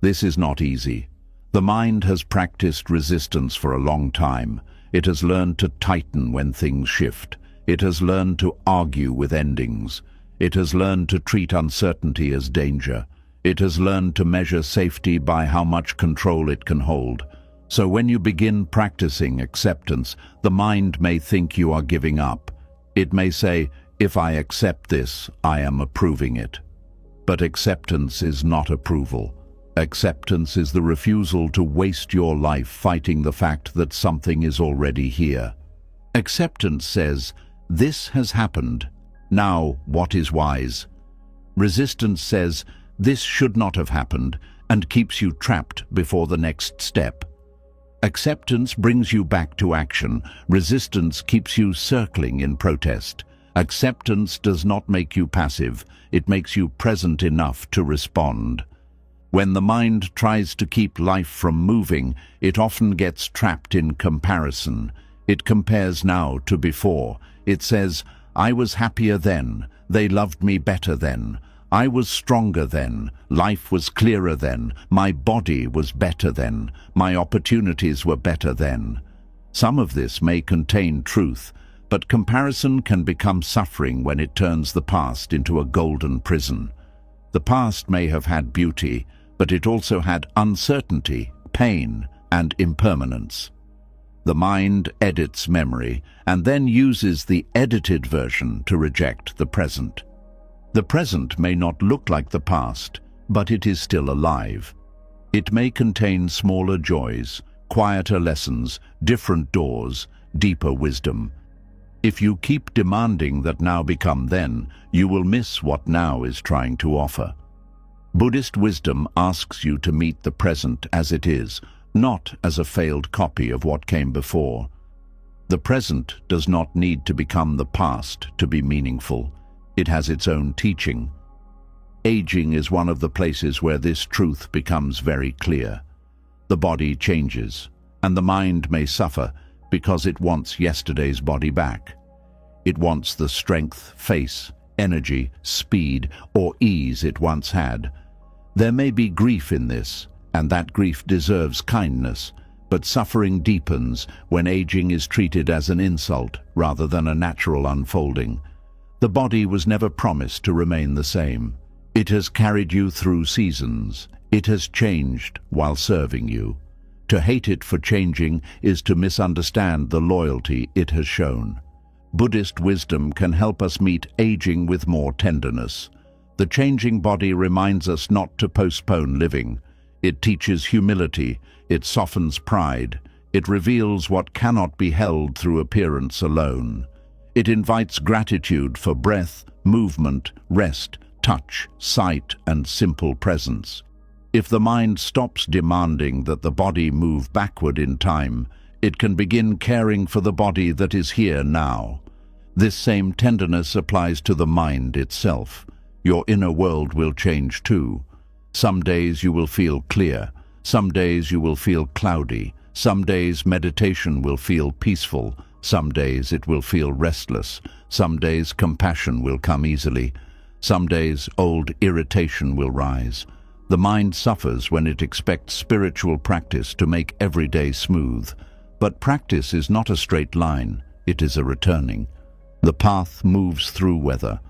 This is not easy. The mind has practiced resistance for a long time. It has learned to tighten when things shift. It has learned to argue with endings. It has learned to treat uncertainty as danger. It has learned to measure safety by how much control it can hold. So when you begin practicing acceptance, the mind may think you are giving up. It may say, "If I accept this, I am approving it." But acceptance is not approval. Acceptance is the refusal to waste your life fighting the fact that something is already here. Acceptance says, "This has happened. Now, what is wise?" Resistance says, "This should not have happened," and keeps you trapped before the next step. Acceptance brings you back to action. Resistance keeps you circling in protest. Acceptance does not make you passive. It makes you present enough to respond. When the mind tries to keep life from moving, it often gets trapped in comparison. It compares now to before. It says, "I was happier then. They loved me better then. I was stronger then. Life was clearer then. My body was better then. My opportunities were better then." Some of this may contain truth, but comparison can become suffering when it turns the past into a golden prison. The past may have had beauty, but it also had uncertainty, pain, and impermanence. The mind edits memory and then uses the edited version to reject the present. The present may not look like the past, but it is still alive. It may contain smaller joys, quieter lessons, different doors, deeper wisdom. If you keep demanding that now become then, you will miss what now is trying to offer. Buddhist wisdom asks you to meet the present as it is, not as a failed copy of what came before. The present does not need to become the past to be meaningful. It has its own teaching. Aging is one of the places where this truth becomes very clear. The body changes, and the mind may suffer because it wants yesterday's body back. It wants the strength, face, energy, speed, or ease it once had. There may be grief in this, and that grief deserves kindness, but suffering deepens when aging is treated as an insult rather than a natural unfolding. The body was never promised to remain the same. It has carried you through seasons. It has changed while serving you. To hate it for changing is to misunderstand the loyalty it has shown. Buddhist wisdom can help us meet aging with more tenderness. The changing body reminds us not to postpone living. It teaches humility, it softens pride, it reveals what cannot be held through appearance alone. It invites gratitude for breath, movement, rest, touch, sight, and simple presence. If the mind stops demanding that the body move backward in time, it can begin caring for the body that is here now. This same tenderness applies to the mind itself. Your inner world will change too. Some days you will feel clear. Some days you will feel cloudy. Some days meditation will feel peaceful. Some days it will feel restless. Some days compassion will come easily. Some days old irritation will rise. The mind suffers when it expects spiritual practice to make every day smooth. But practice is not a straight line. It is a returning. The path moves through weather.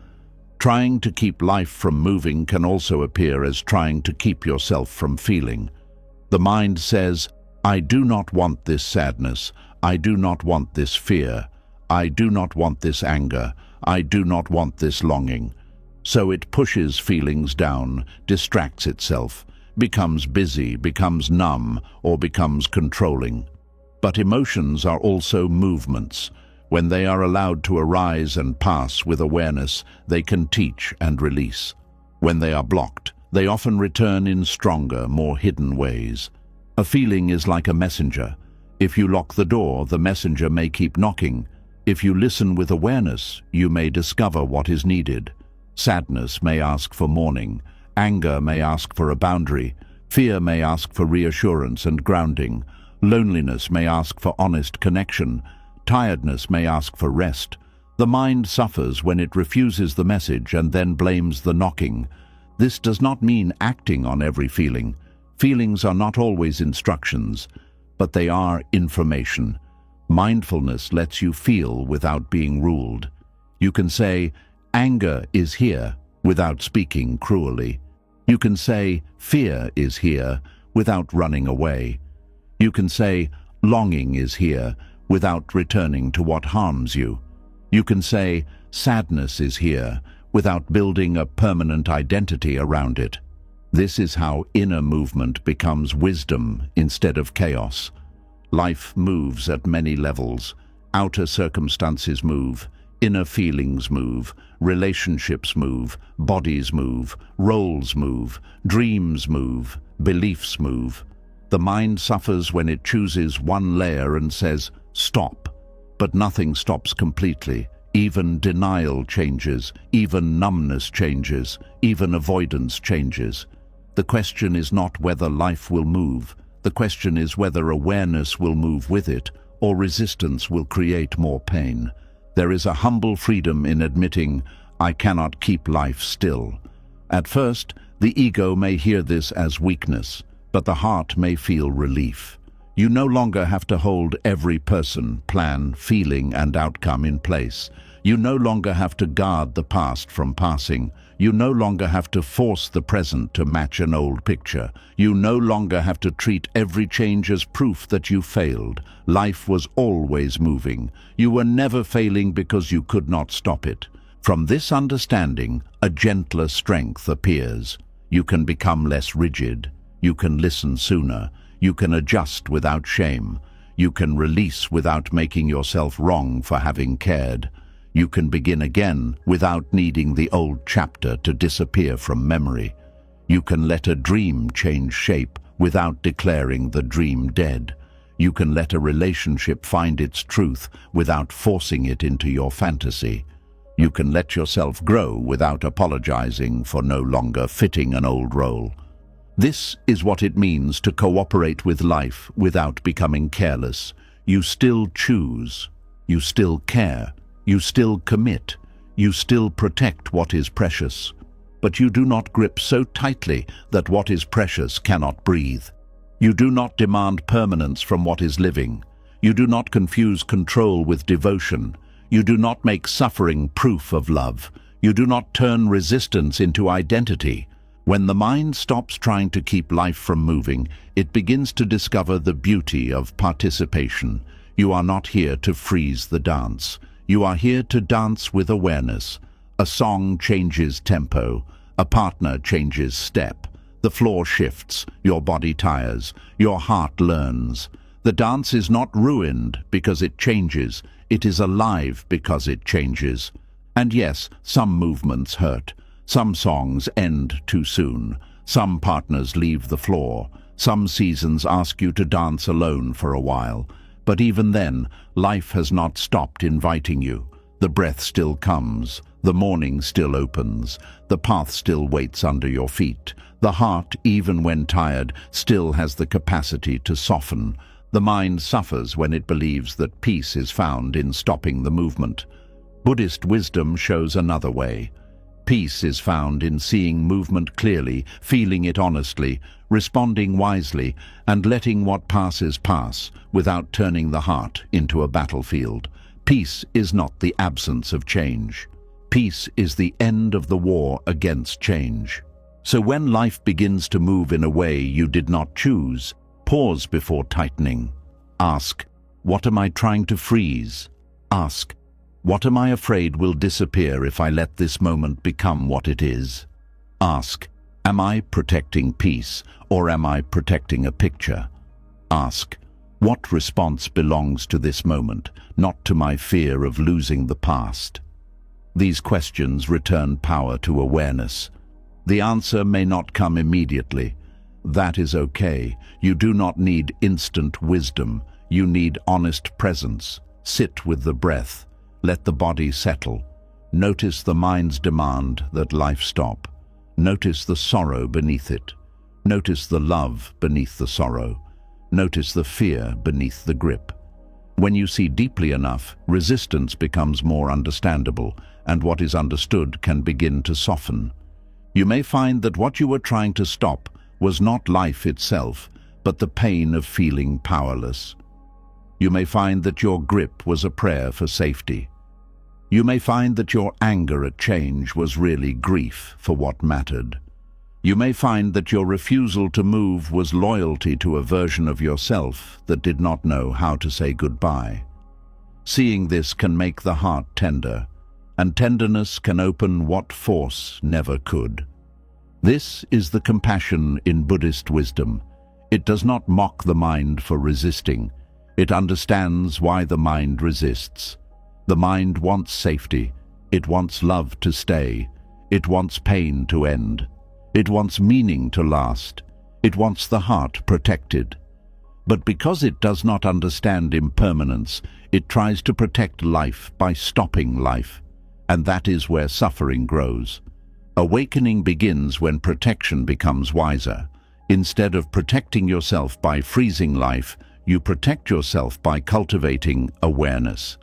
Trying to keep life from moving can also appear as trying to keep yourself from feeling. The mind says, "I do not want this sadness. I do not want this fear. I do not want this anger. I do not want this longing." So it pushes feelings down, distracts itself, becomes busy, becomes numb, or becomes controlling. But emotions are also movements. When they are allowed to arise and pass with awareness, they can teach and release. When they are blocked, they often return in stronger, more hidden ways. A feeling is like a messenger. If you lock the door, the messenger may keep knocking. If you listen with awareness, you may discover what is needed. Sadness may ask for mourning. Anger may ask for a boundary. Fear may ask for reassurance and grounding. Loneliness may ask for honest connection. Tiredness may ask for rest. The mind suffers when it refuses the message and then blames the knocking. This does not mean acting on every feeling. Feelings are not always instructions, but they are information. Mindfulness lets you feel without being ruled. You can say, "Anger is here," without speaking cruelly. You can say, "Fear is here," without running away. You can say, "Longing is here," without returning to what harms you. You can say, "Sadness is here," without building a permanent identity around it. This is how inner movement becomes wisdom instead of chaos. Life moves at many levels. Outer circumstances move, inner feelings move, relationships move, bodies move, roles move, dreams move, beliefs move. The mind suffers when it chooses one layer and says, "Stop." But nothing stops completely. Even denial changes, even numbness changes, even avoidance changes. The question is not whether life will move. The question is whether awareness will move with it, or resistance will create more pain. There is a humble freedom in admitting, I cannot keep life still. At first, the ego may hear this as weakness, but the heart may feel relief. You no longer have to hold every person, plan, feeling, and outcome in place. You no longer have to guard the past from passing. You no longer have to force the present to match an old picture. You no longer have to treat every change as proof that you failed. Life was always moving. You were never failing because you could not stop it. From this understanding, a gentler strength appears. You can become less rigid. You can listen sooner. You can adjust without shame. You can release without making yourself wrong for having cared. You can begin again without needing the old chapter to disappear from memory. You can let a dream change shape without declaring the dream dead. You can let a relationship find its truth without forcing it into your fantasy. You can let yourself grow without apologizing for no longer fitting an old role. This is what it means to cooperate with life without becoming careless. You still choose. You still care. You still commit. You still protect what is precious. But you do not grip so tightly that what is precious cannot breathe. You do not demand permanence from what is living. You do not confuse control with devotion. You do not make suffering proof of love. You do not turn resistance into identity. When the mind stops trying to keep life from moving, it begins to discover the beauty of participation. You are not here to freeze the dance. You are here to dance with awareness. A song changes tempo. A partner changes step. The floor shifts. Your body tires. Your heart learns. The dance is not ruined because it changes. It is alive because it changes. And yes, some movements hurt. Some songs end too soon. Some partners leave the floor. Some seasons ask you to dance alone for a while. But even then, life has not stopped inviting you. The breath still comes. The morning still opens. The path still waits under your feet. The heart, even when tired, still has the capacity to soften. The mind suffers when it believes that peace is found in stopping the movement. Buddhist wisdom shows another way. Peace is found in seeing movement clearly, feeling it honestly, responding wisely, and letting what passes pass without turning the heart into a battlefield. Peace is not the absence of change. Peace is the end of the war against change. So when life begins to move in a way you did not choose, pause before tightening. Ask, what am I trying to freeze? Ask, what am I afraid will disappear if I let this moment become what it is? Ask, am I protecting peace or am I protecting a picture? Ask, what response belongs to this moment, not to my fear of losing the past? These questions return power to awareness. The answer may not come immediately. That is okay. You do not need instant wisdom. You need honest presence. Sit with the breath. Let the body settle. Notice the mind's demand that life stop. Notice the sorrow beneath it. Notice the love beneath the sorrow. Notice the fear beneath the grip. When you see deeply enough, resistance becomes more understandable, and what is understood can begin to soften. You may find that what you were trying to stop was not life itself, but the pain of feeling powerless. You may find that your grip was a prayer for safety. You may find that your anger at change was really grief for what mattered. You may find that your refusal to move was loyalty to a version of yourself that did not know how to say goodbye. Seeing this can make the heart tender, and tenderness can open what force never could. This is the compassion in Buddhist wisdom. It does not mock the mind for resisting. It understands why the mind resists. The mind wants safety. It wants love to stay. It wants pain to end. It wants meaning to last. It wants the heart protected. But because it does not understand impermanence, it tries to protect life by stopping life. And that is where suffering grows. Awakening begins when protection becomes wiser. Instead of protecting yourself by freezing life, you protect yourself by cultivating awareness.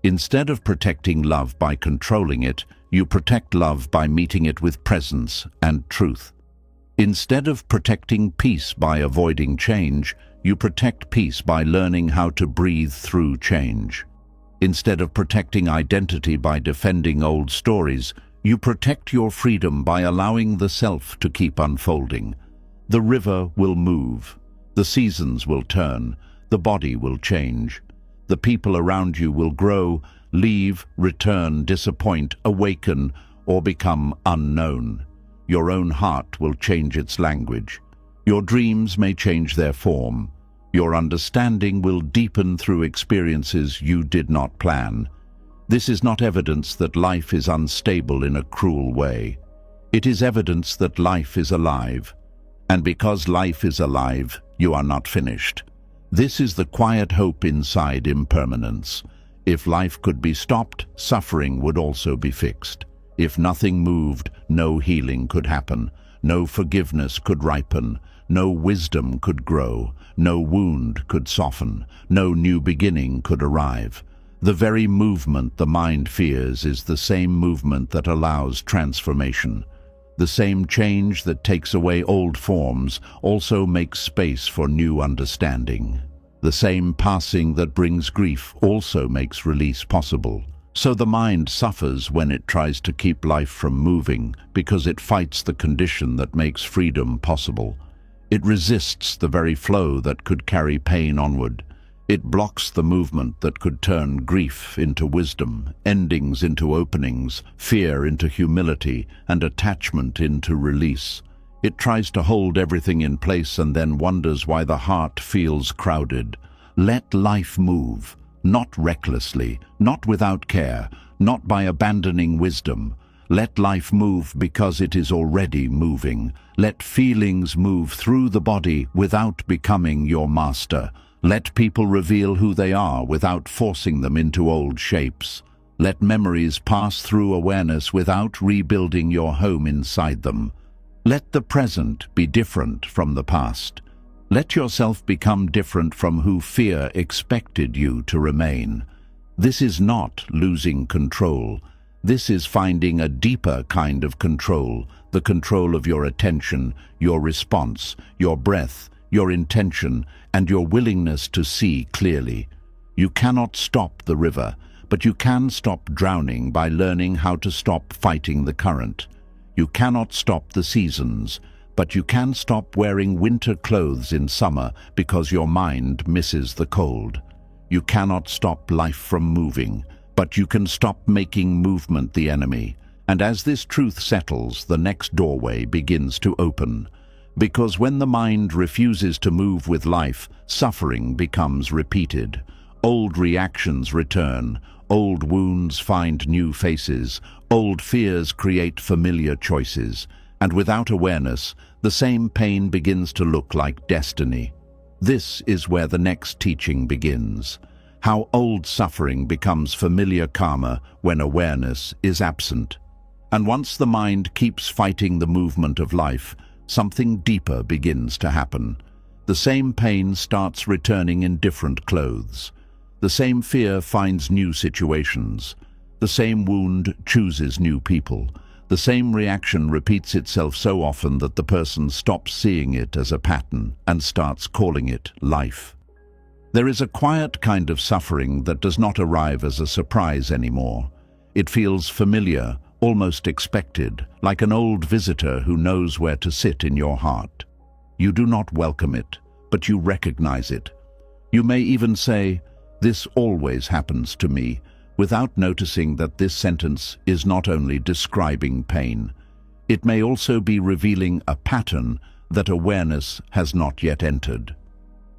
Instead of protecting love by controlling it, you protect love by meeting it with presence and truth. Instead of protecting peace by avoiding change, you protect peace by learning how to breathe through change. Instead of protecting identity by defending old stories, you protect your freedom by allowing the self to keep unfolding. The river will move, the seasons will turn, the body will change. The people around you will grow, leave, return, disappoint, awaken, or become unknown. Your own heart will change its language. Your dreams may change their form. Your understanding will deepen through experiences you did not plan. This is not evidence that life is unstable in a cruel way. It is evidence that life is alive. And because life is alive, you are not finished. This is the quiet hope inside impermanence. If life could be stopped, suffering would also be fixed. If nothing moved, no healing could happen, no forgiveness could ripen, no wisdom could grow, no wound could soften, no new beginning could arrive. The very movement the mind fears is the same movement that allows transformation. The same change that takes away old forms also makes space for new understanding. The same passing that brings grief also makes release possible. So the mind suffers when it tries to keep life from moving because it fights the condition that makes freedom possible. It resists the very flow that could carry pain onward. It blocks the movement that could turn grief into wisdom, endings into openings, fear into humility, and attachment into release. It tries to hold everything in place and then wonders why the heart feels crowded. Let life move, not recklessly, not without care, not by abandoning wisdom. Let life move because it is already moving. Let feelings move through the body without becoming your master. Let people reveal who they are without forcing them into old shapes. Let memories pass through awareness without rebuilding your home inside them. Let the present be different from the past. Let yourself become different from who fear expected you to remain. This is not losing control. This is finding a deeper kind of control, the control of your attention, your response, your breath, your intention, and your willingness to see clearly. You cannot stop the river, but you can stop drowning by learning how to stop fighting the current. You cannot stop the seasons, but you can stop wearing winter clothes in summer because your mind misses the cold. You cannot stop life from moving, but you can stop making movement the enemy. And as this truth settles, the next doorway begins to open. Because when the mind refuses to move with life, suffering becomes repeated. Old reactions return, old wounds find new faces, old fears create familiar choices, and without awareness, the same pain begins to look like destiny. This is where the next teaching begins. How old suffering becomes familiar karma when awareness is absent. And once the mind keeps fighting the movement of life, something deeper begins to happen. The same pain starts returning in different clothes. The same fear finds new situations. The same wound chooses new people. The same reaction repeats itself so often that the person stops seeing it as a pattern and starts calling it life. There is a quiet kind of suffering that does not arrive as a surprise anymore. It feels familiar, almost expected, like an old visitor who knows where to sit in your heart. You do not welcome it, but you recognize it. You may even say, "This always happens to me," without noticing that this sentence is not only describing pain. It may also be revealing a pattern that awareness has not yet entered.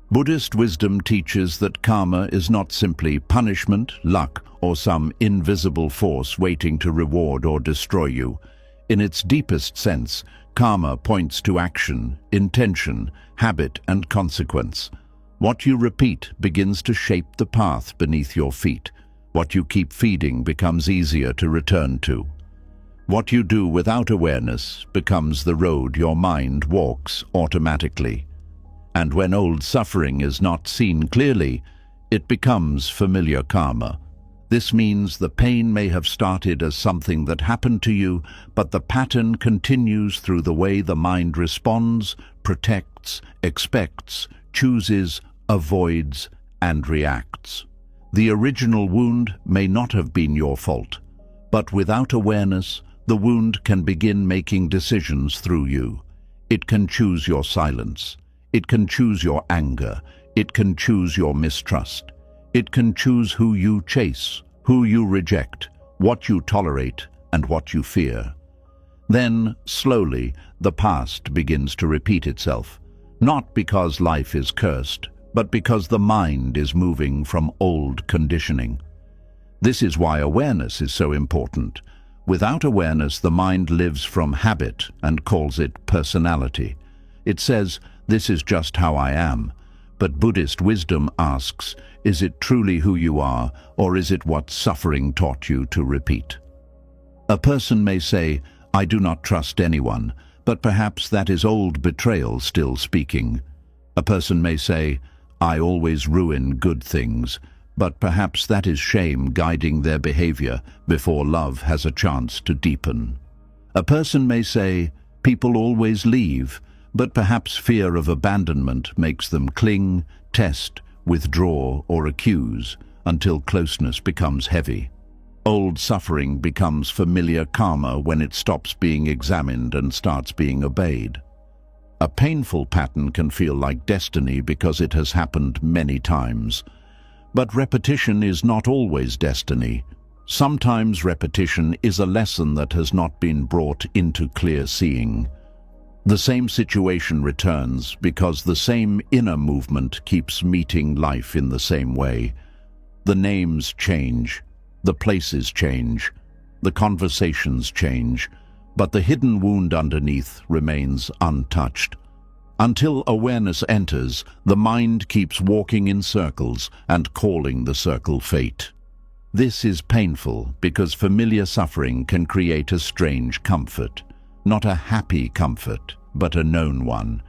Buddhist wisdom teaches that karma is not simply punishment, luck, or some invisible force waiting to reward or destroy you. In its deepest sense, karma points to action, intention, habit, and consequence. What you repeat begins to shape the path beneath your feet. What you keep feeding becomes easier to return to. What you do without awareness becomes the road your mind walks automatically. And when old suffering is not seen clearly, it becomes familiar karma. This means the pain may have started as something that happened to you, but the pattern continues through the way the mind responds, protects, expects, chooses, avoids, and reacts. The original wound may not have been your fault, but without awareness, the wound can begin making decisions through you. It can choose your silence. It can choose your anger. It can choose your mistrust. It can choose who you chase, who you reject, what you tolerate, and what you fear. Then, slowly, the past begins to repeat itself, not because life is cursed, but because the mind is moving from old conditioning. This is why awareness is so important. Without awareness, the mind lives from habit and calls it personality. It says, "This is just how I am." But Buddhist wisdom asks, is it truly who you are, or is it what suffering taught you to repeat? A person may say, "I do not trust anyone," but perhaps that is old betrayal still speaking. A person may say, "I always ruin good things," but perhaps that is shame guiding their behavior before love has a chance to deepen. A person may say, "People always leave," but perhaps fear of abandonment makes them cling, test, withdraw, or accuse until closeness becomes heavy. Old suffering becomes familiar karma when it stops being examined and starts being obeyed. A painful pattern can feel like destiny because it has happened many times. But repetition is not always destiny. Sometimes repetition is a lesson that has not been brought into clear seeing. The same situation returns because the same inner movement keeps meeting life in the same way. The names change, the places change, the conversations change, but the hidden wound underneath remains untouched. Until awareness enters, the mind keeps walking in circles and calling the circle fate. This is painful because familiar suffering can create a strange comfort. Not a happy comfort, but a known one.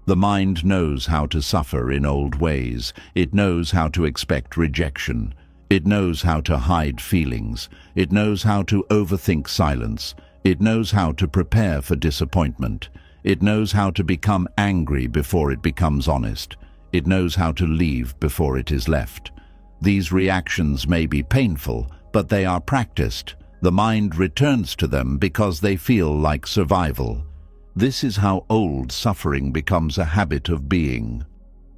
The mind knows how to suffer in old ways. It knows how to expect rejection. It knows how to hide feelings. It knows how to overthink silence. It knows how to prepare for disappointment. It knows how to become angry before it becomes honest. It knows how to leave before it is left. These reactions may be painful, but they are practiced. The mind returns to them because they feel like survival. This is how old suffering becomes a habit of being.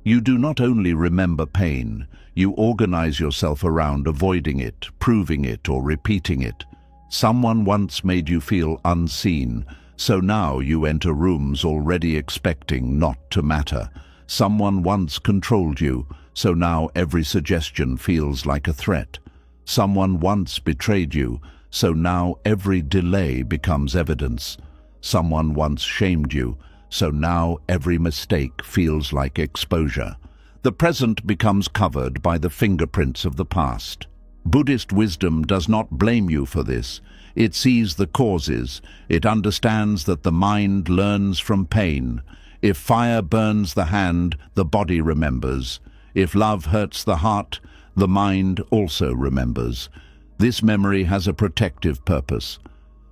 You do not only remember pain, you organize yourself around avoiding it, proving it, or repeating it. Someone once made you feel unseen, so now you enter rooms already expecting not to matter. Someone once controlled you, so now every suggestion feels like a threat. Someone once betrayed you, so now every delay becomes evidence. Someone once shamed you, so now every mistake feels like exposure. The present becomes covered by the fingerprints of the past. Buddhist wisdom does not blame you for this. It sees the causes. It understands that the mind learns from pain. If fire burns the hand, the body remembers. If love hurts the heart, the mind also remembers. This memory has a protective purpose.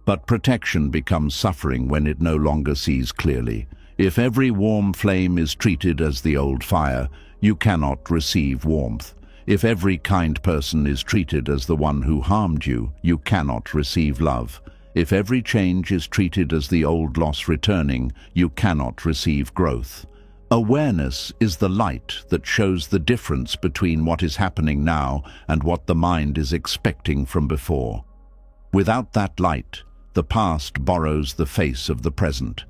But protection becomes suffering when it no longer sees clearly. If every warm flame is treated as the old fire, you cannot receive warmth. If every kind person is treated as the one who harmed you, you cannot receive love. If every change is treated as the old loss returning, you cannot receive growth. Awareness is the light that shows the difference between what is happening now and what the mind is expecting from before. Without that light, the past borrows the face of the present.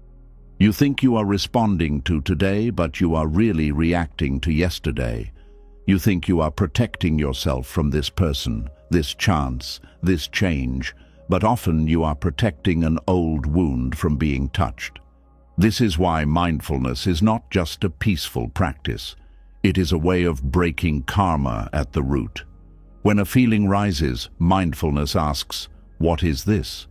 You think you are responding to today, but you are really reacting to yesterday. You think you are protecting yourself from this person, this chance, this change, but often you are protecting an old wound from being touched. This is why mindfulness is not just a peaceful practice. It is a way of breaking karma at the root. When a feeling rises, mindfulness asks, "What is this?"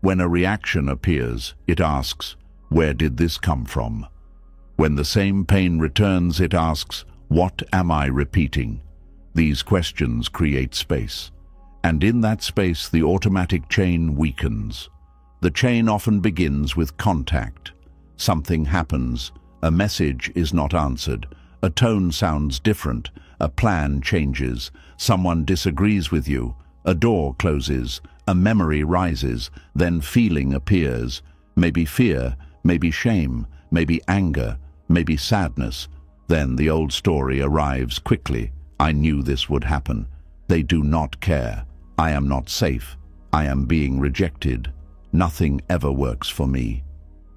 When a reaction appears, it asks, where did this come from? When the same pain returns, it asks, what am I repeating? These questions create space. And in that space, the automatic chain weakens. The chain often begins with contact. Something happens. A message is not answered. A tone sounds different. A plan changes. Someone disagrees with you. A door closes. A memory rises. Then feeling appears. Maybe fear, maybe shame, maybe anger, maybe sadness. Then the old story arrives quickly. I knew this would happen. They do not care. I am not safe. I am being rejected. Nothing ever works for me.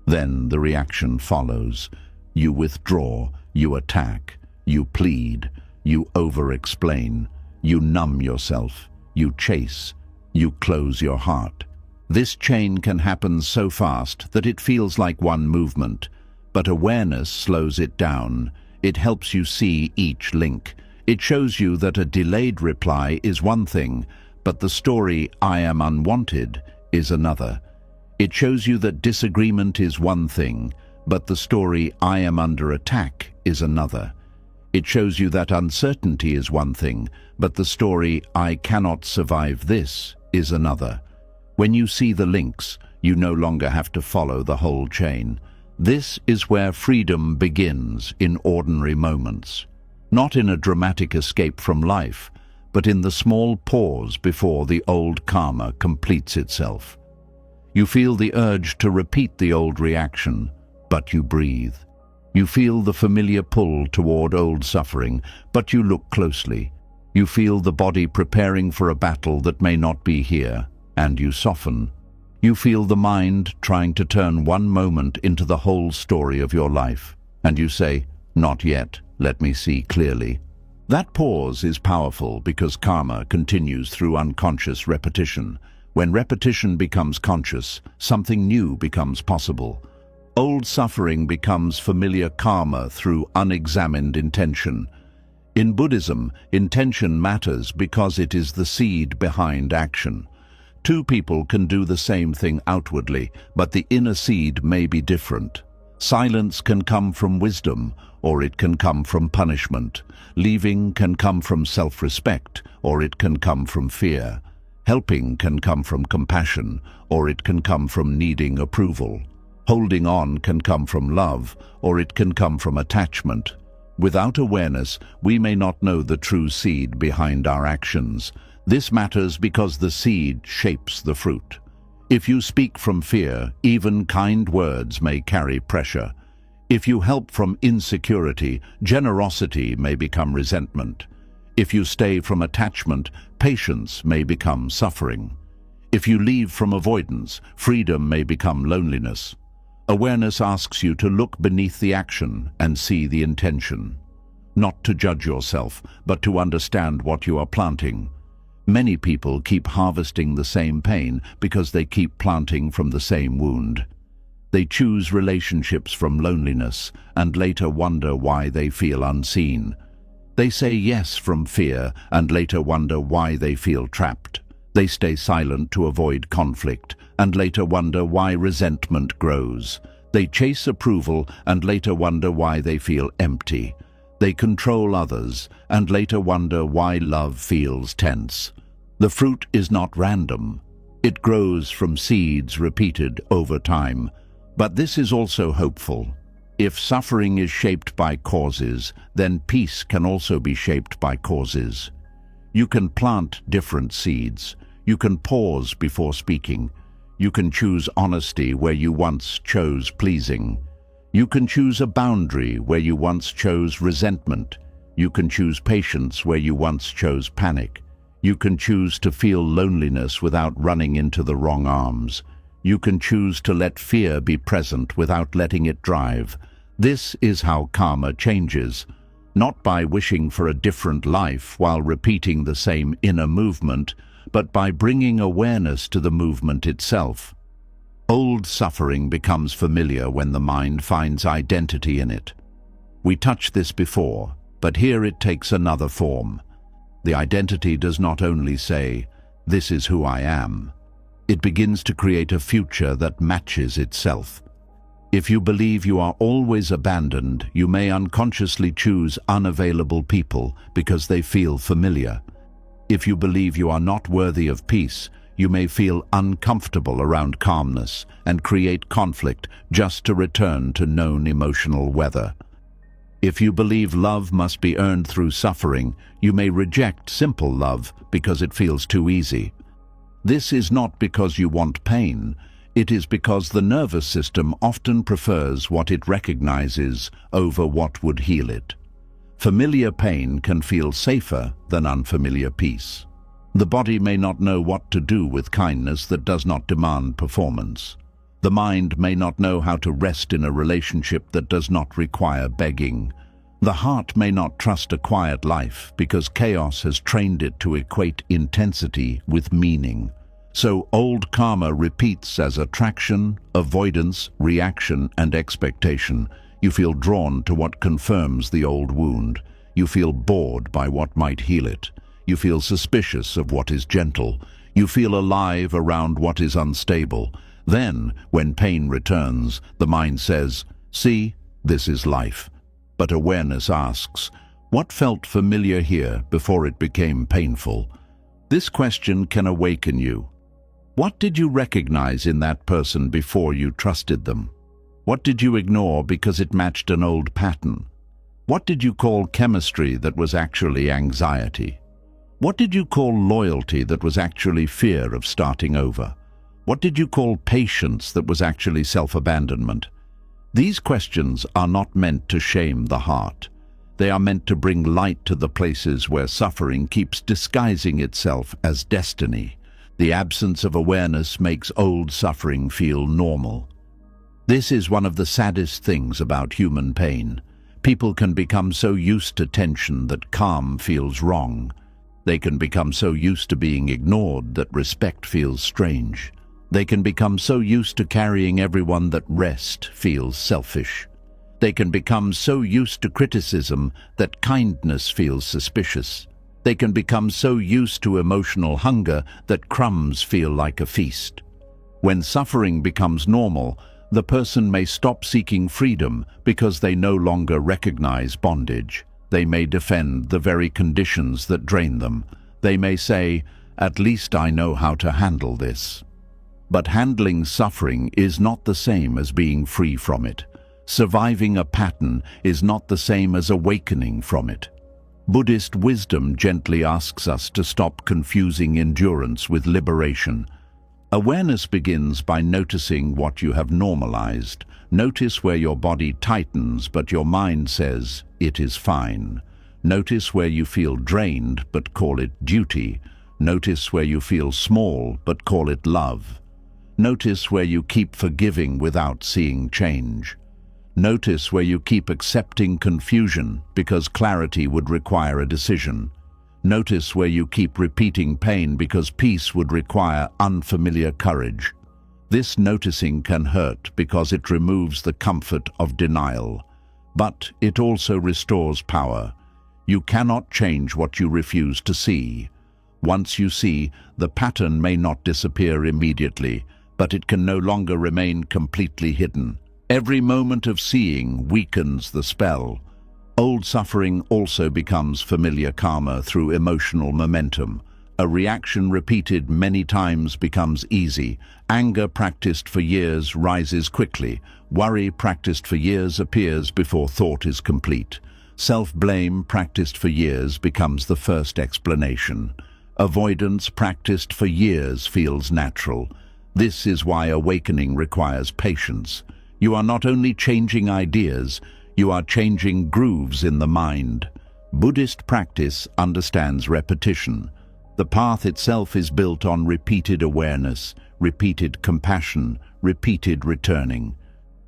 Then the reaction follows. You withdraw, you attack, you plead, you over-explain, you numb yourself, you chase, you close your heart. This chain can happen so fast that it feels like one movement, but awareness slows it down. It helps you see each link. It shows you that a delayed reply is one thing, but the story, I am unwanted, is another. It shows you that disagreement is one thing, but the story, I am under attack, is another. It shows you that uncertainty is one thing, but the story, I cannot survive this, is another. When you see the links, you no longer have to follow the whole chain. This is where freedom begins in ordinary moments. Not in a dramatic escape from life, but in the small pause before the old karma completes itself. You feel the urge to repeat the old reaction, but you breathe. You feel the familiar pull toward old suffering, but you look closely. You feel the body preparing for a battle that may not be here, and you soften. You feel the mind trying to turn one moment into the whole story of your life, and you say, not yet. Let me see clearly. That pause is powerful because karma continues through unconscious repetition. When repetition becomes conscious, something new becomes possible. Old suffering becomes familiar karma through unexamined intention. In Buddhism, intention matters because it is the seed behind action. Two people can do the same thing outwardly, but the inner seed may be different. Silence can come from wisdom, or it can come from punishment. Leaving can come from self-respect, or it can come from fear. Helping can come from compassion, or it can come from needing approval. Holding on can come from love, or it can come from attachment. Without awareness, we may not know the true seed behind our actions. This matters because the seed shapes the fruit. If you speak from fear, even kind words may carry pressure. If you help from insecurity, generosity may become resentment. If you stay from attachment, patience may become suffering. If you leave from avoidance, freedom may become loneliness. Awareness asks you to look beneath the action and see the intention. Not to judge yourself, but to understand what you are planting. Many people keep harvesting the same pain because they keep planting from the same wound. They choose relationships from loneliness and later wonder why they feel unseen. They say yes from fear and later wonder why they feel trapped. They stay silent to avoid conflict and later wonder why resentment grows. They chase approval and later wonder why they feel empty. They control others and later wonder why love feels tense. The fruit is not random. It grows from seeds repeated over time. But this is also hopeful. If suffering is shaped by causes, then peace can also be shaped by causes. You can plant different seeds. You can pause before speaking. You can choose honesty where you once chose pleasing. You can choose a boundary where you once chose resentment. You can choose patience where you once chose panic. You can choose to feel loneliness without running into the wrong arms. You can choose to let fear be present without letting it drive. This is how karma changes, not by wishing for a different life while repeating the same inner movement, but by bringing awareness to the movement itself. Old suffering becomes familiar when the mind finds identity in it. We touched this before, but here it takes another form. The identity does not only say, "This is who I am." It begins to create a future that matches itself. If you believe you are always abandoned, you may unconsciously choose unavailable people because they feel familiar. If you believe you are not worthy of peace, you may feel uncomfortable around calmness and create conflict just to return to known emotional weather. If you believe love must be earned through suffering, you may reject simple love because it feels too easy. This is not because you want pain. It is because the nervous system often prefers what it recognizes over what would heal it. Familiar pain can feel safer than unfamiliar peace. The body may not know what to do with kindness that does not demand performance. The mind may not know how to rest in a relationship that does not require begging. The heart may not trust a quiet life because chaos has trained it to equate intensity with meaning. So old karma repeats as attraction, avoidance, reaction, and expectation. You feel drawn to what confirms the old wound. You feel bored by what might heal it. You feel suspicious of what is gentle. You feel alive around what is unstable. Then, when pain returns, the mind says, "See, this is life." But awareness asks, what felt familiar here before it became painful? This question can awaken you. What did you recognize in that person before you trusted them? What did you ignore because it matched an old pattern? What did you call chemistry that was actually anxiety? What did you call loyalty that was actually fear of starting over? What did you call patience that was actually self-abandonment? These questions are not meant to shame the heart. They are meant to bring light to the places where suffering keeps disguising itself as destiny. The absence of awareness makes old suffering feel normal. This is one of the saddest things about human pain. People can become so used to tension that calm feels wrong. They can become so used to being ignored that respect feels strange. They can become so used to carrying everyone that rest feels selfish. They can become so used to criticism that kindness feels suspicious. They can become so used to emotional hunger that crumbs feel like a feast. When suffering becomes normal, the person may stop seeking freedom because they no longer recognize bondage. They may defend the very conditions that drain them. They may say, "At least I know how to handle this." But handling suffering is not the same as being free from it. Surviving a pattern is not the same as awakening from it. Buddhist wisdom gently asks us to stop confusing endurance with liberation. Awareness begins by noticing what you have normalized. Notice where your body tightens but your mind says, "It is fine." Notice where you feel drained but call it duty. Notice where you feel small but call it love. Notice where you keep forgiving without seeing change. Notice where you keep accepting confusion because clarity would require a decision. Notice where you keep repeating pain because peace would require unfamiliar courage. This noticing can hurt because it removes the comfort of denial. But it also restores power. You cannot change what you refuse to see. Once you see, the pattern may not disappear immediately, but it can no longer remain completely hidden. Every moment of seeing weakens the spell. Old suffering also becomes familiar karma through emotional momentum. A reaction repeated many times becomes easy. Anger practiced for years rises quickly. Worry practiced for years appears before thought is complete. Self-blame practiced for years becomes the first explanation. Avoidance practiced for years feels natural. This is why awakening requires patience. You are not only changing ideas, you are changing grooves in the mind. Buddhist practice understands repetition. The path itself is built on repeated awareness, repeated compassion, repeated returning.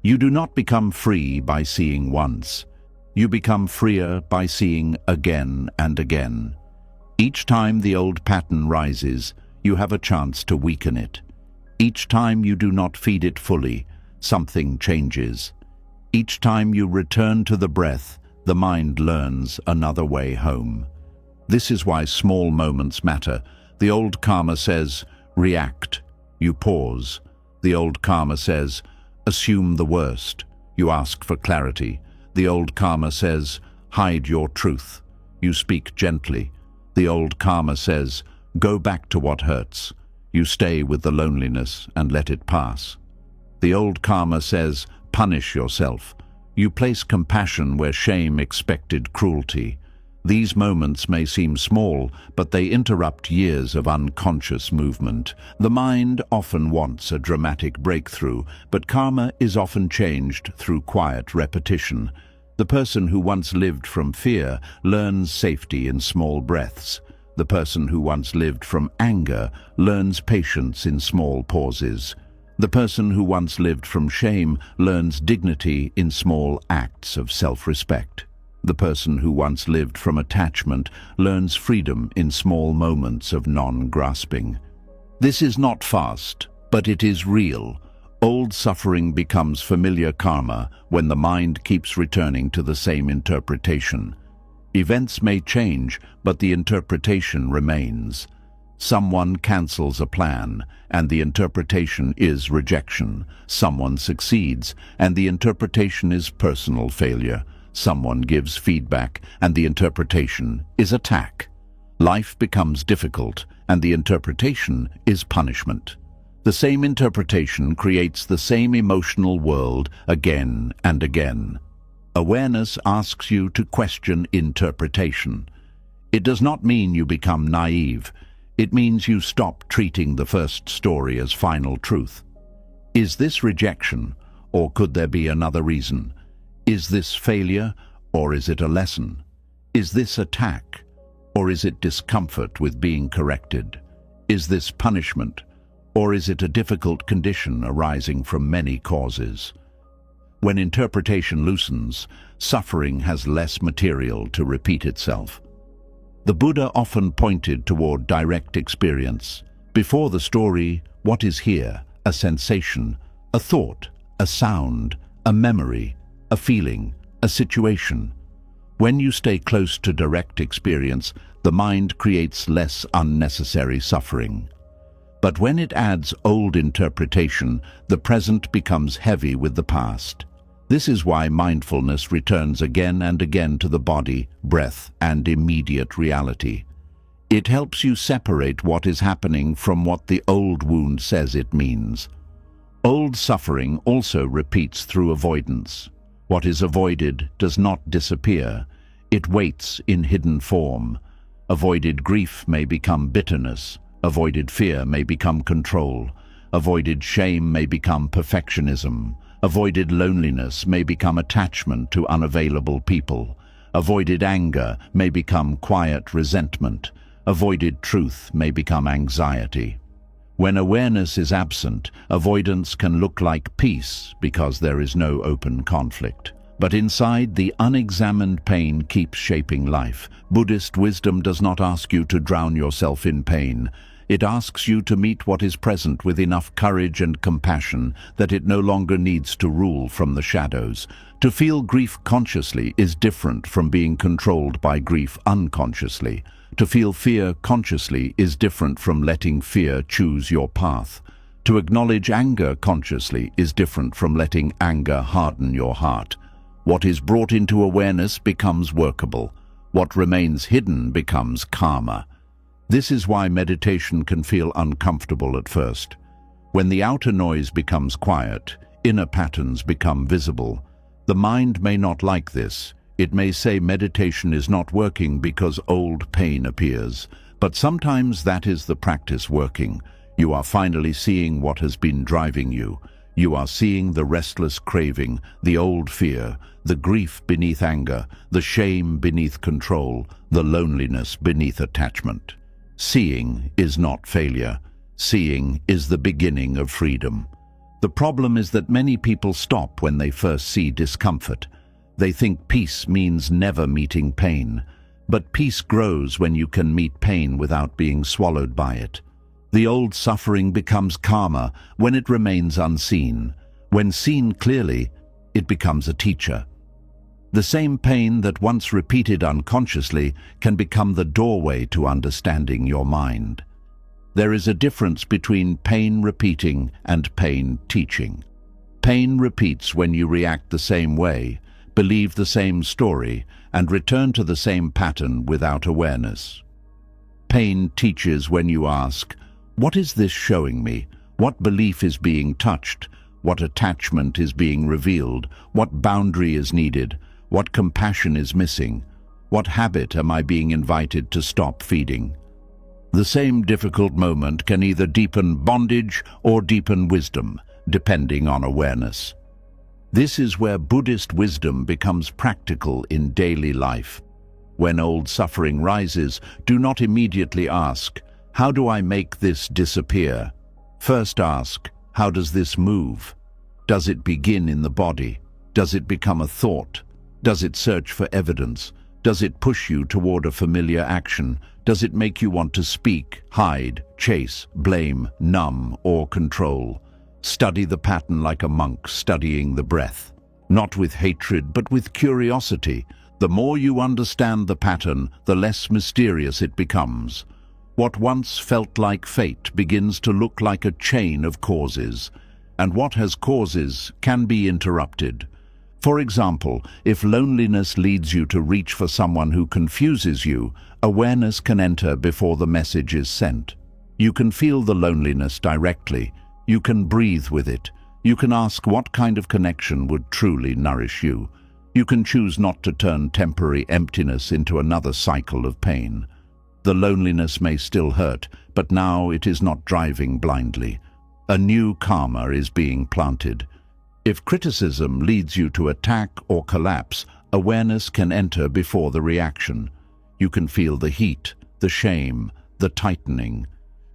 You do not become free by seeing once. You become freer by seeing again and again. Each time the old pattern rises, you have a chance to weaken it. Each time you do not feed it fully, something changes. Each time you return to the breath, the mind learns another way home. This is why small moments matter. The old karma says, react. You pause. The old karma says, assume the worst. You ask for clarity. The old karma says, hide your truth. You speak gently. The old karma says, go back to what hurts. You stay with the loneliness and let it pass. The old karma says, punish yourself. You place compassion where shame expected cruelty. These moments may seem small, but they interrupt years of unconscious movement. The mind often wants a dramatic breakthrough, but karma is often changed through quiet repetition. The person who once lived from fear learns safety in small breaths. The person who once lived from anger learns patience in small pauses. The person who once lived from shame learns dignity in small acts of self-respect. The person who once lived from attachment learns freedom in small moments of non-grasping. This is not fast, but it is real. Old suffering becomes familiar karma when the mind keeps returning to the same interpretation. Events may change, but the interpretation remains. Someone cancels a plan, and the interpretation is rejection. Someone succeeds, and the interpretation is personal failure. Someone gives feedback, and the interpretation is attack. Life becomes difficult, and the interpretation is punishment. The same interpretation creates the same emotional world again and again. Awareness asks you to question interpretation. It does not mean you become naive. It means you stop treating the first story as final truth. Is this rejection, or could there be another reason? Is this failure, or is it a lesson? Is this attack, or is it discomfort with being corrected? Is this punishment, or is it a difficult condition arising from many causes? When interpretation loosens, suffering has less material to repeat itself. The Buddha often pointed toward direct experience. Before the story, what is here? A sensation, a thought, a sound, a memory, a feeling, a situation. When you stay close to direct experience, the mind creates less unnecessary suffering. But when it adds old interpretation, the present becomes heavy with the past. This is why mindfulness returns again and again to the body, breath, and immediate reality. It helps you separate what is happening from what the old wound says it means. Old suffering also repeats through avoidance. What is avoided does not disappear. It waits in hidden form. Avoided grief may become bitterness. Avoided fear may become control. Avoided shame may become perfectionism. Avoided loneliness may become attachment to unavailable people. Avoided anger may become quiet resentment. Avoided truth may become anxiety. When awareness is absent, avoidance can look like peace because there is no open conflict. But inside, the unexamined pain keeps shaping life. Buddhist wisdom does not ask you to drown yourself in pain. It asks you to meet what is present with enough courage and compassion that it no longer needs to rule from the shadows. To feel grief consciously is different from being controlled by grief unconsciously. To feel fear consciously is different from letting fear choose your path. To acknowledge anger consciously is different from letting anger harden your heart. What is brought into awareness becomes workable. What remains hidden becomes karma. This is why meditation can feel uncomfortable at first. When the outer noise becomes quiet, inner patterns become visible. The mind may not like this. It may say meditation is not working because old pain appears. But sometimes that is the practice working. You are finally seeing what has been driving you. You are seeing the restless craving, the old fear, the grief beneath anger, the shame beneath control, the loneliness beneath attachment. Seeing is not failure. Seeing is the beginning of freedom. The problem is that many people stop when they first see discomfort. They think peace means never meeting pain. But peace grows when you can meet pain without being swallowed by it. The old suffering becomes karma when it remains unseen. When seen clearly, it becomes a teacher. The same pain that once repeated unconsciously can become the doorway to understanding your mind. There is a difference between pain repeating and pain teaching. Pain repeats when you react the same way, believe the same story, and return to the same pattern without awareness. Pain teaches when you ask, "What is this showing me? What belief is being touched? What attachment is being revealed? What boundary is needed? What compassion is missing? What habit am I being invited to stop feeding?" The same difficult moment can either deepen bondage or deepen wisdom, depending on awareness. This is where Buddhist wisdom becomes practical in daily life. When old suffering rises, do not immediately ask, "How do I make this disappear?" First ask, "How does this move? Does it begin in the body? Does it become a thought? Does it search for evidence? Does it push you toward a familiar action? Does it make you want to speak, hide, chase, blame, numb, or control?" Study the pattern like a monk studying the breath. Not with hatred, but with curiosity. The more you understand the pattern, the less mysterious it becomes. What once felt like fate begins to look like a chain of causes, and what has causes can be interrupted. For example, if loneliness leads you to reach for someone who confuses you, awareness can enter before the message is sent. You can feel the loneliness directly. You can breathe with it. You can ask what kind of connection would truly nourish you. You can choose not to turn temporary emptiness into another cycle of pain. The loneliness may still hurt, but now it is not driving blindly. A new karma is being planted. If criticism leads you to attack or collapse, awareness can enter before the reaction. You can feel the heat, the shame, the tightening.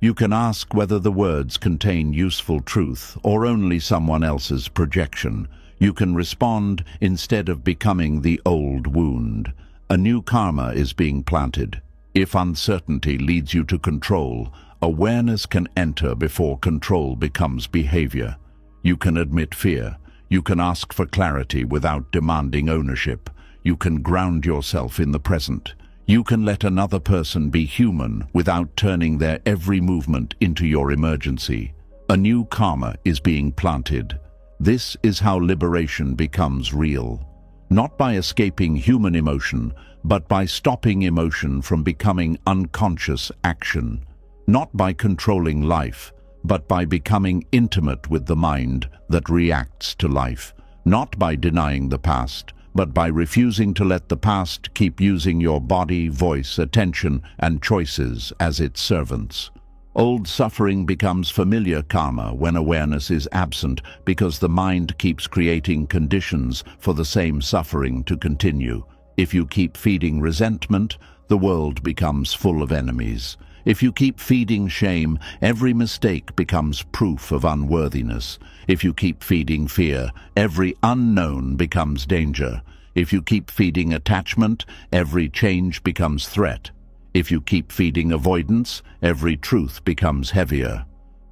You can ask whether the words contain useful truth or only someone else's projection. You can respond instead of becoming the old wound. A new karma is being planted. If uncertainty leads you to control, awareness can enter before control becomes behavior. You can admit fear. You can ask for clarity without demanding ownership. You can ground yourself in the present. You can let another person be human without turning their every movement into your emergency. A new karma is being planted. This is how liberation becomes real. Not by escaping human emotion, but by stopping emotion from becoming unconscious action. Not by controlling life, but by becoming intimate with the mind that reacts to life. Not by denying the past, but by refusing to let the past keep using your body, voice, attention, and choices as its servants. Old suffering becomes familiar karma when awareness is absent because the mind keeps creating conditions for the same suffering to continue. If you keep feeding resentment, the world becomes full of enemies. If you keep feeding shame, every mistake becomes proof of unworthiness. If you keep feeding fear, every unknown becomes danger. If you keep feeding attachment, every change becomes threat. If you keep feeding avoidance, every truth becomes heavier.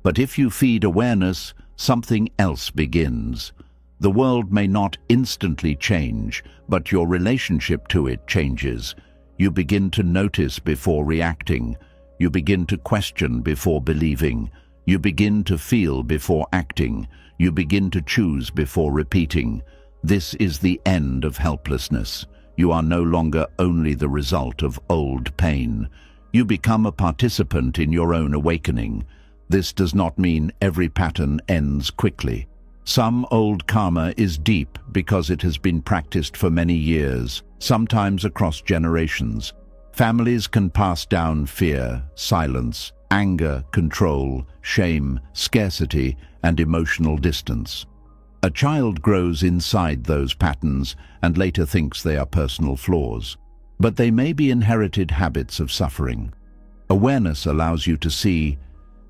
But if you feed awareness, something else begins. The world may not instantly change, but your relationship to it changes. You begin to notice before reacting. You begin to question before believing. You begin to feel before acting. You begin to choose before repeating. This is the end of helplessness. You are no longer only the result of old pain. You become a participant in your own awakening. This does not mean every pattern ends quickly. Some old karma is deep because it has been practiced for many years, sometimes across generations. Families can pass down fear, silence, anger, control, shame, scarcity, and emotional distance. A child grows inside those patterns and later thinks they are personal flaws, but they may be inherited habits of suffering. Awareness allows you to see,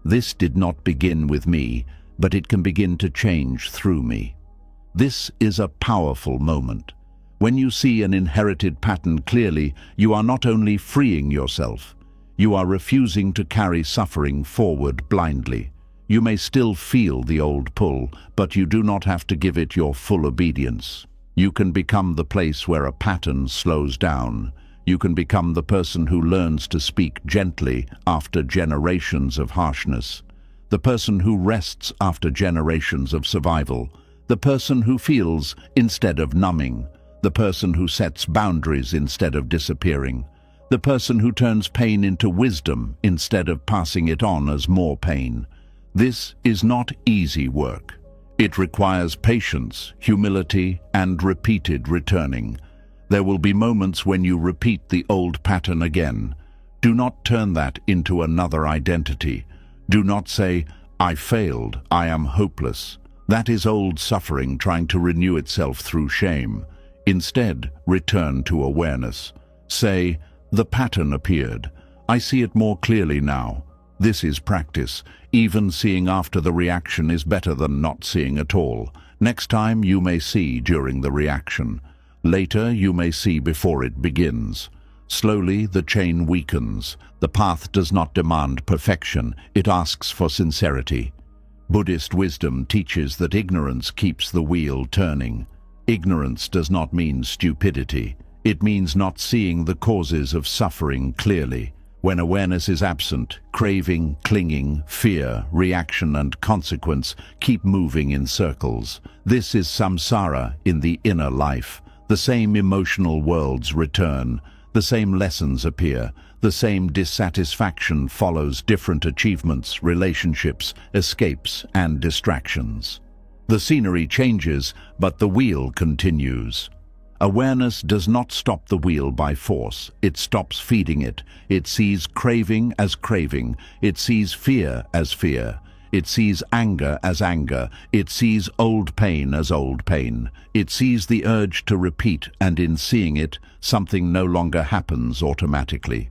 this did not begin with me, but it can begin to change through me. This is a powerful moment. When you see an inherited pattern clearly, you are not only freeing yourself, you are refusing to carry suffering forward blindly. You may still feel the old pull, but you do not have to give it your full obedience. You can become the place where a pattern slows down. You can become the person who learns to speak gently after generations of harshness, the person who rests after generations of survival, the person who feels instead of numbing, the person who sets boundaries instead of disappearing, the person who turns pain into wisdom instead of passing it on as more pain. This is not easy work. It requires patience, humility, and repeated returning. There will be moments when you repeat the old pattern again. Do not turn that into another identity. Do not say, "I failed, I am hopeless." That is old suffering trying to renew itself through shame. Instead, return to awareness. Say, "The pattern appeared. I see it more clearly now." This is practice. Even seeing after the reaction is better than not seeing at all. Next time you may see during the reaction. Later you may see before it begins. Slowly the chain weakens. The path does not demand perfection, it asks for sincerity. Buddhist wisdom teaches that ignorance keeps the wheel turning. Ignorance does not mean stupidity. It means not seeing the causes of suffering clearly. When awareness is absent, craving, clinging, fear, reaction, and consequence keep moving in circles. This is samsara in the inner life. The same emotional worlds return. The same lessons appear. The same dissatisfaction follows different achievements, relationships, escapes, and distractions. The scenery changes, but the wheel continues. Awareness does not stop the wheel by force. It stops feeding it. It sees craving as craving. It sees fear as fear. It sees anger as anger. It sees old pain as old pain. It sees the urge to repeat, and in seeing it, something no longer happens automatically.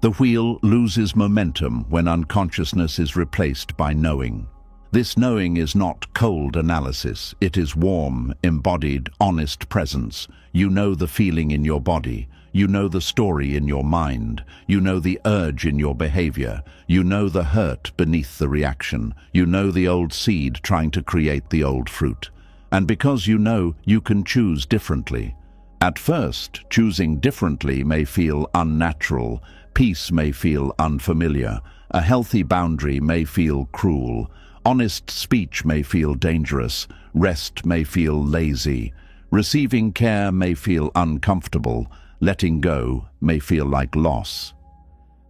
The wheel loses momentum when unconsciousness is replaced by knowing. This knowing is not cold analysis. It is warm, embodied, honest presence. You know the feeling in your body. You know the story in your mind. You know the urge in your behavior. You know the hurt beneath the reaction. You know the old seed trying to create the old fruit. And because you know, you can choose differently. At first, choosing differently may feel unnatural. Peace may feel unfamiliar. A healthy boundary may feel cruel. Honest speech may feel dangerous. Rest may feel lazy. Receiving care may feel uncomfortable. Letting go may feel like loss.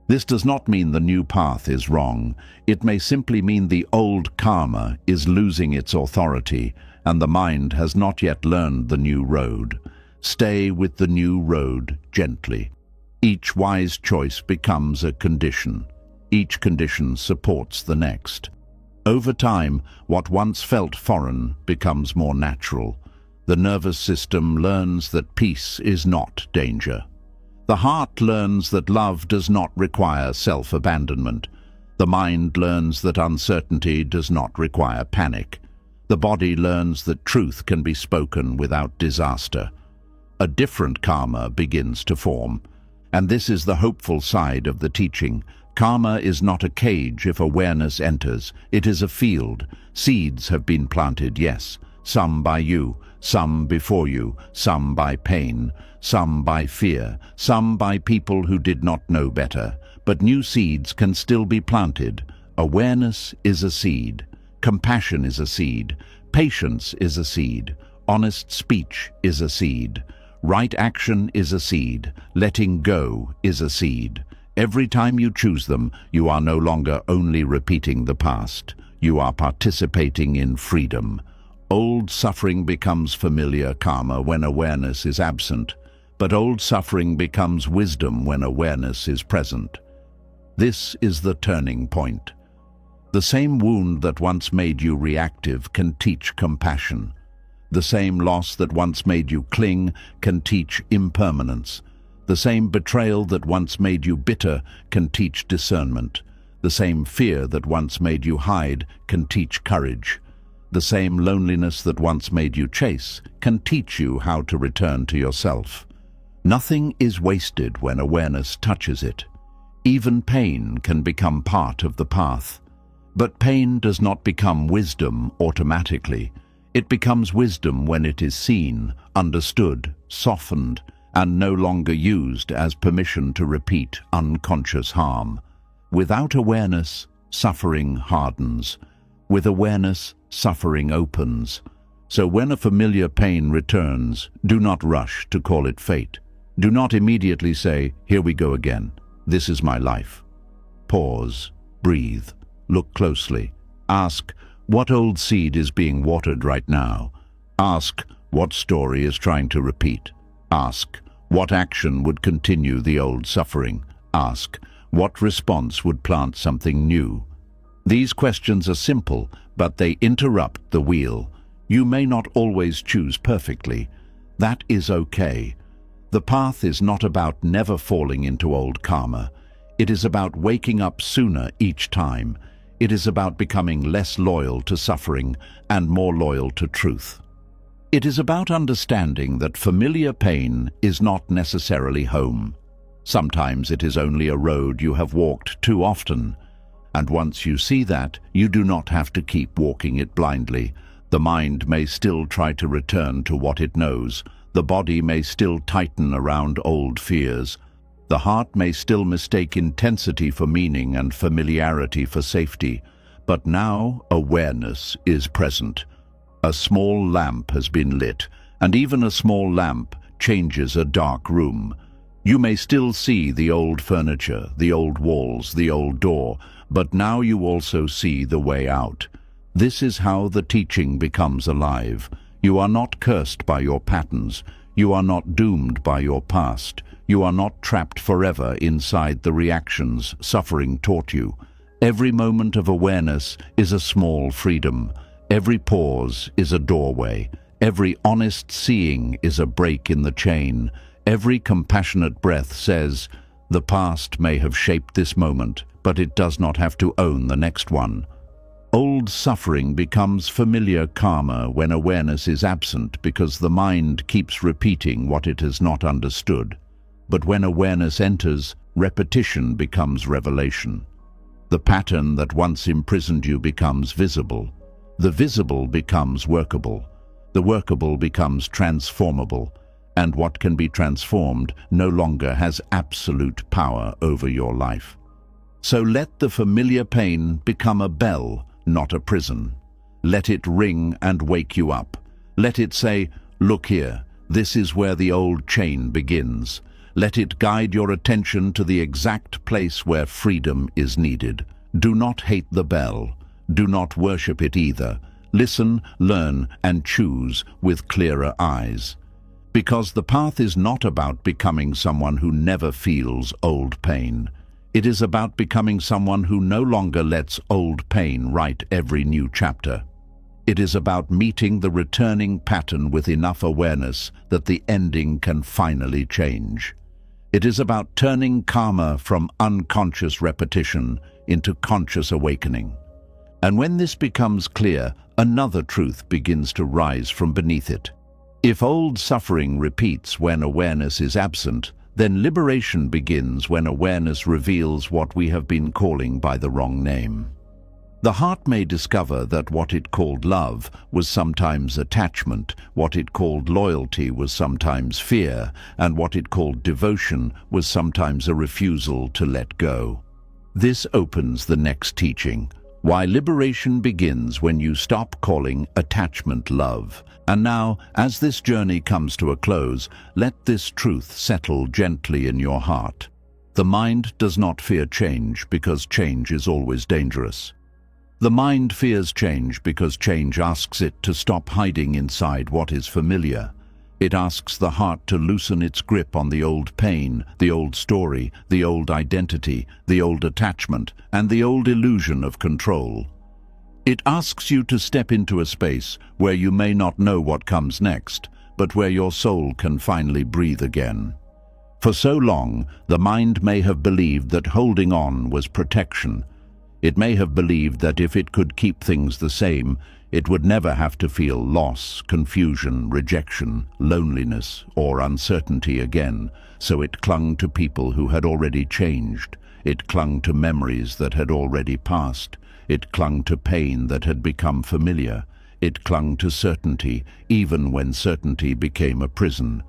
This does not mean the new path is wrong. It may simply mean the old karma is losing its authority, and the mind has not yet learned the new road. Stay with the new road gently. Each wise choice becomes a condition. Each condition supports the next. Over time, what once felt foreign becomes more natural. The nervous system learns that peace is not danger. The heart learns that love does not require self-abandonment. The mind learns that uncertainty does not require panic. The body learns that truth can be spoken without disaster. A different karma begins to form. And this is the hopeful side of the teaching. Karma is not a cage if awareness enters. It is a field. Seeds have been planted, yes. Some by you, some before you, some by pain, some by fear, some by people who did not know better. But new seeds can still be planted. Awareness is a seed. Compassion is a seed. Patience is a seed. Honest speech is a seed. Right action is a seed. Letting go is a seed. Every time you choose them, you are no longer only repeating the past. You are participating in freedom. Old suffering becomes familiar karma when awareness is absent, but old suffering becomes wisdom when awareness is present. This is the turning point. The same wound that once made you reactive can teach compassion. The same loss that once made you cling can teach impermanence. The same betrayal that once made you bitter can teach discernment. The same fear that once made you hide can teach courage. The same loneliness that once made you chase can teach you how to return to yourself. Nothing is wasted when awareness touches it. Even pain can become part of the path. But pain does not become wisdom automatically. It becomes wisdom when it is seen, understood, softened, and no longer used as permission to repeat unconscious harm. Without awareness, suffering hardens. With awareness, suffering opens. So when a familiar pain returns, do not rush to call it fate. Do not immediately say, "Here we go again. This is my life." Pause, breathe, look closely. Ask, what old seed is being watered right now? Ask, what story is trying to repeat? Ask, what action would continue the old suffering? Ask, what response would plant something new? These questions are simple, but they interrupt the wheel. You may not always choose perfectly. That is okay. The path is not about never falling into old karma. It is about waking up sooner each time. It is about becoming less loyal to suffering and more loyal to truth. It is about understanding that familiar pain is not necessarily home. Sometimes it is only a road you have walked too often. And once you see that, you do not have to keep walking it blindly. The mind may still try to return to what it knows. The body may still tighten around old fears. The heart may still mistake intensity for meaning and familiarity for safety. But now awareness is present. A small lamp has been lit, and even a small lamp changes a dark room. You may still see the old furniture, the old walls, the old door, but now you also see the way out. This is how the teaching becomes alive. You are not cursed by your patterns. You are not doomed by your past. You are not trapped forever inside the reactions suffering taught you. Every moment of awareness is a small freedom. Every pause is a doorway. Every honest seeing is a break in the chain. Every compassionate breath says, the past may have shaped this moment, but it does not have to own the next one. Old suffering becomes familiar karma when awareness is absent because the mind keeps repeating what it has not understood. But when awareness enters, repetition becomes revelation. The pattern that once imprisoned you becomes visible. The visible becomes workable. The workable becomes transformable. And what can be transformed no longer has absolute power over your life. So let the familiar pain become a bell, not a prison. Let it ring and wake you up. Let it say, look here, this is where the old chain begins. Let it guide your attention to the exact place where freedom is needed. Do not hate the bell. Do not worship it either. Listen, learn, and choose with clearer eyes. Because the path is not about becoming someone who never feels old pain. It is about becoming someone who no longer lets old pain write every new chapter. It is about meeting the returning pattern with enough awareness that the ending can finally change. It is about turning karma from unconscious repetition into conscious awakening. And when this becomes clear, another truth begins to rise from beneath it. If old suffering repeats when awareness is absent, then liberation begins when awareness reveals what we have been calling by the wrong name. The heart may discover that what it called love was sometimes attachment, what it called loyalty was sometimes fear, and what it called devotion was sometimes a refusal to let go. This opens the next teaching, why liberation begins when you stop calling attachment love. And now, as this journey comes to a close, let this truth settle gently in your heart. The mind does not fear change because change is always dangerous. The mind fears change because change asks it to stop hiding inside what is familiar. It asks the heart to loosen its grip on the old pain, the old story, the old identity, the old attachment, and the old illusion of control. It asks you to step into a space where you may not know what comes next, but where your soul can finally breathe again. For so long, the mind may have believed that holding on was protection. It may have believed that if it could keep things the same, it would never have to feel loss, confusion, rejection, loneliness, or uncertainty again, so it clung to people who had already changed. It clung to memories that had already passed. It clung to pain that had become familiar. It clung to certainty, even when certainty became a prison.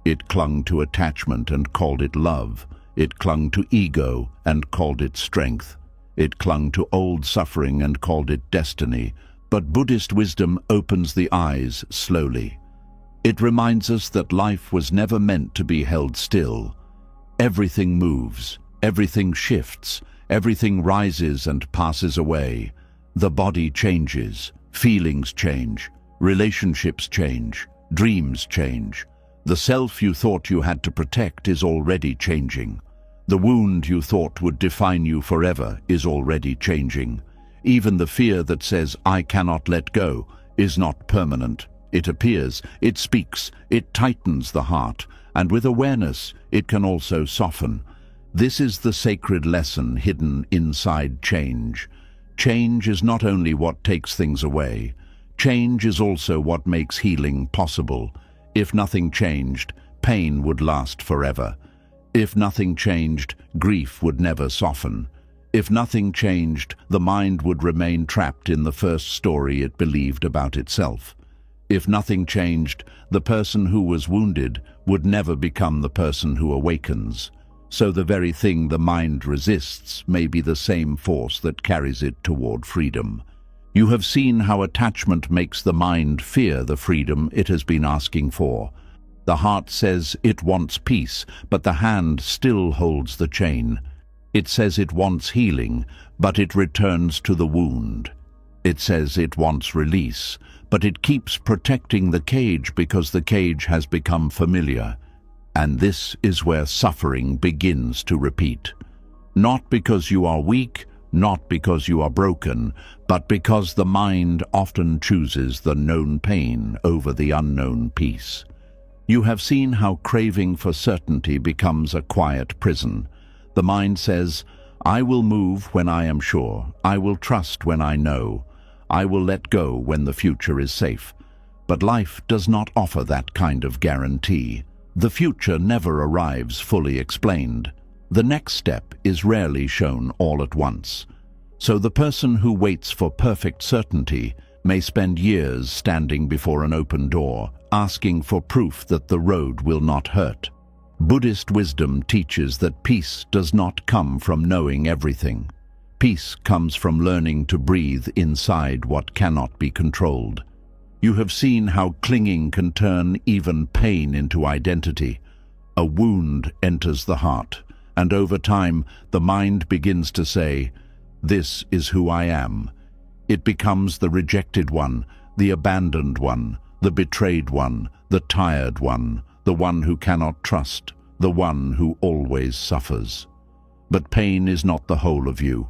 It clung to attachment and called it love. It clung to ego and called it strength. It clung to old suffering and called it destiny. But Buddhist wisdom opens the eyes slowly. It reminds us that life was never meant to be held still. Everything moves, everything shifts, everything rises and passes away. The body changes, feelings change, relationships change, dreams change. The self you thought you had to protect is already changing. The wound you thought would define you forever is already changing. Even the fear that says, "I cannot let go," is not permanent. It appears, it speaks, it tightens the heart, and with awareness, it can also soften. This is the sacred lesson hidden inside change. Change is not only what takes things away. Change is also what makes healing possible. If nothing changed, pain would last forever. If nothing changed, grief would never soften. If nothing changed, the mind would remain trapped in the first story it believed about itself. If nothing changed, the person who was wounded would never become the person who awakens. So the very thing the mind resists may be the same force that carries it toward freedom. You have seen how attachment makes the mind fear the freedom it has been asking for. The heart says it wants peace, but the hand still holds the chain. It says it wants healing, but it returns to the wound. It says it wants release, but it keeps protecting the cage because the cage has become familiar. And this is where suffering begins to repeat. Not because you are weak, not because you are broken, but because the mind often chooses the known pain over the unknown peace. You have seen how craving for certainty becomes a quiet prison. The mind says, "I will move when I am sure. I will trust when I know. I will let go when the future is safe." But life does not offer that kind of guarantee. The future never arrives fully explained. The next step is rarely shown all at once. So the person who waits for perfect certainty may spend years standing before an open door, asking for proof that the road will not hurt. Buddhist wisdom teaches that peace does not come from knowing everything. Peace comes from learning to breathe inside what cannot be controlled. You have seen how clinging can turn even pain into identity. A wound enters the heart, and over time the mind begins to say, "This is who I am." It becomes the rejected one, the abandoned one, the betrayed one, the tired one, the one who cannot trust, the one who always suffers. But pain is not the whole of you.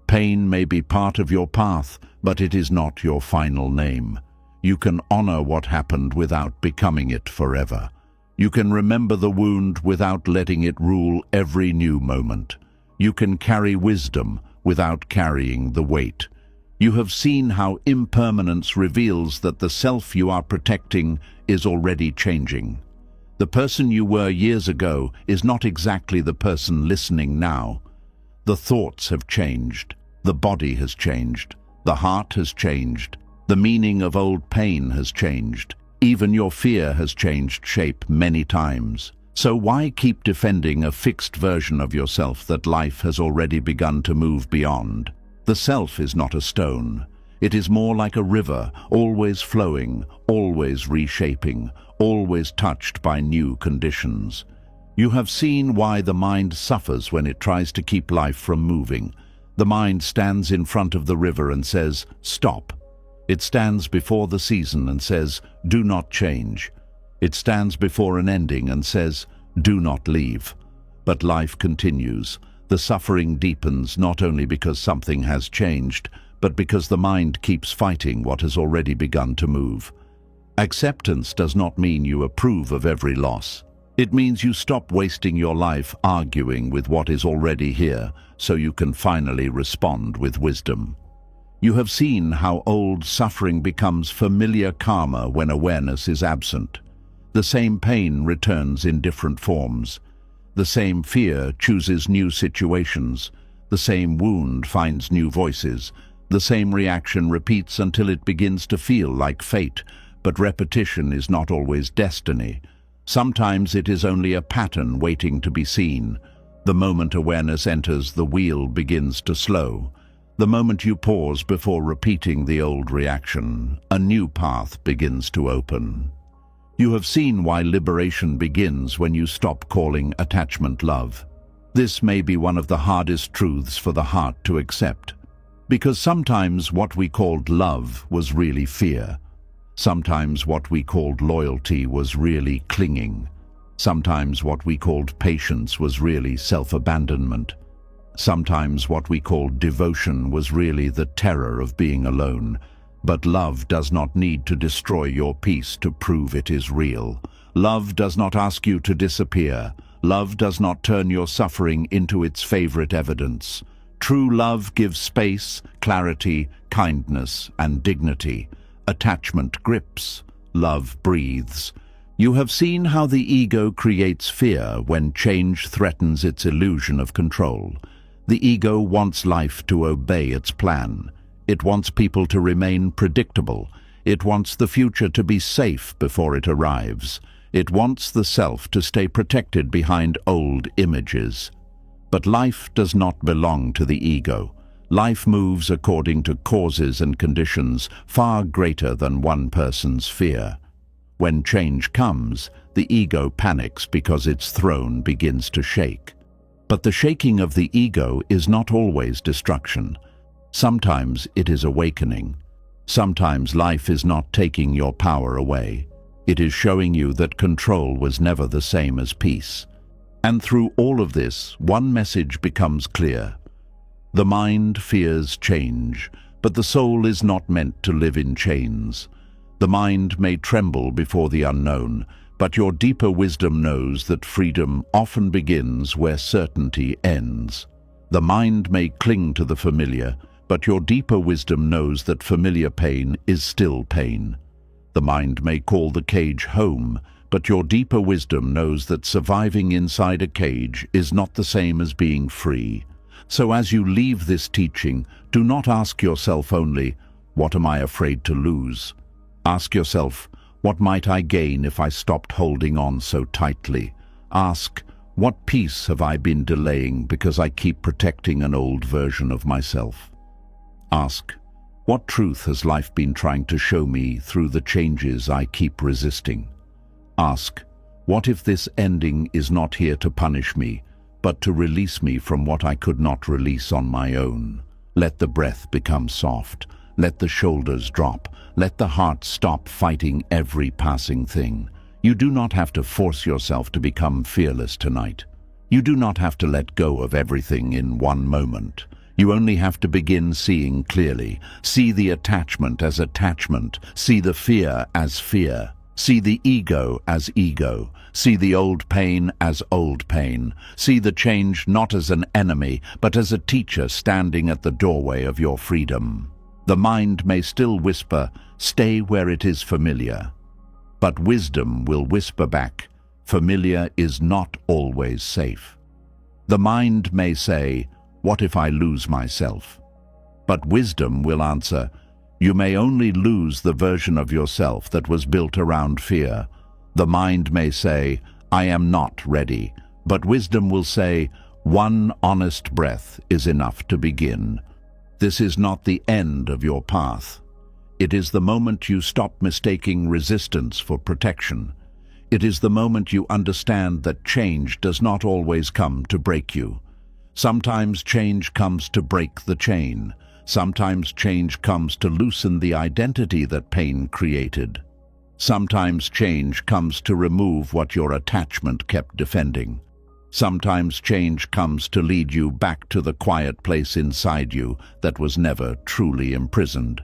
Pain may be part of your path, but it is not your final name. You can honor what happened without becoming it forever. You can remember the wound without letting it rule every new moment. You can carry wisdom without carrying the weight. You have seen how impermanence reveals that the self you are protecting is already changing. The person you were years ago is not exactly the person listening now. The thoughts have changed, the body has changed, the heart has changed, the meaning of old pain has changed. Even your fear has changed shape many times. So why keep defending a fixed version of yourself that life has already begun to move beyond? The self is not a stone. It is more like a river, always flowing, always reshaping, always touched by new conditions. You have seen why the mind suffers when it tries to keep life from moving. The mind stands in front of the river and says, "Stop." It stands before the season and says, "Do not change." It stands before an ending and says, "Do not leave." But life continues. The suffering deepens not only because something has changed, but because the mind keeps fighting what has already begun to move. Acceptance does not mean you approve of every loss. It means you stop wasting your life arguing with what is already here, so you can finally respond with wisdom. You have seen how old suffering becomes familiar karma when awareness is absent. The same pain returns in different forms. The same fear chooses new situations. The same wound finds new voices. The same reaction repeats until it begins to feel like fate, but repetition is not always destiny. Sometimes it is only a pattern waiting to be seen. The moment awareness enters, the wheel begins to slow. The moment you pause before repeating the old reaction, a new path begins to open. You have seen why liberation begins when you stop calling attachment love. This may be one of the hardest truths for the heart to accept, because sometimes what we called love was really fear. Sometimes what we called loyalty was really clinging. Sometimes what we called patience was really self-abandonment. Sometimes what we called devotion was really the terror of being alone. But love does not need to destroy your peace to prove it is real. Love does not ask you to disappear. Love does not turn your suffering into its favorite evidence. True love gives space, clarity, kindness, and dignity. Attachment grips. Love breathes. You have seen how the ego creates fear when change threatens its illusion of control. The ego wants life to obey its plan. It wants people to remain predictable. It wants the future to be safe before it arrives. It wants the self to stay protected behind old images. But life does not belong to the ego. Life moves according to causes and conditions far greater than one person's fear. When change comes, the ego panics because its throne begins to shake. But the shaking of the ego is not always destruction. Sometimes it is awakening. Sometimes life is not taking your power away. It is showing you that control was never the same as peace. And through all of this, one message becomes clear. The mind fears change, but the soul is not meant to live in chains. The mind may tremble before the unknown, but your deeper wisdom knows that freedom often begins where certainty ends. The mind may cling to the familiar, but your deeper wisdom knows that familiar pain is still pain. The mind may call the cage home, but your deeper wisdom knows that surviving inside a cage is not the same as being free. So as you leave this teaching, do not ask yourself only, what am I afraid to lose? Ask yourself, what might I gain if I stopped holding on so tightly? Ask, what peace have I been delaying because I keep protecting an old version of myself? Ask, what truth has life been trying to show me through the changes I keep resisting? Ask, what if this ending is not here to punish me, but to release me from what I could not release on my own? Let the breath become soft. Let the shoulders drop. Let the heart stop fighting every passing thing. You do not have to force yourself to become fearless tonight. You do not have to let go of everything in one moment. You only have to begin seeing clearly. See the attachment as attachment. See the fear as fear. See the ego as ego. See the old pain as old pain. See the change not as an enemy, but as a teacher standing at the doorway of your freedom. The mind may still whisper, stay where it is familiar. But wisdom will whisper back, familiar is not always safe. The mind may say, what if I lose myself? But wisdom will answer, you may only lose the version of yourself that was built around fear. The mind may say, I am not ready. But wisdom will say, one honest breath is enough to begin. This is not the end of your path. It is the moment you stop mistaking resistance for protection. It is the moment you understand that change does not always come to break you. Sometimes change comes to break the chain. Sometimes change comes to loosen the identity that pain created. Sometimes change comes to remove what your attachment kept defending. Sometimes change comes to lead you back to the quiet place inside you that was never truly imprisoned.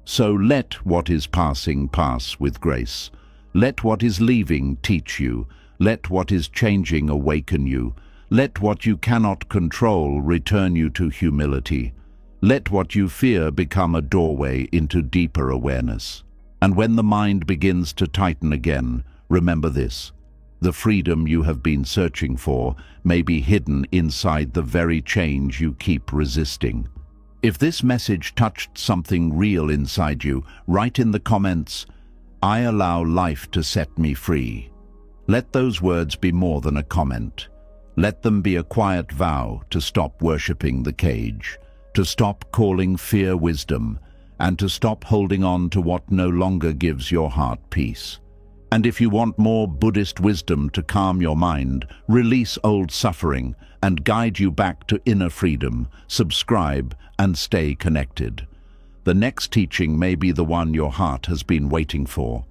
So let what is passing pass with grace. Let what is leaving teach you. Let what is changing awaken you. Let what you cannot control return you to humility. Let what you fear become a doorway into deeper awareness. And when the mind begins to tighten again, remember this. The freedom you have been searching for may be hidden inside the very change you keep resisting. If this message touched something real inside you, write in the comments, I allow life to set me free. Let those words be more than a comment. Let them be a quiet vow to stop worshipping the cage, to stop calling fear wisdom, and to stop holding on to what no longer gives your heart peace. And if you want more Buddhist wisdom to calm your mind, release old suffering, and guide you back to inner freedom, subscribe and stay connected. The next teaching may be the one your heart has been waiting for.